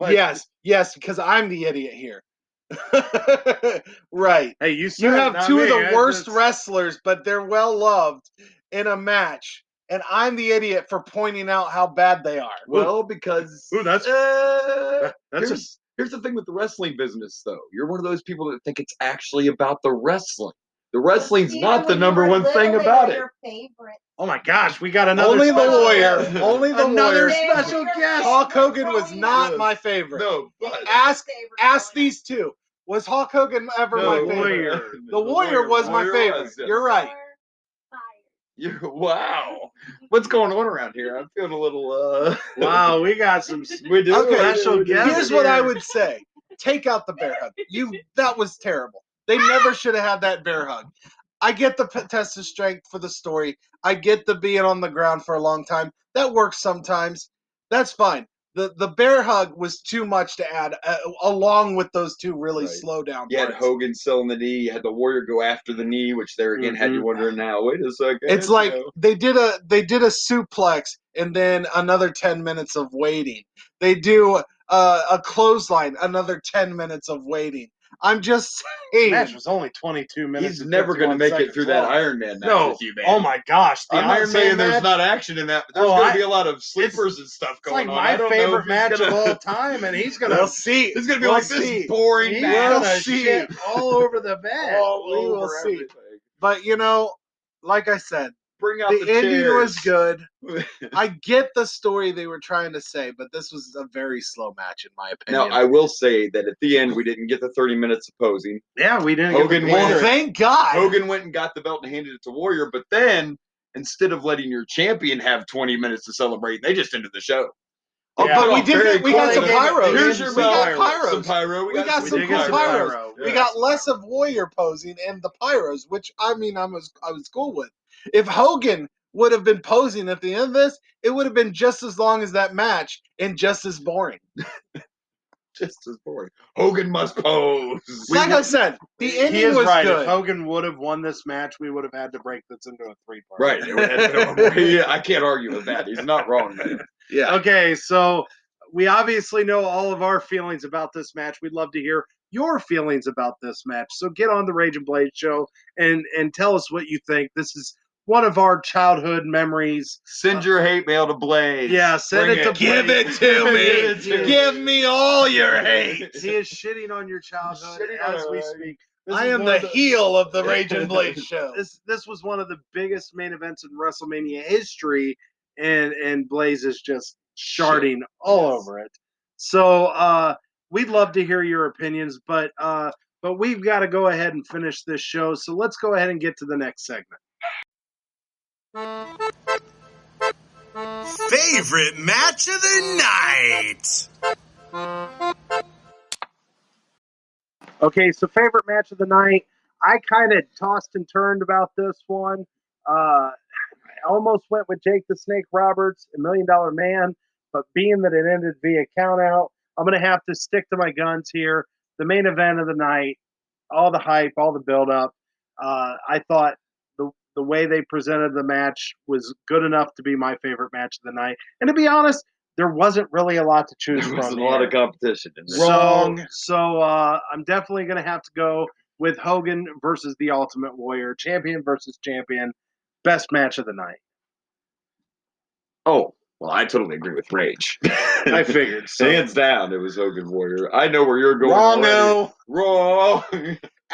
yes, because I'm the idiot here. Right. Hey, you have 2 of the worst wrestlers, but they're well loved in a match, and I'm the idiot for pointing out how bad they are. Well, because that's here's the thing with the wrestling business, though. You're one of those people that think it's actually about the wrestling. The wrestling's not the number one thing about it. Oh my gosh, we got another Only the Warrior. Only the another Warrior. special guest. Hulk Hogan was not my favorite. No, ask these 2. Was Hulk Hogan ever my favorite? The Warrior was my favorite. You're right. Wow. What's going on around here? I'm feeling a little Wow, we got some special guests. Here's what I would say. Take out the bear hug. That was terrible. They never should have had that bear hug. I get the test of strength for the story. I get the being on the ground for a long time. That works sometimes. That's fine. The bear hug was too much to add, along with those 2 really slow down parts. You had Hogan selling the knee. You had the Warrior go after the knee, which there again had you wondering now. Wait a second. It's like they did a suplex and then another 10 minutes of waiting. They do a clothesline, another 10 minutes of waiting. I'm just The saying. match was only 22 minutes. He's and never going to 51 make it seconds through that long. Iron Man match No. with you, man. Oh my gosh, the I'm not Iron saying Man there's match. not action in that, but there's Well, going to be a lot of sleepers and stuff It's going like on. I my don't know if favorite he's match gonna, of all time, and he's gonna We'll see. It's going to be We'll like see. this boring he's match. We'll gonna see. shit all over the bed. all We will over see. everything. But like I said, Bring out the the ending chairs. was good. I get the story they were trying to say, but this was a very slow match in my Now, opinion. I will say that at the end, we didn't get the 30 minutes of posing. Yeah, we didn't. Hogan get won. the Thank God. Hogan went and got the belt and handed it to Warrior, but then instead of letting your champion have 20 minutes to celebrate, they just ended the show. Oh, Yeah. but we did Very get, we got quick. some They gave it- pyros. they Here's gave your we got belt. pyros. Some pyro. We got We some did cool get some pyros. pyro. We Yeah, got some less pyro. of Warrior posing and the pyros, which I mean I was cool with. If Hogan would have been posing at the end of this, it would have been just as long as that match and just as boring. Just as boring. Hogan must pose. Like I said, the He ending is was right. good. If Hogan would have won this match, we would have had to break this into a 3-part. Right. Yeah, I can't argue with that. He's not wrong there. Yeah. Okay, so we obviously know all of our feelings about this match. We'd love to hear your feelings about this match. So get on the Rage and Blade show and tell us what you think. This is one of our childhood memories. Send your hate mail to Blaze. Yeah, send Bring it to Give Blade. it to me. Give it to Give me. me all your hate. He is shitting on your childhood Shitting on as we our- speak. This I is am one the of heel of the Rage and Blade show. This was one of the biggest main events in WrestleMania history, and Blaze is just sharding all over it. So we'd love to hear your opinions, but we've got to go ahead and finish this show. So let's go ahead and get to the next segment. Favorite match of the night. Okay, so favorite match of the night. I kind of tossed and turned about this one. I almost went with Jake the Snake Roberts, $1 Million Man, but being that it ended via countout, I'm going to have to stick to my guns here. The main event of the night, all the hype, all the build-up. I thought the way they presented the match was good enough to be my favorite match of the night. And to be honest, there wasn't really a lot to choose There from. was a lot of competition in there. Wrong. So I'm definitely going to have to go with Hogan versus the Ultimate Warrior, champion versus champion, best match of the night. Oh, well, I totally agree with Rage. I figured. So. Hands down, it was Hogan Warrior. I know where you're going. Wrong-o. Wrong.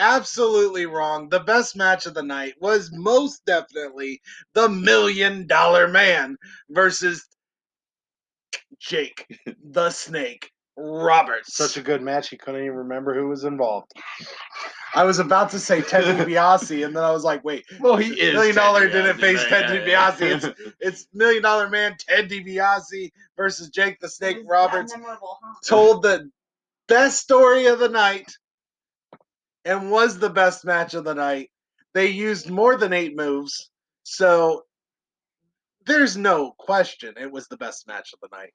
Absolutely wrong. The best match of the night was most definitely the $1 Million Man versus Jake the Snake Roberts. Such a good match, you couldn't even remember who was involved. I was about to say Ted DiBiase, and then I was like, wait. Well, he is. $1 Million Ted didn't DiBiase, face Ted yeah. DiBiase. It's $1 Million Man, Ted DiBiase versus Jake the Snake Roberts. Memorable, huh? Told the best story of the night and was the best match of the night. They used more than 8 moves, so there's no question it was the best match of the night.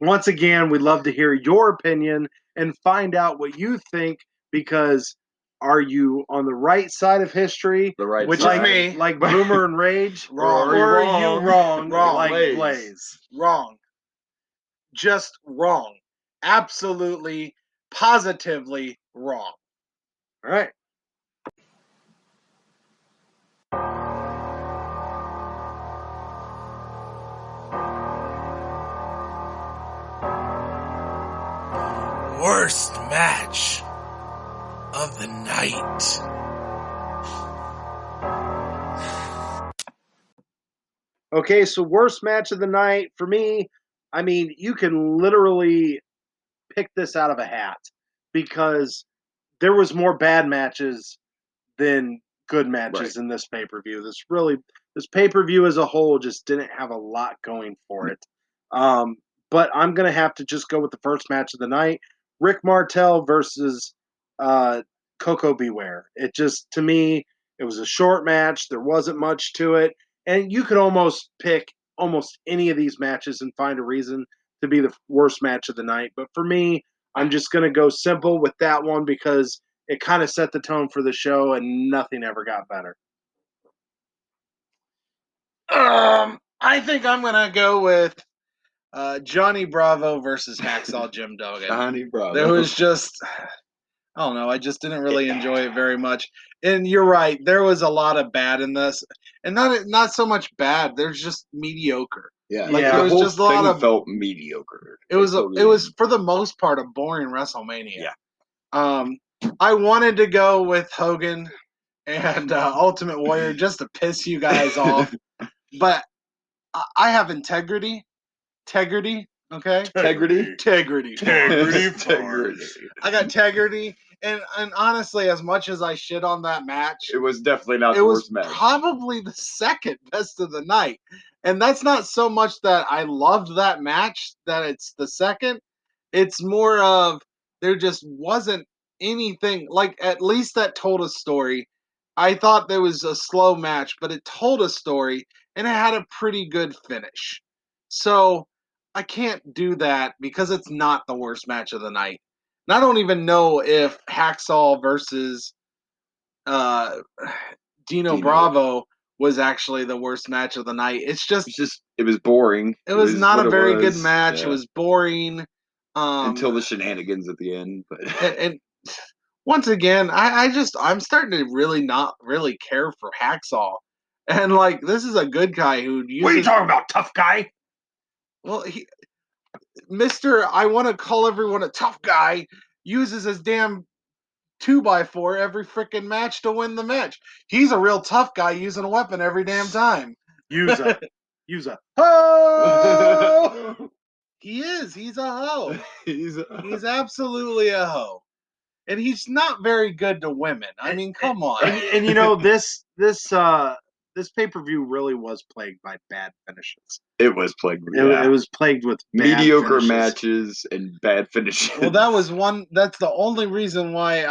Once again, we'd love to hear your opinion and find out what you think, because are you on the right side of history, The right which side. is me, like Boomer and Rage, Wrong. or are you wrong, Wrong. like Blaze. Blaze? Wrong. Just wrong. Absolutely, positively wrong. All right. Worst match of the night. Okay, so worst match of the night for me. I mean, you can literally pick this out of a hat, because there was more bad matches than good matches in this pay-per-view. This pay-per-view as a whole just didn't have a lot going for it. But I'm going to have to just go with the first match of the night, Rick Martel versus Coco Beware. It just, to me, it was a short match. There wasn't much to it. And you could almost pick almost any of these matches and find a reason to be the worst match of the night. But for me, I'm just going to go simple with that one, because it kind of set the tone for the show and nothing ever got better. I think I'm going to go with Johnny Bravo versus Hacksaw Jim Duggan. Johnny Bravo. There was just, I don't know, I just didn't really enjoy it very much. And you're right, there was a lot of bad in this, and not so much bad. There's just mediocre. Yeah, Like, the there was whole just a lot thing of felt mediocre. It was for the most part a boring WrestleMania. Yeah. I wanted to go with Hogan and Ultimate Warrior just to piss you guys off, but I have integrity. Okay? Integrity. Integrity. I got integrity, and honestly, as much as I shit on that match, It was definitely not it the was worst match. probably the second best of the night. And that's not so much that I loved that match that it's the second. It's more of there just wasn't anything like, at least that told a story. I thought there was a slow match, but it told a story and it had a pretty good finish. So I can't do that because it's not the worst match of the night. And I don't even know if Hacksaw versus Dino Bravo was actually the worst match of the night. It was boring. It was not a very good was. match. Yeah. It was boring. Until the shenanigans at the end. But and once again, I'm starting to really not really care for Hacksaw. And like, this is a good guy who uses, What are you talking about, tough guy? well, Mr. I want to call everyone a tough guy uses his damn 2x4 every freaking match to win the match. He's a real tough guy using a weapon every damn time. Use a ho. He is. He's a hoe. He's absolutely a hoe. And he's not very good to women. I mean, come on. And you know, this pay-per-view really was plagued by bad finishes. It was plagued. It was plagued with bad mediocre finishes. matches and bad finishes. Well, that's the only reason why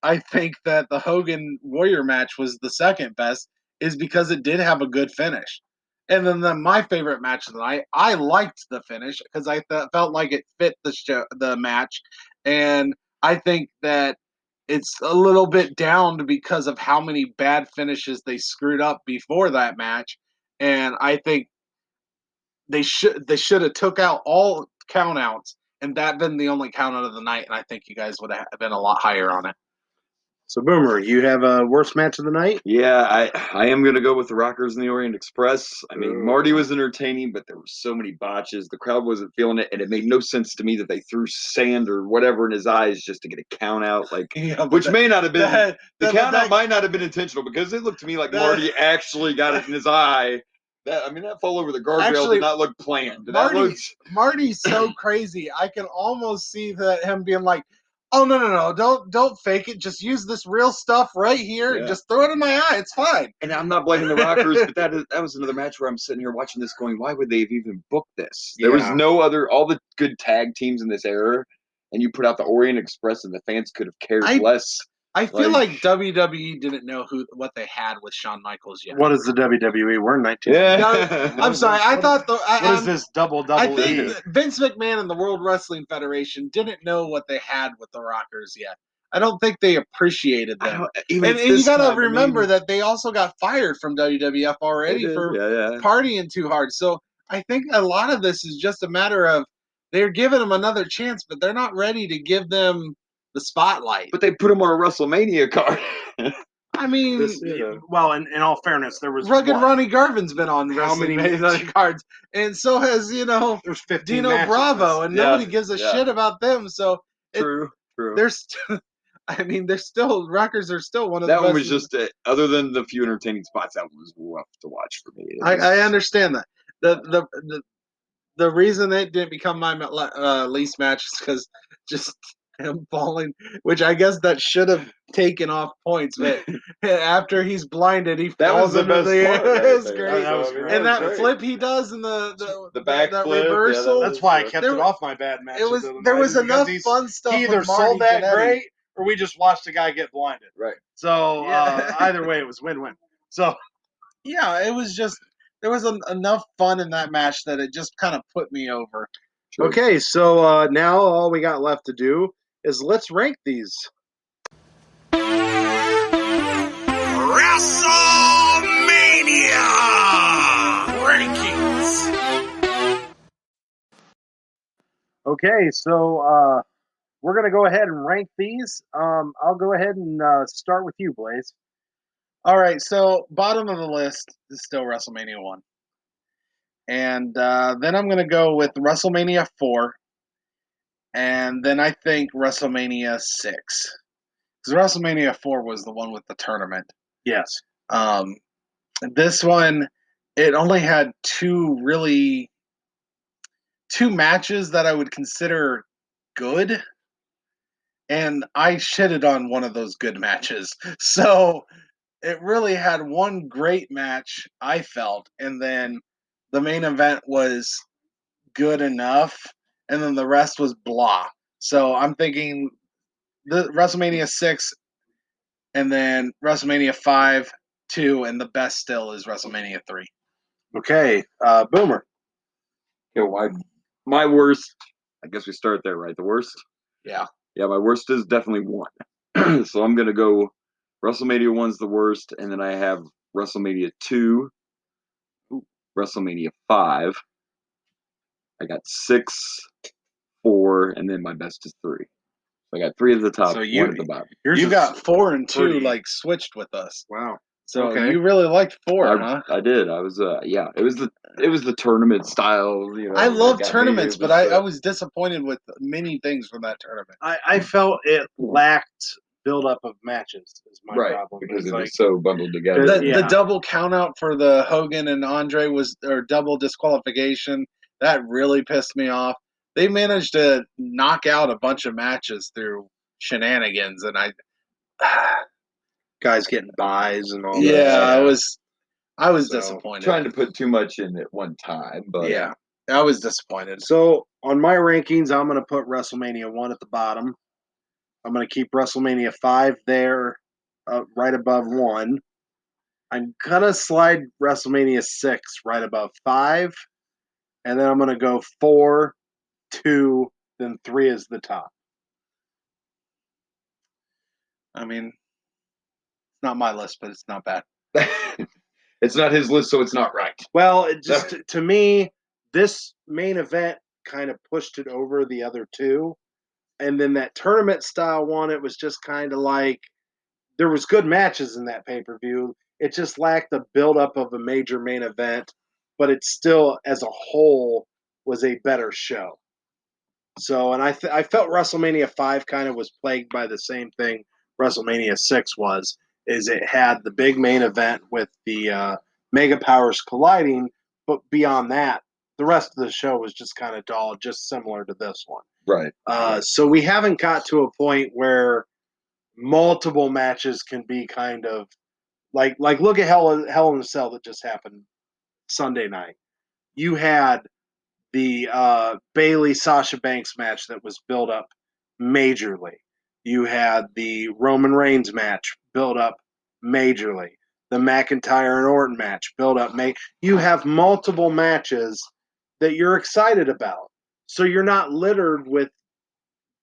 I think that the Hogan Warrior match was the second best, is because it did have a good finish. And then my favorite match of the night, I liked the finish because I felt like it fit the match. And I think that it's a little bit down because of how many bad finishes they screwed up before that match. And I think they should have took out all countouts and that been the only count out of the night. And I think you guys would have been a lot higher on it. So, Boomer, you have a worst match of the night? Yeah, I am going to go with the Rockers and the Orient Express. I mean, Marty was entertaining, but there were so many botches. The crowd wasn't feeling it, and it made no sense to me that they threw sand or whatever in his eyes just to get a count out. Like, which may not have been the count out might not have been intentional, because it looked to me like Marty actually got it in his eye. That fall over the guardrail did not look planned. Marty's so crazy. I can almost see him being like, "Oh no! Don't fake it. Just use this real stuff right here. Yeah. Just throw it in my eye. It's fine." And I'm not blaming the Rockers, but that was another match where I'm sitting here watching this, going, "Why would they have even booked this?" There was no other. All the good tag teams in this era, and you put out the Orient Express, and the fans could have cared less. I feel like WWE didn't know what they had with Shawn Michaels yet. What is the WWE? We're in 19. Yeah. No, I'm sorry. I thought what is this double? I think Vince McMahon and the World Wrestling Federation didn't know what they had with the Rockers yet. I don't think they appreciated them. And you got to remember that they also got fired from WWF already for partying too hard. So I think a lot of this is just a matter of they're giving them another chance, but they're not ready to give them the spotlight. But they put him on a WrestleMania card. I mean, well, in all fairness, there was Rugged Ronnie Garvin's been on WrestleMania cards, and so has there's 15 Dino Bravo, and nobody gives a shit about them. So true. There's, I mean, they're still Rockers are still one of that the one best. was just other than the few entertaining spots, that one was rough to watch for me. I understand that the reason it didn't become my least match is because just him falling, which I guess that should have taken off points, but after he's blinded, he falls into the air. It was great. That was great. And that flip he does in the back that flip, reversal. That's why I kept it off my bad match. There was enough fun stuff. He either sold that great, or we just watched the guy get blinded. Right. So either way, it was win-win. So yeah, it was just there was enough fun in that match that it just kind of put me over. Sure. Okay, so now all we got left to do is let's rank these. WrestleMania rankings. Okay, so we're going to go ahead and rank these. I'll go ahead and start with you, Blaze. All right, so bottom of the list is still WrestleMania 1. And then I'm going to go with WrestleMania 4. And then I think WrestleMania 6. Because WrestleMania 4 was the one with the tournament. Yes. This one, it only had two matches that I would consider good. And I shitted on one of those good matches. So it really had one great match, I felt, and then the main event was good enough, and then the rest was blah. So I'm thinking the WrestleMania 6 and then WrestleMania 5, 2, and the best still is WrestleMania 3. Okay, Boomer. My worst, I guess we start there, right? The worst? Yeah. Yeah, my worst is definitely 1. So I'm going to go WrestleMania 1's the worst, and then I have WrestleMania 2, WrestleMania 5. I got 6, 4, and then my best is 3. So I got 3 at the top, So 1 at the bottom. You got 4 and 2 pretty- like switched with us. Wow. So Okay. you really liked 4, huh? I did. I was it was the tournament style. I love that got me. tournaments, It but was, I was disappointed with many things from that tournament. I felt it lacked buildup of matches is my right problem. because It's it was so bundled together. The double count out for the Hogan and Andre or double disqualification. That really pissed me off. They managed to knock out a bunch of matches through shenanigans, and guys getting buys and all that. yeah, I was So, disappointed. trying to put too much in at one time, but yeah, I was disappointed. So on my rankings, I'm going to put WrestleMania 1 at the bottom. I'm going to keep WrestleMania 5 there, right above 1. I'm going to slide WrestleMania 6 right above 5. And then I'm going to go 4, 2, then 3 is the top. I mean, it's not my list, but it's not bad. it's not his list, so it's not right. Well, it just to me, this main event kind of pushed it over the other two. And then that tournament style one, it was just kind of like there was good matches in that pay-per-view. It just lacked the buildup of a major main event, but it still, as a whole, was a better show. So, and I felt WrestleMania 5 kind of was plagued by the same thing WrestleMania 6 was, is it had the big main event with the Mega Powers colliding, but beyond that, the rest of the show was just kind of dull, just similar to this one. Right. So we haven't got to a point where multiple matches can be kind of like look at Hell in a Cell that just happened Sunday night. You had the Bayley Sasha Banks match that was built up majorly. You had the Roman Reigns match built up majorly. The McIntyre and Orton match built up. You have multiple matches that you're excited about. So you're not littered with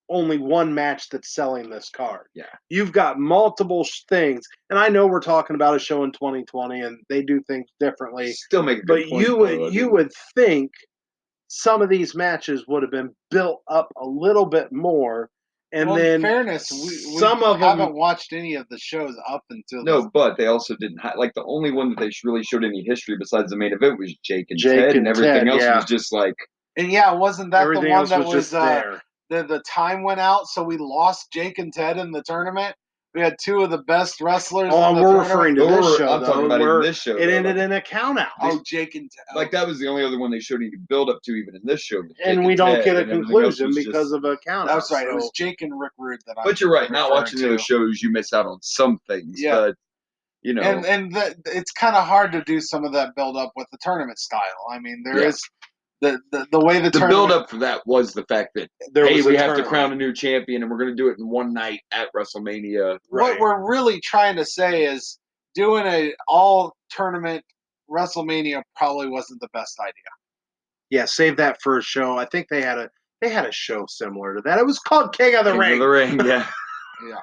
only one match that's selling this card. Yeah. You've got multiple things. And I know we're talking about a show in 2020 and they do things differently. Still make a good But point, you would think some of these matches would have been built up a little bit more. And well, in fairness, some of haven't them watched any of the shows up until No, this. but they also didn't like the only one that they really showed any history besides the main event was Jake and Jake Ted, and and everything Ted, else yeah. was just like And yeah, wasn't that everything the one else that was just there. the time went out, so we lost Jake and Ted in the tournament? We had two of the best wrestlers. Oh, in the we're tournament. referring to this show, I'm though, talking about where in this show. it though, ended like, in a count out. Oh, Jake and Ted. like that was the only other one they showed any build up to even in this show. was Jake And we don't Ted, get a and everything else conclusion was because just- of a count out. That's right. It So- was Jake and Rick Rude that I. But you're right. Not referring watching the other to. shows, you miss out on some things. Yeah. But you know, And it's kind of hard to do some of that build up with the tournament style. I mean, there is the way the the tournament build up for that was the fact that There hey, was a we have to tournament. crown a new champion, and we're going to do it in one night at WrestleMania. What we're really trying to say is doing a all tournament WrestleMania probably wasn't the best idea. Yeah, save that for a show. I think they had a show similar to that. It was called King of the King Ring. of the Ring, yeah. Yeah.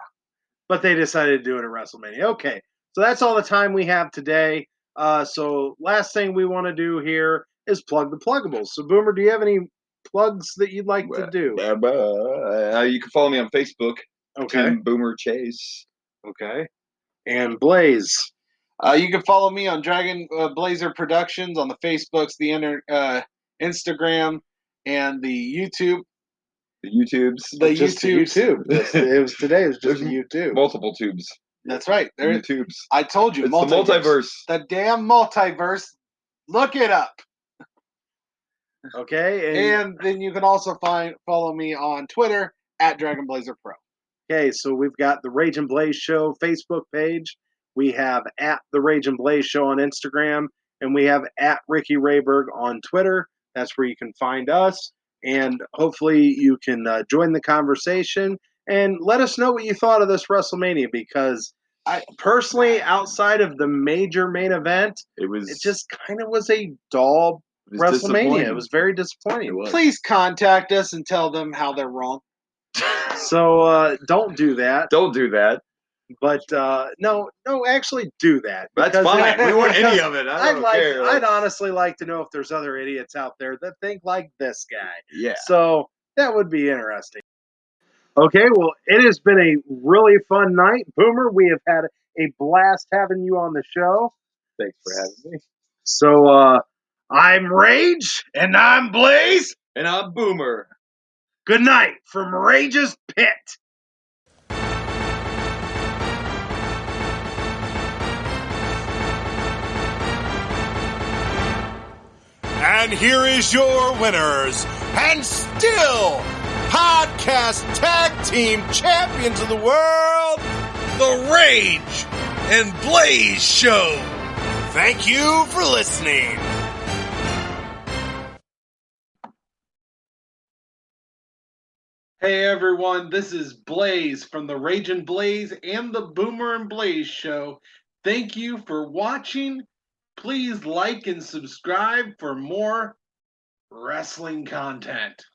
But they decided to do it at WrestleMania. Okay, so that's all the time we have today. So last thing we want to do here is plug the pluggables. So Boomer, do you have any plugs that you'd like to do? You can follow me on Facebook. Okay. Tim Boomer Chase. Okay. And Blaze. You can follow me on Dragon Blazer Productions on the Facebooks, the Instagram, and the YouTube. The YouTubes. Just the YouTube. It was today. It was just the YouTube. Multiple tubes. That's right. There, YouTubes. I told you. It's the multiverse. The damn multiverse. Look it up. Okay. And then you can also follow me on Twitter at Dragon Blazer Pro. Okay, so we've got the Rage and Blaze Show Facebook page. We have at the Rage and Blaze Show on Instagram, and we have at Ricky Rayberg on Twitter. That's where you can find us, and hopefully you can join the conversation and let us know what you thought of this WrestleMania, because I personally, outside of the major main event, it just kind of was a dull WrestleMania. It was very disappointing. Please contact us and tell them how they're wrong. So don't do that. Don't do that. But no, actually do that. That's fine. We want any of it. I don't care. I'd honestly like to know if there's other idiots out there that think like this guy. Yeah. So that would be interesting. Okay, well, it has been a really fun night. Boomer, we have had a blast having you on the show. Thanks for having me. So I'm Rage. And I'm Blaze. And I'm Boomer. Good night from Rage's Pit. And here is your winners, and still podcast tag team champions of the world, the Rage and Blaze Show. Thank you for listening. Hey everyone, this is Blaze from the Rage and Blaze and the Boomer and Blaze Show. Thank you for watching. Please like and subscribe for more wrestling content.